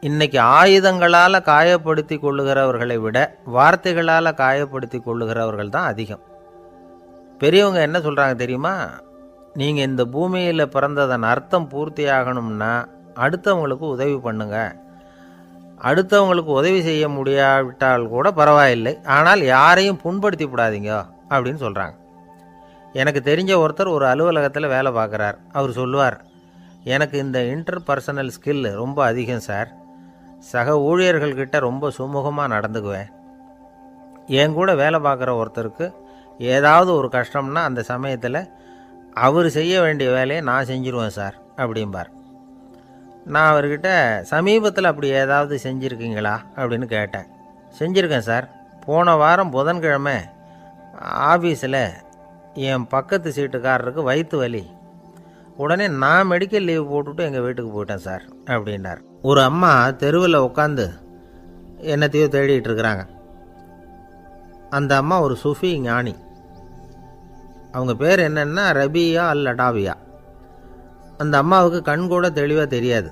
இன்றைக்கி ஆயுதங்களால் காயப்படுத்தி கொள்ளுகிறவர்களை விட வார்த்தைகளால் காயப்படுத்தி கொள்ளுகிறவர்கள் தான் அதிகம். பெரியவங்க என்ன சொல்கிறாங்க தெரியுமா? நீங்கள் இந்த பூமியில் பிறந்ததன் அர்த்தம் பூர்த்தி ஆகணும்னா அடுத்தவங்களுக்கு உதவி பண்ணுங்க. அடுத்தவங்களுக்கு உதவி செய்ய முடியாவிட்டால் கூட பரவாயில்லை, ஆனால் யாரையும் புண்படுத்தி விடாதீங்க அப்படின்னு சொல்கிறாங்க. எனக்கு தெரிஞ்ச ஒருத்தர் ஒரு அலுவலகத்தில் வேலை பார்க்குறார். அவர் சொல்லுவார், எனக்கு இந்த இன்டர் பர்சனல் ஸ்கில் ரொம்ப அதிகம் சார், சக ஊழியர்கள்கிட்ட ரொம்ப சுமூகமாக நடந்துக்குவேன். என் கூட வேலை பார்க்குற ஒருத்தருக்கு ஏதாவது ஒரு கஷ்டம்னா அந்த சமயத்தில் அவர் செய்ய வேண்டிய வேலையை நான் செஞ்சுருவேன் சார் அப்படிம்பார். நான் அவர்கிட்ட சமீபத்தில் அப்படி ஏதாவது செஞ்சுருக்கீங்களா அப்படின்னு கேட்டேன். செஞ்சுருக்கேன் சார். போன வாரம் புதன்கிழமை ஆஃபீஸில் என் பக்கத்து சீட்டுக்காரருக்கு வயிற்று வலி, உடனே நான் மெடிக்கல் லீவ் போட்டுவிட்டு எங்கள் வீட்டுக்கு போயிட்டேன் சார் அப்படின்னார். ஒரு அம்மா தெருவில் உட்காந்து என்னத்தையோ தேடிட்டு இருக்கிறாங்க. அந்த அம்மா ஒரு சூஃபி ஞானி. அவங்க பேர் என்னென்னா ரபியா அல் அடாவியா. அந்த அம்மாவுக்கு கண் கூட தெளிவாக தெரியாது.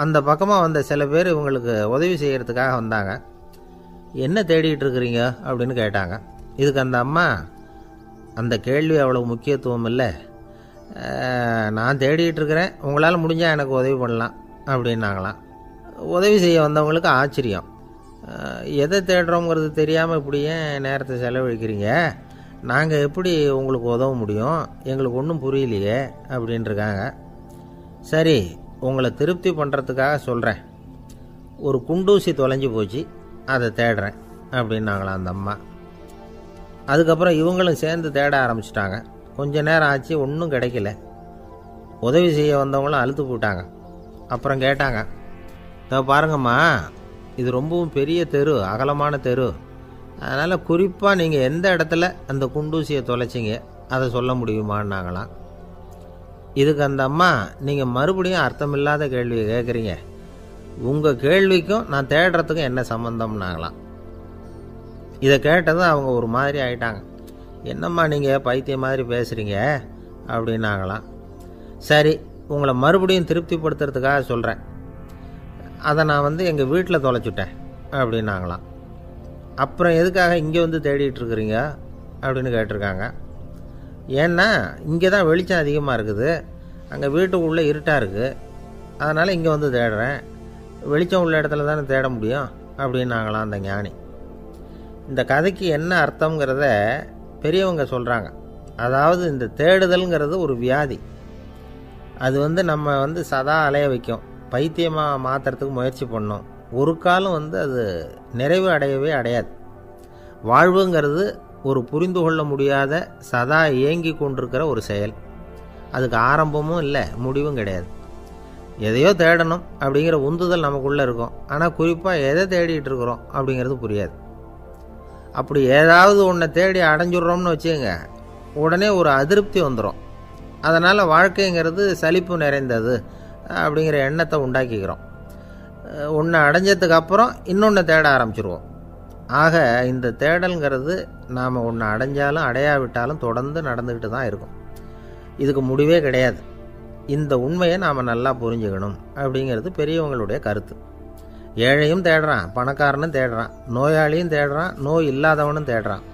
அந்த பக்கமாக வந்த சில பேர் இவங்களுக்கு உதவி செய்கிறதுக்காக வந்தாங்க. என்ன தேடிட்டு இருக்கிறீங்க அப்படின்னு கேட்டாங்க. இதுக்கு அந்த அம்மா, அந்த கேள்வி அவ்வளோ முக்கியத்துவம் இல்லை, நான் தேடிட்டு இருக்கிறேன், உங்களால் முடிஞ்சால் எனக்கு உதவி பண்ணலாம் அப்படின்னாங்களாம். உதவி செய்ய வந்தவங்களுக்கு ஆச்சரியம். எதை தேடுறோங்கிறது தெரியாமல் இப்படி ஏன் நேரத்தை செலவழிக்கிறீங்க, நாங்கள் எப்படி உங்களுக்கு உதவ முடியும், எங்களுக்கு ஒன்றும் புரியலையே அப்படின்ட்டுருக்காங்க. சரி, உங்களை திருப்தி பண்ணுறதுக்காக சொல்கிறேன், ஒரு குண்டூசி தொலைஞ்சி போச்சு, அதை தேடுறேன் அப்படின்னாங்களாம் அந்த அம்மா. அதுக்கப்புறம் இவங்களும் சேர்ந்து தேட ஆரம்பிச்சிட்டாங்க. கொஞ்ச நேரம் ஆச்சு, ஒன்றும் கிடைக்கல. உதவி செய்ய வந்தவங்களும் அழுத்து போட்டாங்க. அப்புறம் கேட்டாங்க, இதை பாருங்கம்மா, இது ரொம்பவும் பெரிய தெரு, அகலமான தெரு, அதனால் குறிப்பாக நீங்கள் எந்த இடத்துல அந்த குண்டூசியை தொலைச்சிங்க அதை சொல்ல முடியுமான்னாங்களாம். இதுக்கு அந்த அம்மா, நீங்கள் மறுபடியும் அர்த்தமில்லாத கேள்வியை கேட்குறீங்க, உங்கள் கேள்விக்கும் நான் தேடுறதுக்கும் என்ன சம்மந்தம்னாங்களாம். இதை கேட்டதும் அவங்க ஒரு மாதிரி ஆயிட்டாங்க. என்னம்மா நீங்கள் பைத்தியம் மாதிரி பேசுகிறீங்க அப்படின்னாங்களாம். சரி, உங்களை மறுபடியும் திருப்திப்படுத்துறதுக்காக சொல்கிறேன். அதை நான் எங்கள் வீட்டில் தொலைச்சுட்டேன் அப்படின்னாங்களாம். அப்புறம் எதுக்காக இங்கே வந்து தேடிட்டு இருக்கிறீங்க அப்படின்னு கேட்டிருக்காங்க. ஏன்னா இங்கே தான் வெளிச்சம் அதிகமாக இருக்குது, அங்கே வீட்டுக்குள்ளே இருட்டாக இருக்குது, அதனால் இங்கே வந்து தேடுறேன். வெளிச்சம் உள்ள இடத்துல தானே தேட முடியும் அப்படின்னாங்களாம் அந்த ஞானி. இந்த கதைக்கு என்ன அர்த்தங்கிறத பெரியவங்க சொல்கிறாங்க. அதாவது இந்த தேடுதல்ங்கிறது ஒரு வியாதி. அது நம்ம சதா அலைய வைக்கும், பைத்தியமாக மாற்றுறதுக்கு முயற்சி பண்ணோம். ஒரு காலம் அது நிறைவு அடையவே அடையாது. வாழ்வுங்கிறது ஒரு புரிந்து கொள்ள முடியாத சதா இயங்கி கொண்டிருக்கிற ஒரு செயல். அதுக்கு ஆரம்பமும் இல்லை, முடிவும் கிடையாது. எதையோ தேடணும் அப்படிங்கிற உந்துதல் நமக்குள்ளே இருக்கும். ஆனால் குறிப்பாக எதை தேடிட்டு இருக்கிறோம் அப்படிங்கிறது புரியாது. அப்படி ஏதாவது ஒன்றை தேடி அடைஞ்சிடுறோம்னு வச்சுக்கோங்க, உடனே ஒரு அதிருப்தி வந்துடும். அதனால் வாழ்க்கைங்கிறது சலிப்பு நிறைந்தது அப்படிங்கிற எண்ணத்தை உண்டாக்கிக்கிறோம். ஒன்று அடைஞ்சதுக்கு அப்புறம் இன்னொன்று தேட ஆரம்பிச்சிருவோம். ஆக இந்த தேடல்ங்கிறது நாம் ஒன்று அடைஞ்சாலும் அடையாவிட்டாலும் தொடர்ந்து நடந்துக்கிட்டு தான் இருக்கும். இதுக்கு முடிவே கிடையாது. இந்த உண்மையை நாம் நல்லா புரிஞ்சுக்கணும் அப்படிங்கிறது பெரியவங்களுடைய கருத்து. ஏழையும் தேடுறான், பணக்காரனும் தேடுறான், நோயாளியும் தேடுறான், நோய் இல்லாதவனும் தேடுறான்,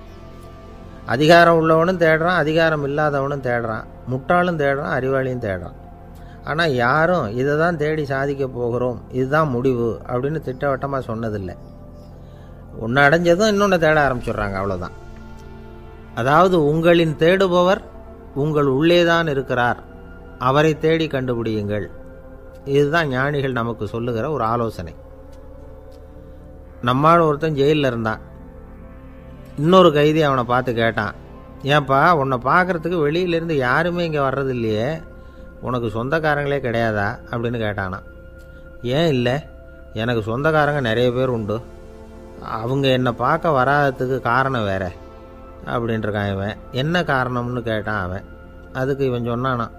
அதிகாரம் உள்ளவனும் தேடுறான், அதிகாரம் இல்லாதவனும் தேடுறான், முட்டாளும் தேடுறான், அறிவாளியும் தேடுறான். ஆனால் யாரும் இதை தான் தேடி சாதிக்க போகிறோம், இதுதான் முடிவு அப்படின்னு திட்டவட்டமாக சொன்னதில்லை. ஒன்று அடைஞ்சதும் இன்னொன்று தேட ஆரம்பிச்சிடுறாங்க, அவ்வளோதான். அதாவது உங்களின் தேடுபவர் உங்கள் உள்ளேதான் இருக்கிறார், அவரை தேடி கண்டுபிடியுங்கள். இதுதான் ஞானிகள் நமக்கு சொல்லுகிற ஒரு ஆலோசனை. நம்மால் ஒருத்தன் ஜெயிலில் இருந்தான். இன்னொரு கைதி அவனை பார்த்து கேட்டான், ஏன்பா உன்னை பார்க்குறதுக்கு வெளியிலேருந்து யாருமே இங்கே வர்றது இல்லையே, உனக்கு சொந்தக்காரங்களே கிடையாதா அப்படின்னு கேட்டானான். ஏன் இல்லை, எனக்கு சொந்தக்காரங்க நிறைய பேர் உண்டு, அவங்க என்னை பார்க்க வராததுக்கு காரணம் வேற அப்படின்ட்டுருக்கான் இவன். என்ன காரணம்னு கேட்டான் அவன். அதுக்கு இவன் சொன்னானான்,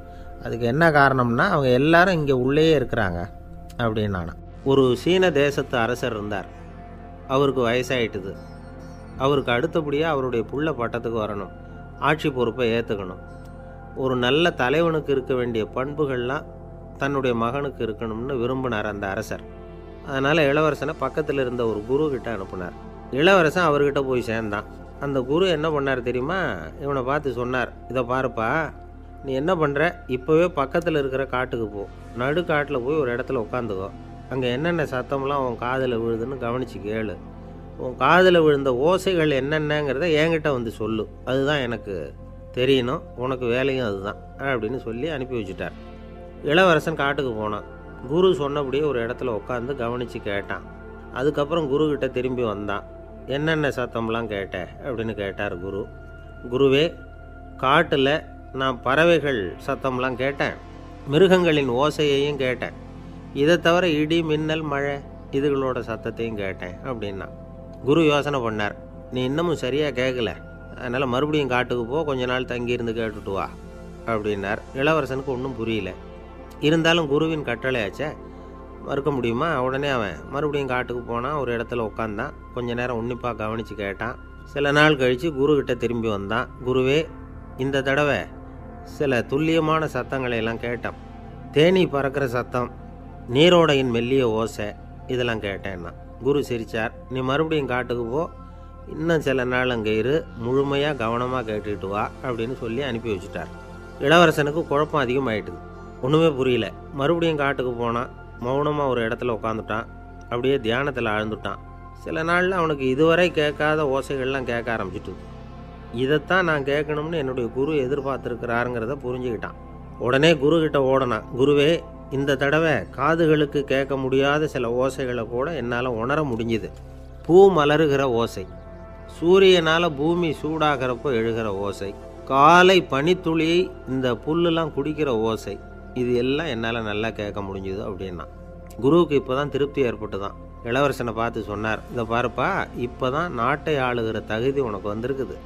அதுக்கு என்ன காரணம்னா அவங்க எல்லாரும் இங்கே உள்ளேயே இருக்கிறாங்க அப்படின்னானா. ஒரு சீன தேசத்து அரசர் இருந்தார். அவருக்கு வயசாயிட்டுது. அவருக்கு அடுத்தபடியாக அவருடைய புள்ள பட்டத்துக்கு வரணும், ஆட்சி பொறுப்பை ஏற்றுக்கணும். ஒரு நல்ல தலைவனுக்கு இருக்க வேண்டிய பண்புகள்லாம் தன்னுடைய மகனுக்கு இருக்கணும்னு விரும்பினார் அந்த அரசர். அதனால் இளவரசனை பக்கத்தில் இருந்த ஒரு குரு கிட்ட அனுப்புனார். இளவரசன் அவர்கிட்ட போய் சேர்ந்தான். அந்த குரு என்ன பண்ணார் தெரியுமா, இவனை பார்த்து சொன்னார், இதை பாருப்பா, நீ என்ன பண்ணுற, இப்போவே பக்கத்தில் இருக்கிற காட்டுக்கு போ, நடு காட்டில் போய் ஒரு இடத்துல உட்காந்துக்கோ, அங்கே என்னென்ன சத்தம்லாம் உன் காதில் விழுதுன்னு கவனித்து கேளு, உன் காதில் விழுந்த ஓசைகள் என்னென்னங்கிறத என்கிட்ட வந்து சொல்லு, அதுதான் எனக்கு தெரியணும், உனக்கு வேலையும் அதுதான் அப்படின்னு சொல்லி அனுப்பி வச்சுட்டார். இளவரசன் காட்டுக்கு போனான். குரு சொன்னபடியே ஒரு இடத்துல உட்காந்து கவனித்து கேட்டான். அதுக்கப்புறம் குருக்கிட்ட திரும்பி வந்தான். என்னென்ன சத்தம்லாம் கேட்ட அப்படின்னு கேட்டார் குரு. குருவே, காட்டில் நான் பறவைகள் சத்தம்லாம் கேட்டேன், மிருகங்களின் ஓசையையும் கேட்டேன், இதை தவிர இடி மின்னல் மழை இதுகளோட சத்தத்தையும் கேட்டேன் அப்படின்னா. குரு யோசனை பண்ணார், நீ இன்னமும் சரியாக கேட்கல, அதனால் மறுபடியும் காட்டுக்கு போ, கொஞ்ச நாள் தங்கியிருந்து கேட்டுட்டு வா அப்படின்னார். இளவரசனுக்கு ஒன்றும் புரியல. இருந்தாலும் குருவின் கட்டளையாச்சே, மறுக்க முடியுமா? உடனே அவன் மறுபடியும் காட்டுக்கு போனான். ஒரு இடத்துல உட்காந்தான். கொஞ்ச நேரம் உன்னிப்பாக கவனித்து கேட்டான். சில நாள் கழித்து குருக்கிட்ட திரும்பி வந்தான். குருவே, இந்த தடவை சில துல்லியமான சத்தங்களை எல்லாம் கேட்டேன். தேனீ பறக்கிற சத்தம், நீரோடையின் மெல்லிய ஓசை, இதெல்லாம் கேட்டேன்னா. குரு சிரித்தார். நீ மறுபடியும் காட்டுக்கு போ, இன்னும் சில நாள் அங்கே இரு, முழுமையாக கவனமாக கேட்டுக்கிட்டு வா அப்படின்னு சொல்லி அனுப்பி வச்சுட்டார். இளவரசனுக்கு குழப்பம் அதிகமாயிட்டுது. ஒன்றுமே புரியல. மறுபடியும் காட்டுக்கு போனான். மௌனமாக ஒரு இடத்துல உட்காந்துட்டான். அப்படியே தியானத்தில் ஆழ்ந்துட்டான். சில நாளில் அவனுக்கு இதுவரை கேட்காத ஓசைகள்லாம் கேட்க ஆரம்பிச்சிட்டுது. இதைத்தான் நான் கேட்கணும்னு என்னுடைய குரு எதிர்பார்த்துருக்கிறாருங்கிறத புரிஞ்சுக்கிட்டான். உடனே குருக்கிட்ட ஓடனான். குருவே, இந்த தடவை காதுகளுக்கு கேட்க முடியாத சில ஓசைகளை கூட என்னால் உணர முடிஞ்சுது. பூ மலருகிற ஓசை, சூரியனால் பூமி சூடாகிறப்போ எழுகிற ஓசை, காலை பனித்துளி இந்த புல்லுலாம் குடிக்கிற ஓசை, இது எல்லாம் என்னால் நல்லா கேட்க முடிஞ்சுது அப்படின்னா. குருவுக்கு இப்போ தான் திருப்தி ஏற்பட்டு தான். இளவரசனை பார்த்து சொன்னார், இதை பாருப்பா, இப்போ தான் நாட்டை ஆளுகிற தகுதி உனக்கு வந்திருக்குது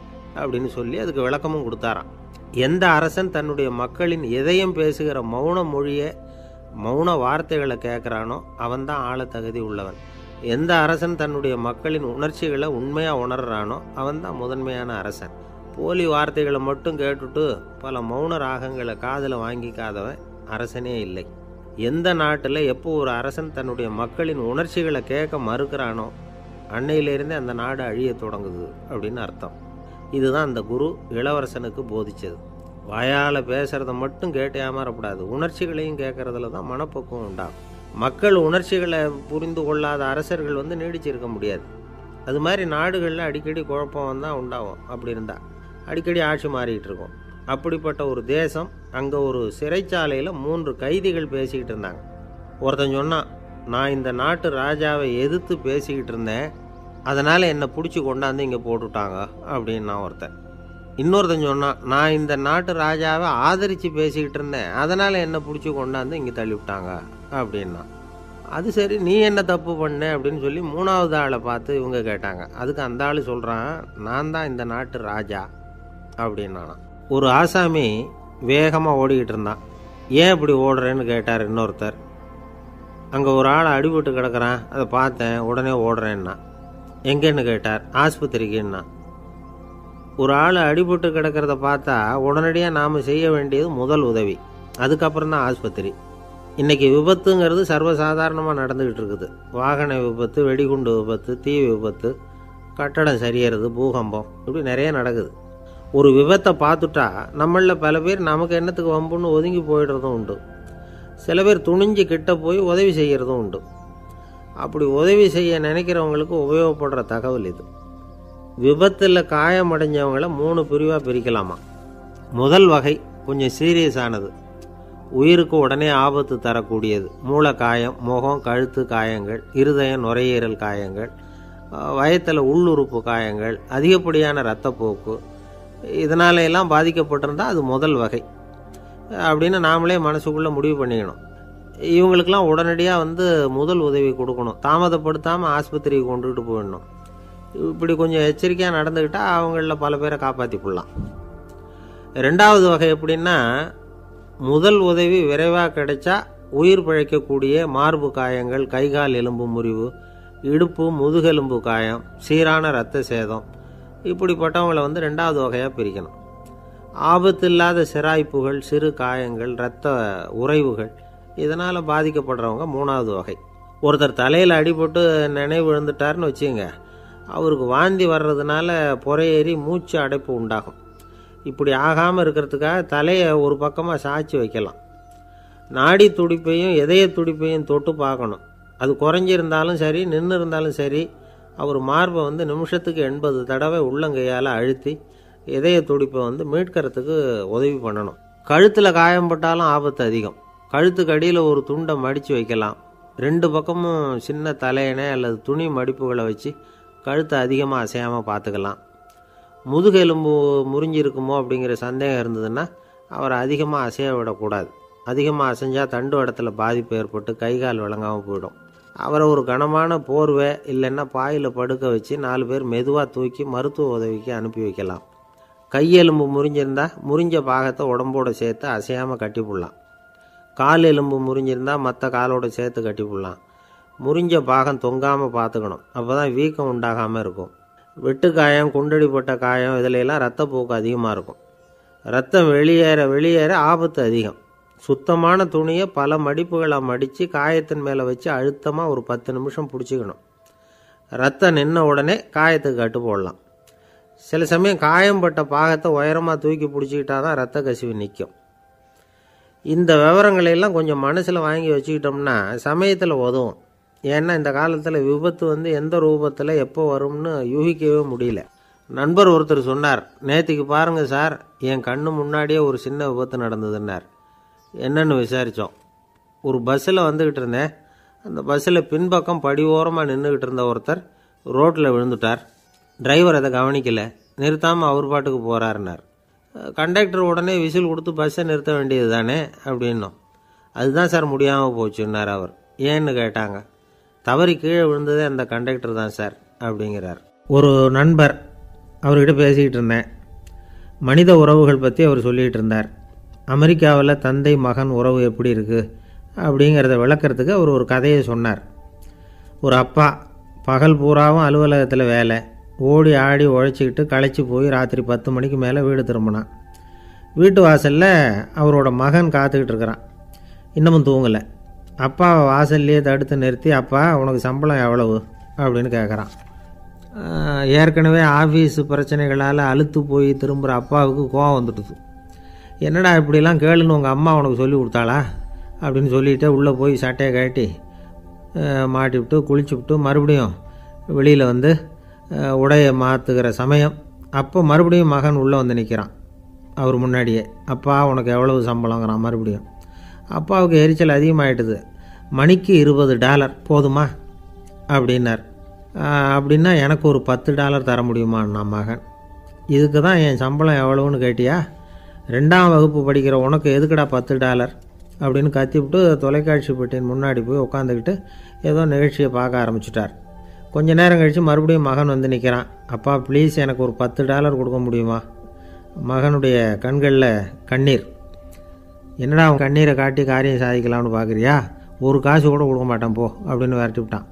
அப்படின்னு சொல்லி அதுக்கு விளக்கமும் கொடுத்தாராம். எந்த அரசன் தன்னுடைய மக்களின் எதையும் பேசுகிற மௌன மொழியை மௌன வார்த்தைகளை கேட்குறானோ அவன்தான் ஆள தகுதி உள்ளவன். எந்த அரசன் தன்னுடைய மக்களின் உணர்ச்சிகளை உண்மையாக உணர்றானோ அவன்தான் முதன்மையான அரசன். போலி வார்த்தைகளை மட்டும் கேட்டுட்டு பல மௌன ராகங்களை காதில் வாங்கிக்காதவன் அரசனே இல்லை. எந்த நாட்டில் எப்போ ஒரு அரசன் தன்னுடைய மக்களின் உணர்ச்சிகளை கேட்க மறுக்கிறானோ அன்னையிலேருந்தே அந்த நாடு அழிய தொடங்குது அப்படின்னு அர்த்தம். இதுதான் அந்த குரு இளவரசனுக்கு போதிச்சது. வாயால் பேசுகிறத மட்டும் கேட்டு ஏமாறக்கூடாது, உணர்ச்சிகளையும் கேட்குறதுல தான் மனப்பக்குவம் உண்டாகும். மக்கள் உணர்ச்சிகளை புரிந்து கொள்ளாத அரசர்கள் நீடிச்சிருக்க முடியாது. அது மாதிரி நாடுகளில் அடிக்கடி குழப்பம் தான் உண்டாகும். அப்படி இருந்தால் அடிக்கடி ஆட்சி மாறிக்கிட்டு இருக்கும். அப்படிப்பட்ட ஒரு தேசம், அங்கே ஒரு சிறைச்சாலையில் 3 கைதிகள் பேசிக்கிட்டு இருந்தாங்க. ஒருத்தன் சொன்னான், நான் இந்த நாட்டு ராஜாவை எதிர்த்து பேசிக்கிட்டு இருந்தேன், அதனால் என்னை பிடிச்சி கொண்டாந்து இங்கே போட்டுவிட்டாங்க அப்படின்னா ஒருத்தன். இன்னொருத்தன் சொன்னான், நான் இந்த நாட்டு ராஜாவை ஆதரித்து பேசிக்கிட்டு இருந்தேன், அதனால் என்னை பிடிச்சி கொண்டாந்து இங்கே தள்ளிவிட்டாங்க அப்படின்னா. அது சரி, நீ என்ன தப்பு பண்ண அப்படின்னு சொல்லி 3வது ஆளை பார்த்து இவங்க கேட்டாங்க. அதுக்கு அந்த ஆள் சொல்கிறான், நான் தான் இந்த நாட்டு ராஜா அப்படின்னா. ஒரு ஆசாமி வேகமாக ஓடிக்கிட்டு இருந்தான். ஏன் இப்படி ஓடுறேன்னு கேட்டார் இன்னொருத்தர். அங்கே ஒரு ஆள் அடிபட்டு கிடக்கிறான், அதை பார்த்தேன், உடனே ஓடுறேன்னா. எங்கேன்னு கேட்டார். ஆஸ்பத்திரிக்குன்னா. ஒரு ஆள் அடிபட்டு கிடக்கிறத பார்த்தா உடனடியாக நாம் செய்ய வேண்டியது முதல் உதவி, அதுக்கப்புறம் தான் ஆஸ்பத்திரி. இன்றைக்கி விபத்துங்கிறது சர்வசாதாரணமாக நடந்துக்கிட்டு இருக்குது. வாகன விபத்து, வெடிகுண்டு விபத்து, தீ விபத்து, கட்டடம் சரியறது, பூகம்பம், இப்படி நிறைய நடக்குது. ஒரு விபத்தை பார்த்துட்டா நம்மளில் பல பேர் நமக்கு என்னத்துக்கு வம்புன்னு ஒதுங்கி போயிடுறதும் உண்டு. சில பேர் துணிஞ்சு கிட்ட போய் உதவி செய்கிறதும் உண்டு. அப்படி உதவி செய்ய நினைக்கிறவங்களுக்கு உபயோகப்படுற தகவல் இது. விபத்தில் காயமடைஞ்சவங்களை 3 பிரிவாக பிரிக்கலாமா. முதல் வகை கொஞ்சம் சீரியஸானது, உயிருக்கு உடனே ஆபத்து தரக்கூடியது. மூளை காயம், முகம், கழுத்து காயங்கள், இருதயம், நுரையீரல் காயங்கள், வயத்தில் உள்ளுறுப்பு காயங்கள், அதிகப்படியான இரத்தப்போக்கு, இதனால எல்லாம் பாதிக்கப்பட்டிருந்தால் அது முதல் வகை அப்படின்னு நாமளே மனசுக்குள்ளே முடிவு பண்ணிக்கணும். இவங்களுக்கெல்லாம் உடனடியாக முதல் உதவி கொடுக்கணும். தாமதப்படுத்தாமல் ஆஸ்பத்திரிக்கு கொண்டுகிட்டு போயிடணும். இப்படி கொஞ்சம் எச்சரிக்கையாக நடந்துக்கிட்டால் அவங்களில் பல பேரை காப்பாற்றிக்கொள்ளலாம். 2வது வகை எப்படின்னா, முதல் உதவி விரைவாக கிடைச்சா உயிர் பிழைக்கக்கூடிய மார்பு காயங்கள், கைகால் எலும்பு முறிவு, இடுப்பு முதுகெலும்பு காயம், சீரான இரத்த சேதம், இப்படிப்பட்டவங்களை 2வது வகையாக பிரிக்கணும். ஆபத்து இல்லாத சிராய்ப்புகள், சிறு காயங்கள், இரத்த உறைவுகள், இதனால் பாதிக்கப்படுறவங்க 3வது வகை. ஒருத்தர் தலையில் அடிபட்டு நினைவு விழுந்துட்டார்னு வச்சுங்க, அவருக்கு வாந்தி வர்றதுனால புறையேறி மூச்சு அடைப்பு உண்டாகும். இப்படி ஆகாமல் இருக்கிறதுக்காக தலையை ஒரு பக்கமாக சாய்ச்சி வைக்கலாம். நாடி துடிப்பையும் இதய துடிப்பையும் தொட்டு பார்க்கணும். அது குறைஞ்சிருந்தாலும் சரி, நின்று இருந்தாலும் சரி, அவர் மார்பை நிமிஷத்துக்கு 80 தடவை உள்ளங்கையால் அழுத்தி இதய துடிப்பை மீட்கிறதுக்கு உதவி பண்ணணும். கழுத்தில் காயம்பட்டாலும் ஆபத்து அதிகம். கழுத்துக்கு அடியில் ஒரு துண்டை மடித்து வைக்கலாம். 2 பக்கமும் சின்ன தலையணை அல்லது துணி மடிப்புகளை வச்சு கழுத்தை அதிகமாக அசையாமல் பார்த்துக்கலாம். முதுகெலும்பு முறிஞ்சிருக்குமோ அப்படிங்கிற சந்தேகம் இருந்ததுன்னா அவரை அதிகமாக அசைய விடக்கூடாது. அதிகமாக அசைஞ்சால் தண்டு இடத்துல பாதிப்பு ஏற்பட்டு கைகால் விளங்காமல் போயிடும். அவரை ஒரு கனமான போர்வை இல்லைன்னா பாயில் படுக்க வச்சு 4 பேர் மெதுவாக தூக்கி மருத்துவ உதவிக்கு அனுப்பி வைக்கலாம். கையெலும்பு முறிஞ்சிருந்தால் முறிஞ்ச பாகத்தை உடம்போடு சேர்த்து அசையாமல் கட்டி போடலாம். கால் எலும்பு முறிஞ்சிருந்தால் மற்ற காலோடு சேர்த்து கட்டி போடலாம். முறிஞ்ச பாகம் தொங்காமல் பார்த்துக்கணும், அப்போ தான் வீக்கம் உண்டாகாமல் இருக்கும். வெட்டு காயம், குண்டடிப்பட்ட காயம், இதிலெல்லாம் ரத்தப்போக்கு அதிகமாக இருக்கும். ரத்தம் வெளியேற ஆபத்து அதிகம். சுத்தமான துணியை பல மடிப்புகளை மடித்து காயத்தின் மேலே வச்சு அழுத்தமாக ஒரு 10 நிமிஷம் பிடிச்சிக்கணும். ரத்தம் நின்ன உடனே காயத்துக்கு கட்டு போடலாம். சில சமயம் காயம்பட்ட பாகத்தை உயரமாக தூக்கி பிடிச்சிக்கிட்டா தான் ரத்த கசிவு நிற்கும். இந்த விவரங்களையெல்லாம் கொஞ்சம் மனசில் வாங்கி வச்சுக்கிட்டோம்னா சமயத்தில் உதவும். ஏன்னா இந்த காலத்தில் விபத்து எந்த ரூபத்தில் எப்போ வரும்னு யூகிக்கவே முடியல. நண்பர் ஒருத்தர் சொன்னார், நேற்றுக்கு பாருங்கள் சார், என் கண்ணு முன்னாடியே ஒரு சின்ன விபத்து நடந்ததுன்னார். என்னன்னு விசாரித்தோம். ஒரு பஸ்ஸில் வந்துக்கிட்டு இருந்தேன். அந்த பஸ்ஸில் பின்பக்கம் படி ஓரமாக நின்றுக்கிட்டு இருந்த ஒருத்தர் ரோட்டில் விழுந்துட்டார். டிரைவர் அதை கவனிக்கலை, நிறுத்தாமல் அவர் பாட்டுக்கு போகிறாருன்னார். கண்டக்டர் உடனே விசில் கொடுத்து பஸ்ஸை நிறுத்த வேண்டியது தானே அப்படின்னோம். அதுதான் சார் முடியாமல் போச்சுன்னார் அவர். ஏன்னு கேட்டாங்க. தவறி கீழே விழுந்ததே அந்த கண்டக்டர் தான் சார் அப்படிங்கிறார். ஒரு நண்பர், அவர்கிட்ட பேசிக்கிட்டு இருந்தேன். மனித உறவுகள் பற்றி அவர் சொல்லிகிட்டு இருந்தார். அமெரிக்காவில் தந்தை மகன் உறவு எப்படி இருக்குது, அப்படிங்கிறத விளக்கறதுக்கு அவர் ஒரு கதையை சொன்னார். ஒரு அப்பா பகல் பூராவும் அலுவலகத்தில் வேலை, ஓடி ஆடி உழைச்சிக்கிட்டு களைச்சி போய் ராத்திரி 10 மணிக்கு மேலே வீடு திரும்பினான். வீட்டு வாசலில் அவரோட மகன் காத்துக்கிட்டு இருக்கிறான். இன்னமும் தூங்கலை. அப்பாவை வாசல்லையே தடுத்து நிறுத்தி, அப்பா உனக்கு சம்பளம் எவ்வளவு அப்படின்னு கேட்குறான். ஏற்கனவே ஆஃபீஸ் பிரச்சனைகளால் அலுத்து போய் திரும்புகிற அப்பாவுக்கு கோவம் வந்துடுது. என்னடா இப்படிலாம் கேளுன்னு உங்கள் அம்மா உனக்கு சொல்லி கொடுத்தாளா அப்படின்னு சொல்லிவிட்டு உள்ளே போய் சட்டையை கட்டி மாட்டிவிட்டு குளிச்சுவிட்டு மறுபடியும் வெளியில் வந்து உடையை மாற்றுகிற சமயம் அப்போ மறுபடியும் மகன் உள்ளே வந்து நிற்கிறான் அவர் முன்னாடியே. அப்பா உனக்கு எவ்வளவு சம்பளங்கிறான் மறுபடியும். அப்பாவுக்கு எரிச்சல் அதிகமாகிட்டுது. மணிக்கு $20 போதுமா அப்படின்னார். அப்படின்னா எனக்கு ஒரு $10 தர முடியுமான்னா மகன். இதுக்கு தான் என் சம்பளம் எவ்வளவுன்னு கேட்டியா? 2ஆம் வகுப்பு படிக்கிற உனக்கு எதுக்குடா $10 அப்படின்னு கத்திவிட்டு தொலைக்காட்சி பெட்டியின் முன்னாடி போய் உட்காந்துக்கிட்டு ஏதோ நிகழ்ச்சியை பார்க்க ஆரம்பிச்சிட்டார். கொஞ்ச நேரம் கழித்து மறுபடியும் மகன் வந்து நிற்கிறான். அப்பா ப்ளீஸ் எனக்கு ஒரு $10 கொடுக்க முடியுமா? மகனுடைய கண்களில் கண்ணீர். என்னடா அவன் கண்ணீரை காட்டி காரியம் சாதிக்கலாம்னு பார்க்குறியா? ஒரு காசு கூட கொடுக்க மாட்டான் போ அப்படின்னு விரட்டி விட்டான்.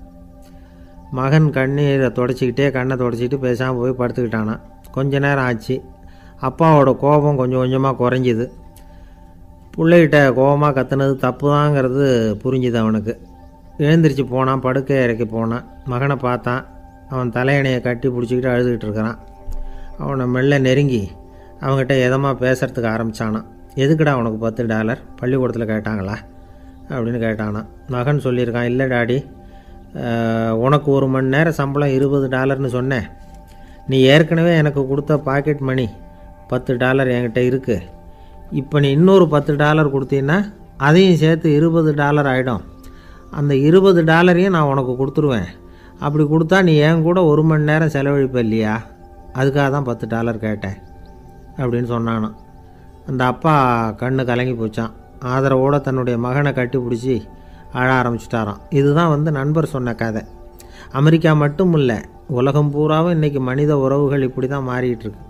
மகன் கண்ணீரை தொடச்சிக்கிட்டே கண்ணை தொடச்சிக்கிட்டு பேசாமல் போய் படுத்துக்கிட்டானா. கொஞ்ச நேரம் ஆச்சு. அப்பாவோட கோபம் கொஞ்சம் கொஞ்சமாக குறைஞ்சிது. பிள்ளைகிட்ட கோபமாக கத்துனது தப்பு தாங்கிறது புரிஞ்சுது அவனுக்கு. எழுந்திரிச்சு போனான், படுக்கை இறக்கி போனான். மகனை பார்த்தான். அவன் தலையணையை கட்டி பிடிச்சிக்கிட்டு அழுதுகிட்டு இருக்கிறான். அவனை மெல்ல நெருங்கி அவங்ககிட்ட எதமாக பேசுகிறதுக்கு ஆரம்பித்தானான். எதுக்குடா உனக்கு $10 பள்ளிக்கூடத்தில் கேட்டாங்களா அப்படின்னு கேட்டானான். மகன் சொல்லியிருக்கான், இல்லை டாடி, உனக்கு 1 மணி நேரம் சம்பளம் $20ன்னு சொன்னேன். நீ ஏற்கனவே எனக்கு கொடுத்த பாக்கெட் மணி $10 என்கிட்ட இருக்குது. இப்போ நீ இன்னொரு $10 கொடுத்தீங்கன்னா அதையும் சேர்த்து $20 ஆகிடும். அந்த $20 நான் உனக்கு கொடுத்துருவேன். அப்படி கொடுத்தா நீ என் கூட 1 மணி நேரம் செலவழிப்ப இல்லையா? அதுக்காக தான் $10 கேட்டேன் அப்படின்னு சொன்னானான். அந்த அப்பா கண்ணு கலங்கி போச்சான். ஆதரவோடு தன்னுடைய மகனை கட்டி பிடிச்சி அழ ஆரம்பிச்சிட்டாராம். இதுதான் நண்பர் சொன்ன கதை. அமெரிக்கா மட்டும் இல்லை, உலகம் பூராவும் இன்றைக்கி மனித உறவுகள் இப்படி தான் மாறிட்டுருக்கு.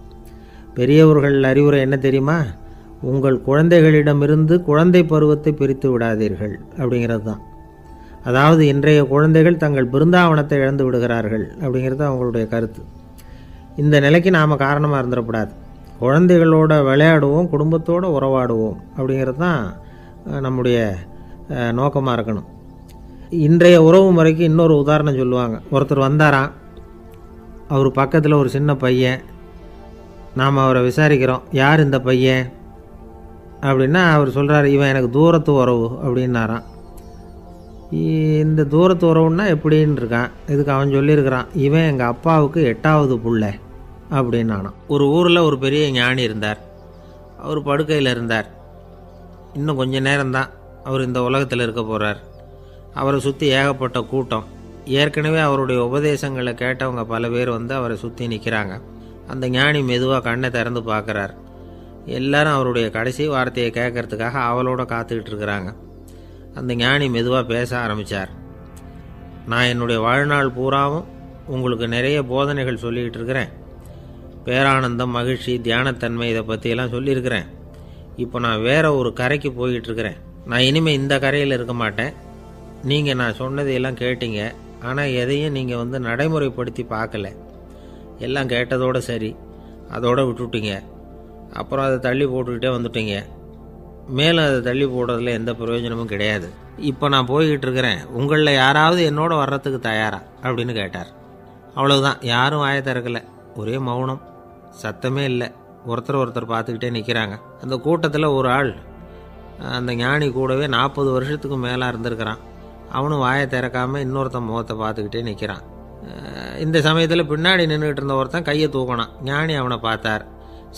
பெரியவர்கள் அறிவுரை என்ன தெரியுமா? உங்கள் குழந்தைகளிடமிருந்து குழந்தை பருவத்தை பிரித்து விடாதீர்கள் அப்படிங்கிறது தான். அதாவது இன்றைய குழந்தைகள் தங்கள் பிருந்தாவனத்தை இழந்து விடுகிறார்கள் அப்படிங்கிறது அவங்களுடைய கருத்து. இந்த நிலைக்கு நாம் காரணமாக இருந்துடக்கூடாது. குழந்தைகளோட விளையாடுவோம், குடும்பத்தோடு உறவாடுவோம் அப்படிங்கிறது தான் நம்முடைய நோக்கமாக இருக்கணும். இன்றைய உறவு முறைக்கு இன்னொரு உதாரணம் சொல்லுவாங்க. ஒருத்தர் வந்தாராம். அவர் பக்கத்தில் ஒரு சின்ன பையன். நாம் அவரை விசாரிக்கிறோம், யார் இந்த பையன் அப்படின்னா அவர் சொல்கிறார், இவன் எனக்கு தூரத்து உறவு அப்படின்னாராம். இந்த தூரத்து உறவுன்னா எப்படின்னு இருக்கான். இதுக்கு அவன் சொல்லியிருக்கிறான், இவன் எங்கள் அப்பாவுக்கு 8வது புள்ளை அப்படின்னானான். ஒரு ஊரில் ஒரு பெரிய ஞானி இருந்தார். அவர் படுக்கையில் இருந்தார். இன்னும் கொஞ்சம் நேரம்தான் அவர் இந்த உலகத்தில் இருக்க போகிறார். அவரை சுற்றி ஏகப்பட்ட கூட்டம். ஏற்கனவே அவருடைய உபதேசங்களை கேட்டவங்க பல பேர் அவரை சுற்றி நிற்கிறாங்க. அந்த ஞானி மெதுவாக கண்ணை திறந்து பார்க்குறார். எல்லாரும் அவருடைய கடைசி வார்த்தையை கேட்கறதுக்காக அவளோட காத்துக்கிட்டு இருக்கிறாங்க. அந்த ஞானி மெதுவாக பேச ஆரம்பித்தார். நான் என்னுடைய வாழ்நாள் பூராவும் உங்களுக்கு நிறைய போதனைகள் சொல்லிக்கிட்டு இருக்கிறேன். பேரானந்தம், மகிழ்ச்சி, தியானத்தன்மை இதை பற்றியெல்லாம் சொல்லியிருக்கிறேன். இப்போ நான் வேறு ஒரு கரைக்கு போய்கிட்டு இருக்கிறேன். நான் இனிமேல் இந்த கரையில் இருக்க மாட்டேன். நீங்கள் நான் சொன்னதையெல்லாம் கேட்டீங்க, ஆனால் எதையும் நீங்கள் நடைமுறைப்படுத்தி பார்க்கல. எல்லாம் கேட்டதோடு சரி, அதோடு விட்டுவிட்டீங்க. அப்புறம் அதை தள்ளி போட்டுக்கிட்டே வந்துட்டீங்க. மேலும் அதை தள்ளி போடுறதுல எந்த பிரயோஜனமும் கிடையாது. இப்போ நான் போய்கிட்டு இருக்கிறேன். உங்களில் யாராவது என்னோட வர்றதுக்கு தயாரா அப்படின்னு கேட்டார். அவ்வளவுதான். யாரும் வாயை திறக்கலை. ஒரே மௌனம், சத்தமே இல்லை. ஒருத்தர் பார்த்துக்கிட்டே நிற்கிறாங்க. அந்த கூட்டத்தில் ஒரு ஆள் அந்த ஞானி கூடவே 40 வருஷத்துக்கு மேலே இருந்திருக்கிறான். அவனும் வாயை திறக்காமல் இன்னொருத்தன் முகத்தை பார்த்துக்கிட்டே நிற்கிறான். இந்த சமயத்தில் பின்னாடி நின்றுக்கிட்டு இருந்த ஒருத்தன் கையை தூக்கினான். ஞானி அவனை பார்த்தார்.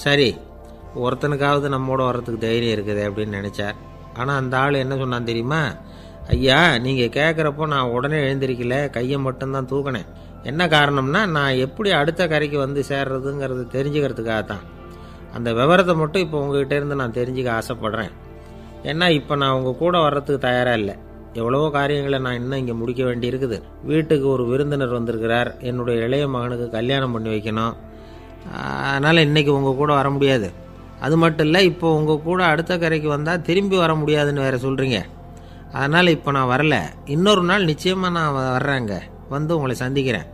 சரி, ஒருத்தனுக்காவது நம்மோட வர்றதுக்கு தைரியம் இருக்குது அப்படின்னு நினச்சார். ஆனால் அந்த ஆள் என்ன சொன்னான் தெரியுமா? ஐயா, நீங்கள் கேட்குறப்போ நான் உடனே எழுந்திருக்கல, கையை மட்டும்தான் தூக்கினேன். என்ன காரணம்னா, நான் எப்படி அடுத்த கரைக்கு சேர்றதுங்கிறது தெரிஞ்சுக்கிறதுக்காக தான். அந்த விவரத்தை மட்டும் இப்போ உங்ககிட்ட இருந்து நான் தெரிஞ்சுக்க ஆசைப்பட்றேன். ஏன்னா இப்போ நான் உங்கள் கூட வர்றதுக்கு தயாராக இல்லை. எவ்வளவோ காரியங்களை நான் இன்னும் இங்கே முடிக்க வேண்டி இருக்குது. வீட்டுக்கு ஒரு விருந்தினர் வந்திருக்கிறார். என்னுடைய இளைய மகனுக்கு கல்யாணம் பண்ணி வைக்கணும். அதனால் இன்றைக்கி உங்கள் கூட வர முடியாது. அது மட்டும் இல்லை, இப்போ உங்கள் கூட அடுத்த கரைக்கு வந்தால் திரும்பி வர முடியாதுன்னு வேறு சொல்கிறீங்க. அதனால் இப்போ நான் வரல, இன்னொரு நாள் நிச்சயமாக நான் வர்றேங்க, வந்து உங்களை சந்திக்கிறேன்.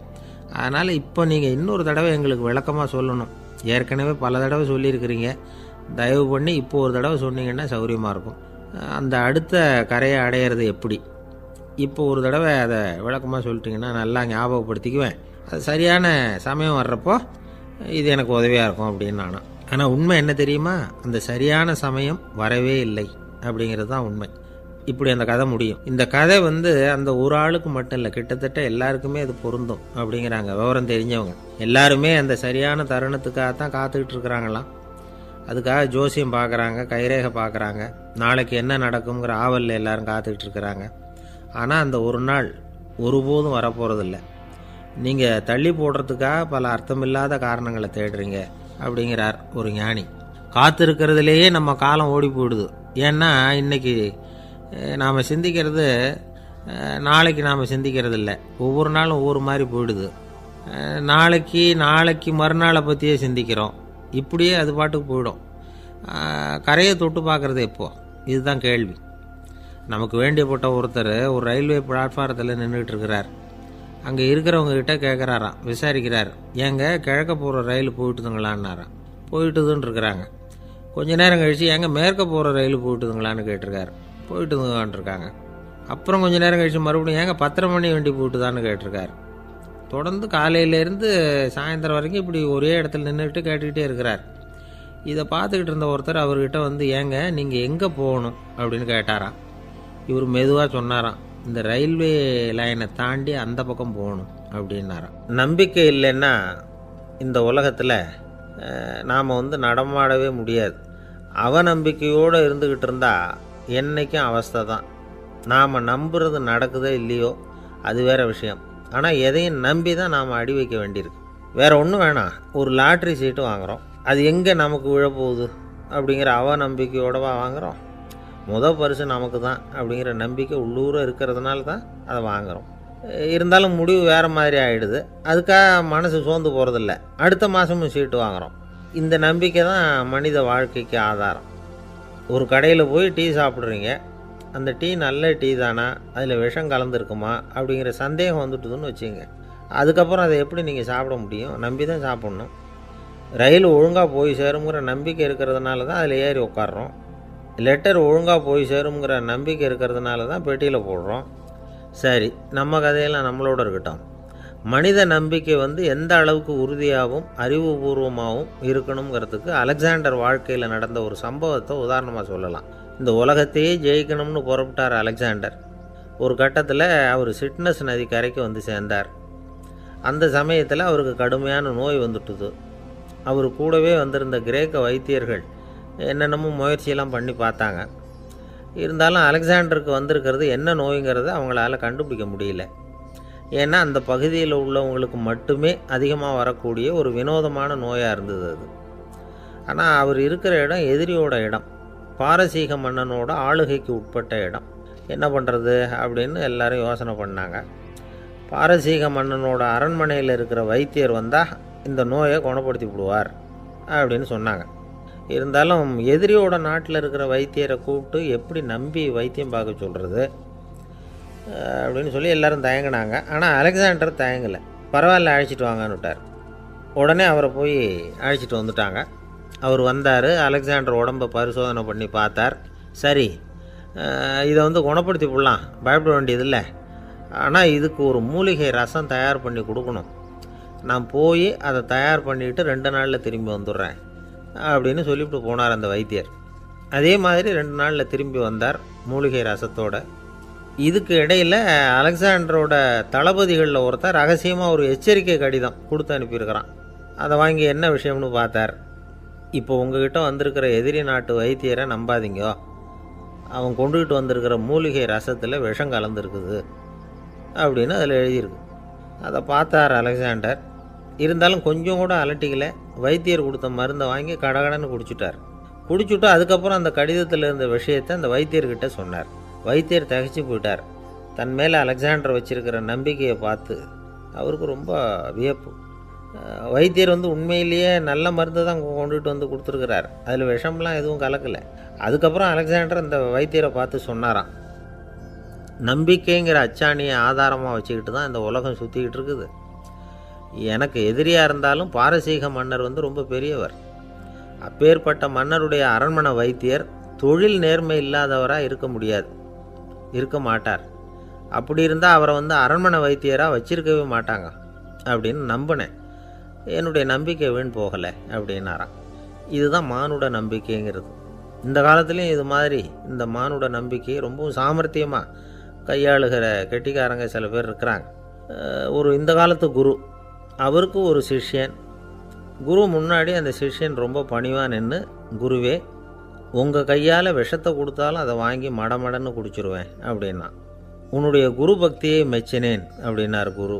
அதனால் இப்போ நீங்கள் இன்னொரு தடவை எங்களுக்கு விளக்கமாக சொல்லணும். ஏற்கனவே பல தடவை சொல்லியிருக்கிறீங்க, தயவு பண்ணி இப்போ ஒரு தடவை சொன்னீங்கன்னா சௌகரியமாக இருக்கும். அந்த அடுத்த கரையை அடையிறது எப்படி, இப்போ ஒரு தடவை அதை விளக்கமாக சொல்லிட்டிங்கன்னா நல்லா ஞாபகப்படுத்திக்குவேன். அது சரியான சமயம் வர்றப்போ இது எனக்கு உதவியாக இருக்கும் அப்படின்னு நானும். ஆனால் உண்மை என்ன தெரியுமா, அந்த சரியான சமயம் வரவே இல்லை அப்படிங்கிறது தான் உண்மை. இப்படி அந்த கதை முடியும். இந்த கதை அந்த ஒரு ஆளுக்கு மட்டும் இல்லை, கிட்டத்தட்ட எல்லாருக்குமே அது பொருந்தும் அப்படிங்கிறாங்க விவரம் தெரிஞ்சவங்க. எல்லாருமே அந்த சரியான தருணத்துக்காகத்தான் காத்துக்கிட்டு இருக்கிறாங்களாம். அதுக்காக ஜோசியம் பார்க்குறாங்க, கைரேகை பார்க்குறாங்க, நாளைக்கு என்ன நடக்குங்கிற ஆவலில் எல்லாரும் காத்துக்கிட்டு இருக்கிறாங்க. ஆனால் அந்த ஒரு நாள் ஒருபோதும் வரப்போகிறதில்ல. நீங்கள் தள்ளி போடுறதுக்காக பல அர்த்தமில்லாத காரணங்களை தேடுறீங்க அப்படிங்கிறார் ஒரு ஞானி. காத்திருக்கிறதுலேயே நம்ம காலம் ஓடி போயிடுது. ஏன்னா இன்றைக்கி நாம் சிந்திக்கிறது நாளைக்கு நாம் சிந்திக்கிறது இல்லை, ஒவ்வொரு நாளும் ஒவ்வொரு மாதிரி போயிடுது. நாளைக்கு மறுநாளை பற்றியே சிந்திக்கிறோம். இப்படியே அது பாட்டுக்கு போயிடும். கரையை தொட்டு பார்க்குறது எப்போ, இதுதான் கேள்வி. நமக்கு வேண்டியப்பட்ட ஒருத்தர் ஒரு ரயில்வே பிளாட்ஃபாரத்தில் நின்றுட்டு இருக்கிறார். அங்கே இருக்கிறவங்ககிட்ட கேட்குறாராம், விசாரிக்கிறார், ஏங்க கிழக்க போகிற ரயில் போயிட்டுதுங்களான்னாராம். போயிட்டுதுன்னு இருக்கிறாங்க. கொஞ்ச நேரம் கழித்து ஏங்க மேற்க போகிற ரயில் போயிட்டுதுங்களான்னு கேட்டிருக்காரு. போயிட்டுதுங்களான் இருக்காங்க. அப்புறம் கொஞ்சம் நேரம் கழித்து மறுபடியும் ஏங்க 10:30 மணி வண்டி போயிட்டுதான்னு கேட்டிருக்காரு. தொடர்ந்து காலையிலேருந்து சாயந்தரம் வரைக்கும் இப்படி ஒரே இடத்துல நின்றுட்டு கேட்டுக்கிட்டே இருக்கிறார். இதை பார்த்துக்கிட்டு இருந்த ஒருத்தர் அவர்கிட்ட ஏங்க நீங்கள் எங்கே போகணும் அப்படின்னு கேட்டாராம். இவர் மெதுவாக சொன்னாராம், இந்த ரயில்வே லைனை தாண்டி அந்த பக்கம் போகணும் அப்படின்னாராம். நம்பிக்கை இல்லைன்னா இந்த உலகத்தில் நாம் நடமாடவே முடியாது. அவநம்பிக்கையோடு இருந்துக்கிட்டு இருந்தால் என்றைக்கும் அவஸ்தை தான். நாம் நம்புறது நடக்குதோ இல்லையோ அது வேறு விஷயம். ஆனால் எதையும் நம்பி தான் நாம் அடி வைக்க வேண்டியிருக்கு. வேறு ஒன்றும் வேணாம், ஒரு லாட்ரி சீட்டு வாங்குகிறோம், அது எங்கே நமக்கு விழப்போகுது அப்படிங்கிற அவநம்பிக்கையோடவா வாங்குகிறோம். பரிசு நமக்கு தான் அப்படிங்கிற நம்பிக்கை உள்ளூர இருக்கிறதுனால தான் அதை வாங்குகிறோம். இருந்தாலும் முடிவு வேறு மாதிரி ஆகிடுது. அதுக்காக மனசு சோர்ந்து போகிறதில்ல, அடுத்த மாதமும் சீட்டு வாங்குகிறோம். இந்த நம்பிக்கை தான் மனித வாழ்க்கைக்கு ஆதாரம். ஒரு கடையில் போய் டீ சாப்பிட்றீங்க, அந்த டீ நல்ல டீ தானா, அதில் விஷம் கலந்துருக்குமா அப்படிங்கிற சந்தேகம் வந்துட்டுதுன்னு வச்சுங்க. அதுக்கப்புறம் அதை எப்படி நீங்கள் சாப்பிட முடியும்? நம்பி தான் சாப்பிட்ணும். ரயில் ஒழுங்காக போய் சேருங்கிற நம்பிக்கை இருக்கிறதுனால தான் அதில் ஏறி உட்காடுறோம். லெட்டர் ஒழுங்காக போய் சேருங்கிற நம்பிக்கை இருக்கிறதுனால தான் பெட்டியில் போடுறோம். சரி, நம்ம கதையெல்லாம் நம்மளோட இருக்கட்டும். மனித நம்பிக்கை எந்த அளவுக்கு உறுதியாகவும் அறிவுபூர்வமாகவும் இருக்கணுங்கிறதுக்கு அலெக்சாண்டர் வாழ்க்கையில் நடந்த ஒரு சம்பவத்தை உதாரணமாக சொல்லலாம். இந்த உலகத்தையே ஜெயிக்கணும்னு புறப்பட்டார் அலெக்சாண்டர். ஒரு கட்டத்தில் அவர் சிட்னஸ் நதி கரைக்கு சேர்ந்தார். அந்த சமயத்தில் அவருக்கு கடுமையான நோய் வந்துட்டுது. அவர் கூடவே வந்திருந்த கிரேக்க வைத்தியர்கள் என்னென்னமோ முயற்சியெல்லாம் பண்ணி பார்த்தாங்க. இருந்தாலும் அலெக்சாண்டருக்கு வந்திருக்கிறது என்ன நோய்ங்கிறத அவங்களால கண்டுபிடிக்க முடியல. ஏன்னா அந்த பகுதியில் உள்ளவங்களுக்கு மட்டுமே அதிகமாக வரக்கூடிய ஒரு வினோதமான நோயாக இருந்தது அது. ஆனால் அவர் இருக்கிற இடம் எதிரியோட இடம், பாரசீக மன்னனோட ஆளுகைக்கு உட்பட்ட இடம். என்ன பண்ணுறது அப்படின்னு எல்லாரும் யோசனை பண்ணாங்க. பாரசீக மன்னனோட அரண்மனையில் இருக்கிற வைத்தியர் வந்தால் இந்த நோயை குணப்படுத்தி விடுவார் அப்படின்னு சொன்னாங்க. இருந்தாலும் எதிரியோட நாட்டில் இருக்கிற வைத்தியரை கூப்பிட்டு எப்படி நம்பி வைத்தியம் பார்க்க சொல்கிறது அப்படின்னு சொல்லி எல்லோரும் தயங்கினாங்க. ஆனால் அலெக்சாண்டர் தயங்கலை. பரவாயில்ல, அழைச்சிட்டு வாங்கன்னு விட்டார். உடனே அவரை போய் அழைச்சிட்டு வந்துட்டாங்க. அவர் வந்தார். அலெக்சாண்டர் உடம்பை பரிசோதனை பண்ணி பார்த்தார். சரி, இதை குணப்படுத்தி விடலாம், பயப்பட வேண்டியதில்லை. ஆனால் இதுக்கு ஒரு மூலிகை ரசம் தயார் பண்ணி கொடுக்கணும். நான் போய் அதை தயார் பண்ணிவிட்டு 2 நாளில் திரும்பி வந்துடுறேன் அப்படின்னு சொல்லிவிட்டு போனார் அந்த வைத்தியர். அதே மாதிரி 2 நாளில் திரும்பி வந்தார் மூலிகை ரசத்தோட. இதுக்கு இடையில் அலெக்சாண்டரோட தளபதிகளில் ஒருத்தர் ரகசியமாக ஒரு எச்சரிக்கை கடிதம் கொடுத்து அனுப்பியிருக்கிறான். அதை வாங்கி என்ன விஷயம்னு பார்த்தார். இப்போ உங்ககிட்ட வந்திருக்கிற எதிரி நாட்டு வைத்தியரை நம்பாதீங்க, அவன் கொண்டுகிட்டு வந்திருக்கிற மூலிகை ரசத்தில் விஷம் கலந்துருக்குது அப்படின்னு அதில் எழுதியிருக்கு. அதை பார்த்தார் அலெக்சாண்டர். இருந்தாலும் கொஞ்சம் கூட அலட்டிக்கலை. வைத்தியர் கொடுத்த மருந்தை வாங்கி கடகடன்னு குடிச்சுட்டு அதுக்கப்புறம் அந்த கடிதத்தில் இருந்த விஷயத்தை அந்த வைத்தியர்கிட்ட சொன்னார். வைத்தியர் தகைச்சு போயிட்டார். தன் மேலே அலெக்சாண்டர் வச்சிருக்கிற நம்பிக்கையை பார்த்து அவருக்கு ரொம்ப வியப்பு. வைத்தியர் உண்மையிலேயே நல்ல மருந்து தான் கொண்டுகிட்டு கொடுத்துருக்கிறார், அதில் விஷம்லாம் எதுவும் கலக்கலை. அதுக்கப்புறம் அலெக்சாண்டர் அந்த வைத்தியரை பார்த்து சொன்னாராம், நம்பிக்கைங்கிற அச்சாணியை ஆதாரமாக வச்சுக்கிட்டு தான் இந்த உலகம் சுற்றிக்கிட்டு இருக்குது. எனக்கு எதிரியாக இருந்தாலும் பாரசீக மன்னர் ரொம்ப பெரியவர். அப்பேற்பட்ட மன்னருடைய அரண்மனை வைத்தியர் தொழில் நேர்மை இல்லாதவராக இருக்க முடியாது, இருக்க மாட்டார். அப்படி இருந்தால் அவரை அரண்மனை வைத்தியராக வச்சிருக்கவே மாட்டாங்க அப்படின்னு நம்பினேன். என்னுடைய நம்பிக்கை வீண் போகலை அப்படின்னாராம். இதுதான் மானுட நம்பிக்கைங்கிறது. இந்த காலத்துலேயும் இது மாதிரி இந்த மானுட நம்பிக்கையை ரொம்பவும் சாமர்த்தியமாக கையாளுகிற கெட்டிக்காரங்க சில பேர் இருக்கிறாங்க. இந்த காலத்து குரு, அவருக்கு ஒரு சிஷ்யன். குரு முன்னாடி அந்த சிஷ்யன் ரொம்ப பணிவாக நின்று, குருவே, உங்கள் கையால் விஷத்தை கொடுத்தாலும் அதை வாங்கி மடமடன்னு குடிச்சிருவேன் அப்படின்னா. உன்னுடைய குரு பக்தியை மெச்சினேன் அப்படின்னார் குரு.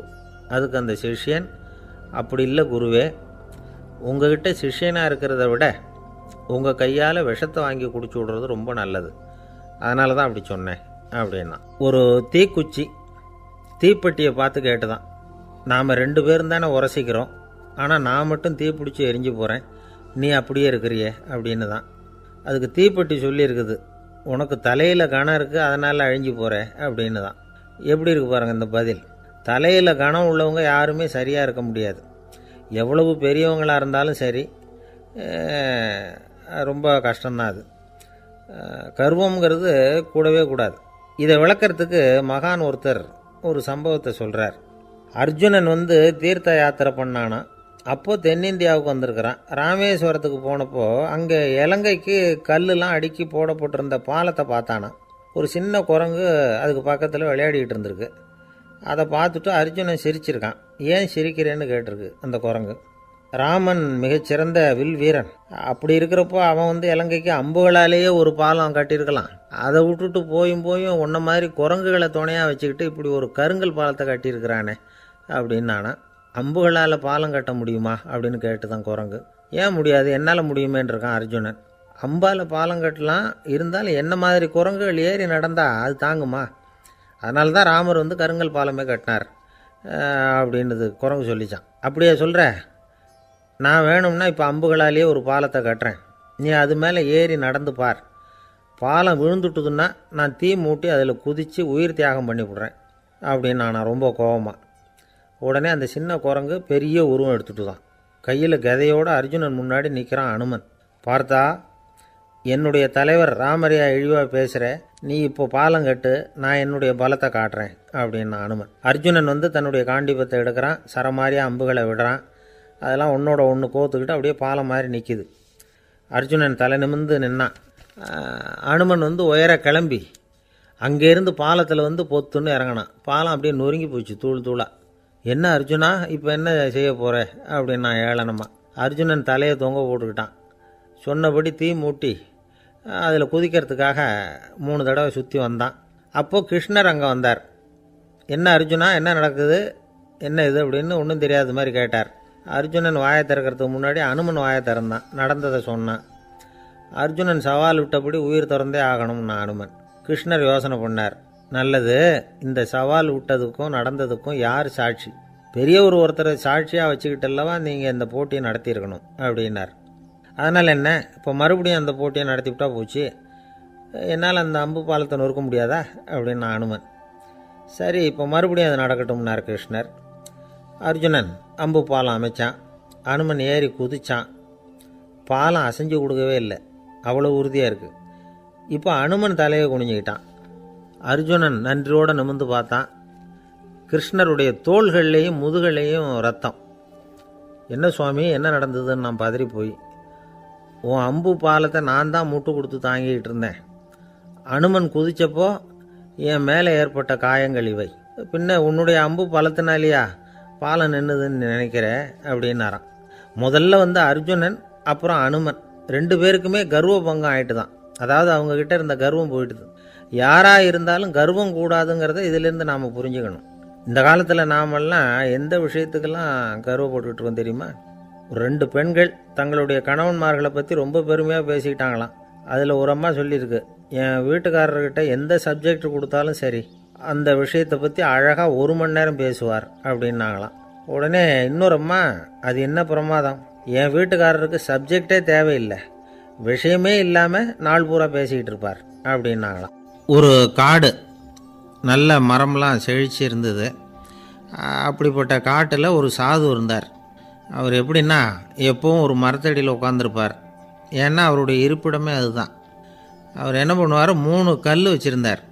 அதுக்கு அந்த சிஷ்யன், அப்படி இல்லை குருவே, உங்ககிட்ட சிஷ்யனாக இருக்கிறத விட உங்கள் கையால் விஷத்தை வாங்கி குடிச்சு விடுறது ரொம்ப நல்லது, அதனால தான் அப்படி சொன்னேன் அப்படின்னா. ஒரு தீக்குச்சி தீப்பெட்டியை பார்த்து கேட்டுதான், நாம் 2 பேரும் தானே உரசிக்கிறோம், ஆனால் நான் மட்டும் தீப்பிடிச்சி எரிஞ்சு போகிறேன், நீ அப்படியே இருக்கிறியே அப்படின்னு தான். அதுக்கு தீப்பெட்டி சொல்லியிருக்குது, உனக்கு தலையில் கணம் இருக்குது அதனால் அழிஞ்சு போகிற அப்படின்னு தான். எப்படி இருக்குது பாருங்கள் இந்த பதில். தலையில் கணம் உள்ளவங்க யாருமே சரியாக இருக்க முடியாது. எவ்வளவு பெரியவங்களாக இருந்தாலும் சரி, ரொம்ப கஷ்டம்தான் அது. கர்வங்கிறது கூடவே கூடாது. இதை விளக்கிறதுக்கு மகான் ஒருத்தர் ஒரு சம்பவத்தை சொல்கிறார். அர்ஜுனன் தீர்த்த யாத்திரை பண்ணானா. அப்போது தென்னிந்தியாவுக்கு வந்திருக்கிறான். ராமேஸ்வரத்துக்கு போனப்போ அங்கே இலங்கைக்கு கல்லுலாம் அடுக்கி போடப்பட்டிருந்த பாலத்தை பார்த்தானா. ஒரு சின்ன குரங்கு அதுக்கு பக்கத்தில் விளையாடிக்கிட்டு இருந்திருக்கு. அதை பார்த்துட்டு அர்ஜுனன் சிரிச்சிருக்கான். ஏன் சிரிக்கிறேன்னு கேட்டிருக்கு அந்த குரங்கு. ராமன் மிகச்சிறந்த வில் வீரன். அப்படி இருக்கிறப்போ அவன் இலங்கைக்கு அம்புகளாலேயே ஒரு பாலம் கட்டியிருக்கலாம். அதை விட்டுட்டு போயும் உன்ன மாதிரி குரங்குகளை துணையாக வச்சுக்கிட்டு இப்படி ஒரு கருங்கல் பாலத்தை கட்டியிருக்கிறானே அப்படின்னு நானா. அம்புகளால் பாலம் கட்ட முடியுமா அப்படின்னு கேட்டு தான் குரங்கு. ஏன் முடியாது, என்னால் முடியுமேன்னு இருக்கான் அர்ஜுனன். அம்பால் பாலம் கட்டலாம், இருந்தாலும் என்ன மாதிரி குரங்குகள் ஏறி நடந்தா அது தாங்குமா? அதனால தான் ராமர் கருங்கல் பாலமே கட்டினார் அப்படின்றது குரங்கு சொல்லிச்சான். அப்படியே சொல்கிற, நான் வேணும்னா இப்போ அம்புகளாலேயே ஒரு பாலத்தை கட்டுறேன், நீ அது மேலே ஏறி நடந்து பார். பாலம் விழுந்துட்டுதுன்னா நான் தீ மூட்டி அதில் குதித்து உயிர் தியாகம் பண்ணி விட்றேன் அப்படின்னு நான் ரொம்ப கோபமாக. உடனே அந்த சின்ன குரங்கு பெரிய உருவம் எடுத்துட்டு தான் கையில் கதையோடு அர்ஜுனன் முன்னாடி நிற்கிறான் அனுமன். பார்த்தா, என்னுடைய தலைவர் ராமரையா இழிவாக பேசுகிற, நீ இப்போ பாலம் கட்டு, நான் என்னுடைய பலத்தை காட்டுறேன் அப்படின்னா அனுமன். அர்ஜுனன் தன்னுடைய காண்டிபத்தை எடுக்கிறான், சரமாரியாக அம்புகளை விடுறான். அதெல்லாம் ஒன்றோட ஒன்று கோத்துக்கிட்டு அப்படியே பாலம் மாதிரி நிற்கிது. அர்ஜுனன் தலை நிமிர்ந்து நின்னான். அனுமன் உயர கிளம்பி அங்கேருந்து பாலத்தில் பொத்துன்னு இறங்கினான். பாலம் அப்படியே நொறுங்கி போச்சு தூள் தூளாக. என்ன அர்ஜுனா, இப்போ என்ன செய்ய போகிற அப்படின்னா ஏளனமா. அர்ஜுனன் தலையை தொங்க போட்டுக்கிட்டான். சொன்னபடி தீ மூட்டி அதில் குதிக்கிறதுக்காக 3 தடவை சுற்றி வந்தான். அப்போது கிருஷ்ணர் அங்கே வந்தார். என்ன அர்ஜுனா, என்ன நடக்குது, என்ன இது அப்படின்னு ஒன்றும் தெரியாத மாதிரி கேட்டார். அர்ஜுனன் வாயை திறக்கிறதுக்கு முன்னாடி அனுமன் வாயை திறந்தான், நடந்ததை சொன்னான். அர்ஜுனன் சவால் விட்டபடி உயிர் திறந்தே ஆகணும்னா அனுமன். கிருஷ்ணர் யோசனை பண்ணார். நல்லது, இந்த சவால் விட்டதுக்கும் நடந்ததுக்கும் யார் சாட்சி? பெரியவர் ஒருத்தரை சாட்சியாக வச்சுக்கிட்டல்லவா நீங்கள் இந்த போட்டியை நடத்தியிருக்கணும் அப்படின்னார். அதனால் என்ன, இப்போ மறுபடியும் அந்த போட்டியை நடத்திவிட்டா போச்சு, என்னால் அந்த அம்பு பாலத்தை நொறுக்க முடியாதா அப்படின்னா அனுமன். சரி, இப்போ மறுபடியும் அது நடக்கட்டும்னார் கிருஷ்ணர். அர்ஜுனன் அம்பு பாலம் அமைச்சான். அனுமன் ஏறி குதிச்சான். பாலம் அசைஞ்சு கொடுக்கவே இல்லை, அவ்வளோ உறுதியாக இருக்குது. இப்போ அனுமன் தலையை குனிஞ்சிக்கிட்டான். அர்ஜுனன் நன்றியோடு நிமிர்ந்து பார்த்தான். கிருஷ்ணருடைய தோள்கள்லேயும் முதுகள்லேயும் ரத்தம். என்ன சுவாமி, என்ன நடந்ததுன்னு நான் பதறி போய், உன் அம்பு பாலத்தை நான் தான் மூட்டு கொடுத்து தாங்கிக்கிட்டு இருந்தேன். அனுமன் குதித்தப்போ என் மேலே ஏற்பட்ட காயங்கள் இவை. பின்ன உன்னுடைய அம்பு பலத்தினாலேயா பாலம் நின்றுதுன்னு நினைக்கிற அப்படின்னாராம். முதல்ல அர்ஜுனன் அப்புறம் அனுமன் 2 பேருக்குமே கர்வ பங்கம் ஆகிட்டு தான். அதாவது அவங்கக்கிட்ட இருந்த கர்வம் போயிட்டுது. யாராக இருந்தாலும் கர்வம் கூடாதுங்கிறத இதிலேருந்து நாம் புரிஞ்சுக்கணும். இந்த காலத்தில் நாமெல்லாம் எந்த விஷயத்துக்கெல்லாம் கர்வப்பட்டுக்கிட்டு இருக்கோம் தெரியுமா? 2 பெண்கள் தங்களுடைய கணவன்மார்களை பற்றி ரொம்ப பெருமையாக பேசிக்கிட்டாங்களாம். அதில் ஒரு அம்மா சொல்லியிருக்கு, என் வீட்டுக்காரர்கிட்ட எந்த சப்ஜெக்ட் கொடுத்தாலும் சரி அந்த விஷயத்தை பற்றி அழகாக 1 மணி நேரம் பேசுவார் அப்படின்னாங்களாம். உடனே இன்னொரு அம்மா, அது என்ன பிரமாதம், என் வீட்டுக்காரருக்கு சப்ஜெக்டே தேவையில்லை, விஷயமே இல்லாமல் நாள் பூரா பேசிக்கிட்டு இருப்பார் அப்படின்னாங்களாம். ஒரு காடு, நல்ல மரம்லாம் செழிச்சு இருந்தது. அப்படிப்பட்ட காட்டில் ஒரு சாது இருந்தார். அவர் எப்படின்னா எப்பவும் ஒரு மரத்தடியில் உட்காந்துருப்பார். ஏன்னா அவருடைய இருப்பிடமே அதுதான். அவர் என்ன பண்ணுவார், 3 கல் வச்சுருந்தார்.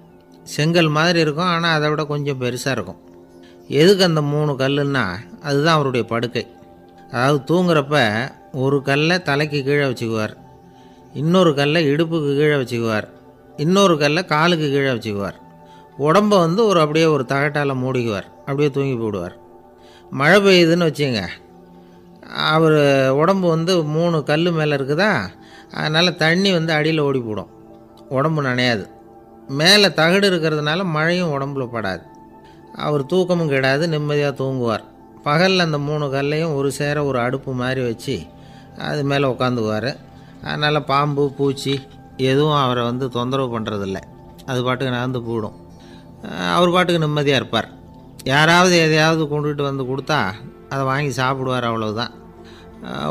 செங்கல் மாதிரி இருக்கும், ஆனால் அதை விட கொஞ்சம் பெருசாக இருக்கும். எதுக்கு அந்த 3 கல்லுன்னா அதுதான் அவருடைய படுக்கை. அதாவது தூங்குறப்ப ஒரு கல்லை தலைக்கு கீழே வச்சுக்குவார், இன்னொரு கல்லை இடுப்புக்கு கீழே வச்சுக்குவார், இன்னொரு கல்லை காலுக்கு கீழே வச்சுக்குவார். உடம்பை அப்படியே ஒரு தகட்டால் மூடிக்குவார். அப்படியே தூங்கி போடுவார். மழை பெய்யுதுன்னு வச்சுங்க, அவர் உடம்பு 3 கல் மேலே இருக்குதா, அதனால் தண்ணி அடியில் ஓடி போடும், உடம்பு நனையாது. மேலே தகடு இருக்கிறதுனால மழையும் உடம்புல படாது. அவர் தூக்கமும் கெடாது, நிம்மதியாக தூங்குவார். பகலில் அந்த 3 கல்லையும் ஒரு சேர ஒரு அடுப்பு மாதிரி வச்சு அது மேலே உட்காந்துக்குவார். அதனால் பாம்பு பூச்சி எதுவும் அவரை தொந்தரவு பண்ணுறதில்ல. அது பாட்டுக்கு நடந்து போயிடும். அவர் பாட்டுக்கு நிம்மதியாக இருப்பார். யாராவது எதையாவது கொண்டுகிட்டு கொடுத்தா அதை வாங்கி சாப்பிடுவார், அவ்வளவுதான்.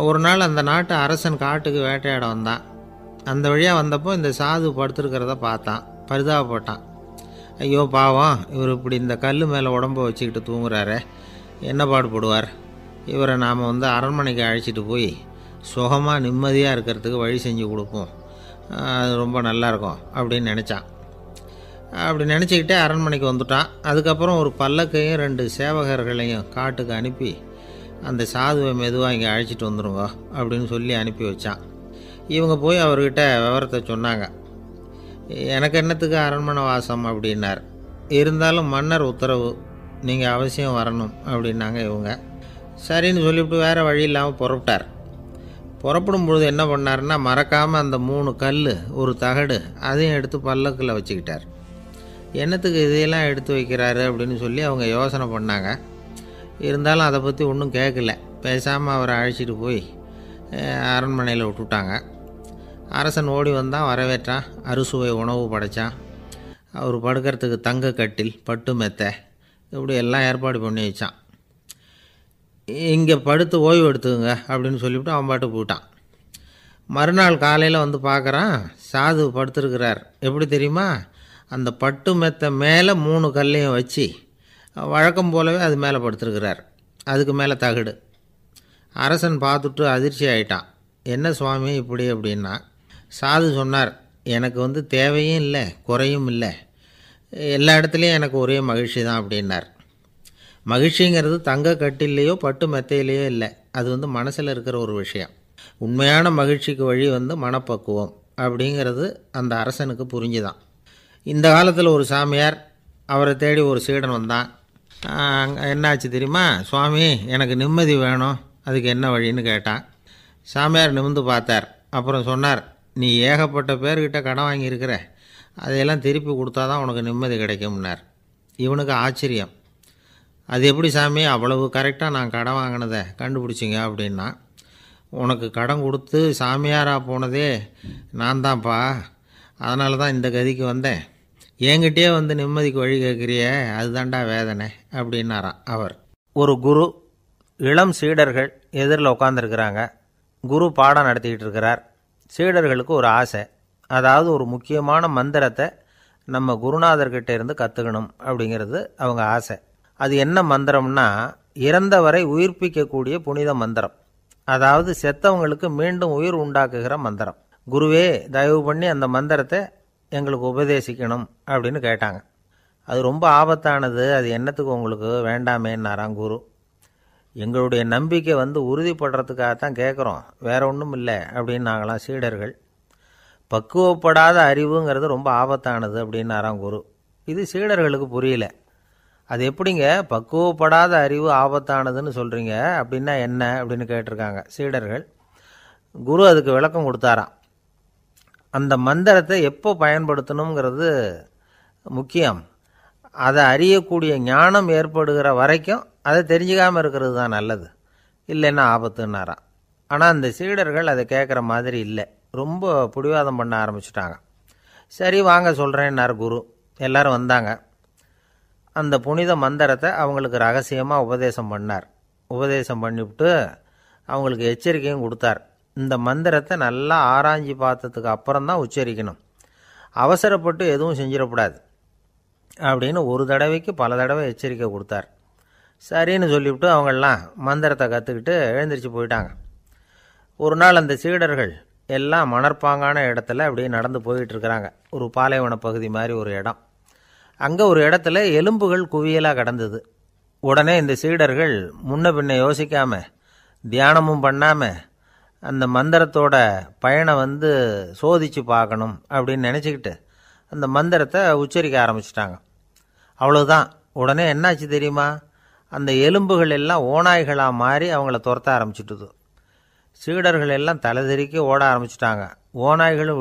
ஒரு நாள் அந்த நாட்டு அரசன் காட்டுக்கு வேட்டையாட வந்தான். அந்த வழியாக வந்தப்போ இந்த சாது படுத்துருக்கிறத பார்த்தான். பரிதாபப்பட்டான். ஐயோ பாவம், இவர் இப்படி இந்த கல் மேலே உடம்பை வச்சுக்கிட்டு தூங்குறாரே, என்ன பாடுபடுவார். இவரை நாம் அரண்மனைக்கு அழைச்சிட்டு போய் சுகமாக நிம்மதியாக இருக்கிறதுக்கு வழி செஞ்சு கொடுப்போம், அது ரொம்ப நல்லாயிருக்கும் அப்படின்னு நினச்சான். அப்படி நினச்சிக்கிட்டே அரண்மனைக்கு வந்துட்டான். அதுக்கப்புறம் ஒரு பல்லக்கையும் 2 சேவகர்களையும் காட்டுக்கு அனுப்பி அந்த சாதுவை மெதுவாக இங்கே அழைச்சிட்டு வந்துடுங்க அப்படின்னு சொல்லி அனுப்பி வச்சான். இவங்க போய் அவர்கிட்ட விவரத்தை சொன்னாங்க. எனக்கு என்னத்துக்கு அரண்மனை வாசம் அப்படின்னார். இருந்தாலும் மன்னர் உத்தரவு, நீங்கள் அவசியம் வரணும் அப்படின்னாங்க இவங்க. சரின்னு சொல்லிவிட்டு வேறு வழி இல்லாமல் புறப்பட்டார். புறப்படும் பொழுது என்ன பண்ணார்னா, மறக்காமல் அந்த 3 கல் ஒரு தகடு அதையும் எடுத்து பல்லக்கில் வச்சுக்கிட்டார். என்னத்துக்கு இதையெல்லாம் எடுத்து வைக்கிறாரு அப்படின்னு சொல்லி அவங்க யோசனை பண்ணாங்க. இருந்தாலும் அதை பற்றி ஒன்றும் கேட்கல. பேசாமல் அவரை அழைச்சிட்டு போய் அரண்மனையில் விட்டுட்டாங்க. அரசன் ஓடி வந்தான், வரவேற்றான், அறுசுவை உணவு படைத்தான். அவர் படுக்கிறதுக்கு தங்க கட்டில், பட்டு மெத்தை, இப்படி எல்லாம் ஏற்பாடு பண்ணி வச்சான். இங்கே படுத்து ஓய்வு எடுத்துக்குங்க அப்படின்னு சொல்லிவிட்டு அவன் பாட்டு போயிட்டான். மறுநாள் காலையில் பார்க்குறான், சாது படுத்துருக்கிறார். எப்படி தெரியுமா, அந்த பட்டு மெத்தை மேலே 3 கல்லையும் வச்சு வழக்கம் போலவே அது மேலே படுத்துருக்கிறார். அதுக்கு மேலே தகடு. அரசன் பார்த்துட்டு அதிர்ச்சி ஆகிட்டான். என்ன சுவாமி இப்படி அப்படின்னா, சாது சொன்னார், எனக்கு தேவையும் இல்லை குறையும் இல்லை, எல்லா இடத்துலையும் எனக்கு ஒரே மகிழ்ச்சி தான் அப்படின்னார். மகிழ்ச்சிங்கிறது தங்க கட்டிலேயோ பட்டு மெத்தையிலேயோ இல்லை, அது மனசில் இருக்கிற ஒரு விஷயம். உண்மையான மகிழ்ச்சிக்கு வழி மனப்பக்குவம் அப்படிங்கிறது அந்த அரசனுக்கு புரிஞ்சுதான். இந்த காலத்தில் ஒரு சாமியார், அவரை தேடி ஒரு சீடன் வந்தான். என்னாச்சு தெரியுமா, சுவாமி எனக்கு நிம்மதி வேணும், அதுக்கு என்ன வழின்னு கேட்டான். சாமியார் நிமிர்ந்து பார்த்தார். அப்புறம் சொன்னார், நீ ஏகப்பட்ட பேர்கிட்ட கடன் வாங்கியிருக்கிற, அதையெல்லாம் திருப்பி கொடுத்தா தான் உனக்கு நிம்மதி கிடைக்கும்னார். இவனுக்கு ஆச்சரியம். அது எப்படி சாமி, அவ்வளவு கரெக்டாக நான் கடன் வாங்கினதை கண்டுபிடிச்சிங்க அப்படின்னா. உனக்கு கடன் கொடுத்து சாமியாராக போனதே நான் தான்ப்பா, அதனால தான் இந்த கதிக்கு வந்தேன். என்கிட்டயே நிம்மதிக்கு வழி கேட்குறியே, அதுதான்டா வேதனை அப்படின்னாராம் அவர். ஒரு குரு, இளம் சீடர்கள் எதிரில் உட்காந்துருக்கிறாங்க. குரு பாடம் நடத்திக்கிட்டு இருக்கிறார். சீடர்களுக்கு ஒரு ஆசை, அதாவது ஒரு முக்கியமான மந்திரத்தை நம்ம குருநாதர்கிட்ட இருந்து கற்றுக்கணும் அப்படிங்கிறது அவங்க ஆசை. அது என்ன மந்திரம்னா, இறந்தவரை உயிர்ப்பிக்கக்கூடிய புனித மந்திரம். அதாவது செத்தவங்களுக்கு மீண்டும் உயிர் உண்டாக்குகிற மந்திரம். குருவே தயவு பண்ணி அந்த மந்திரத்தை எங்களுக்கு உபதேசிக்கணும் அப்படின்னு கேட்டாங்க. அது ரொம்ப ஆபத்தானது, அது என்னத்துக்கு உங்களுக்கு வேண்டாமேன்னாராம் குரு. எங்களுடைய நம்பிக்கை உறுதிப்படுறதுக்காகத்தான் கேட்குறோம், வேற ஒன்றும் இல்லை அப்படின்னாங்களாம் சீடர்கள். பக்குவப்படாத அறிவுங்கிறது ரொம்ப ஆபத்தானது அப்படின்னாராம் குரு. இது சீடர்களுக்கு புரியல. அது எப்படிங்க பக்குவப்படாத அறிவு ஆபத்தானதுன்னு சொல்கிறீங்க, அப்படின்னா என்ன அப்படின்னு கேட்டிருக்காங்க சீடர்கள். குரு அதுக்கு விளக்கம் கொடுத்தாராம். அந்த மந்திரத்தை எப்போ பயன்படுத்தணுங்கிறது முக்கியம். அதை அறியக்கூடிய ஞானம் ஏற்படுகிற வரைக்கும் அதை தெரிஞ்சுக்காமல் இருக்கிறது தான் நல்லது, இல்லைன்னா ஆபத்துன்னாராம். ஆனால் அந்த சீடர்கள் அதை கேட்குற மாதிரி இல்லை, ரொம்ப பிடிவாதம் பண்ண ஆரம்பிச்சுட்டாங்க. சரி வாங்க சொல்கிறேன்னார் குரு. எல்லோரும் வந்தாங்க. அந்த புனித மந்திரத்தை அவங்களுக்கு ரகசியமாக உபதேசம் பண்ணார். உபதேசம் பண்ணிவிட்டு அவங்களுக்கு எச்சரிக்கையும் கொடுத்தார். இந்த மந்திரத்தை நல்லா ஆராய்ச்சி பார்த்ததுக்கு அப்புறம்தான் உச்சரிக்கணும், அவசரப்பட்டு எதுவும் செஞ்சிடக்கூடாது. அப்படின்னு ஒரு தடவைக்கு பல தடவை எச்சரிக்கை கொடுத்தார். சரின்னு சொல்லிவிட்டு அவங்கெல்லாம் மந்திரத்தை கற்றுக்கிட்டு எழுந்திரிச்சு போயிட்டாங்க. ஒரு நாள் அந்த சீடர்கள் எல்லாம் மணற்பாங்கான இடத்துல அப்படியே நடந்து போயிட்டுருக்கிறாங்க. ஒரு பாலைவன பகுதி மாதிரி ஒரு இடம். அங்கே ஒரு இடத்துல எலும்புகள் குவியலாக கிடந்தது. உடனே இந்த சீடர்கள் முன்ன பின்ன யோசிக்காமல், தியானமும் பண்ணாமல், அந்த மந்திரத்தோட பயனை சோதித்து பார்க்கணும் அப்படின்னு நினச்சிக்கிட்டு அந்த மந்திரத்தை உச்சரிக்க ஆரம்பிச்சிட்டாங்க. அவ்வளோதான். உடனே என்னாச்சு தெரியுமா? அந்த எலும்புகள் எல்லாம் ஓநாய்களாக மாறி அவங்கள துரத்த ஆரம்பிச்சிட்டுது. சீடர்கள் எல்லாம் தலைதெறிக்க ஓட ஆரம்பிச்சிட்டாங்க. ஓநாய்களும்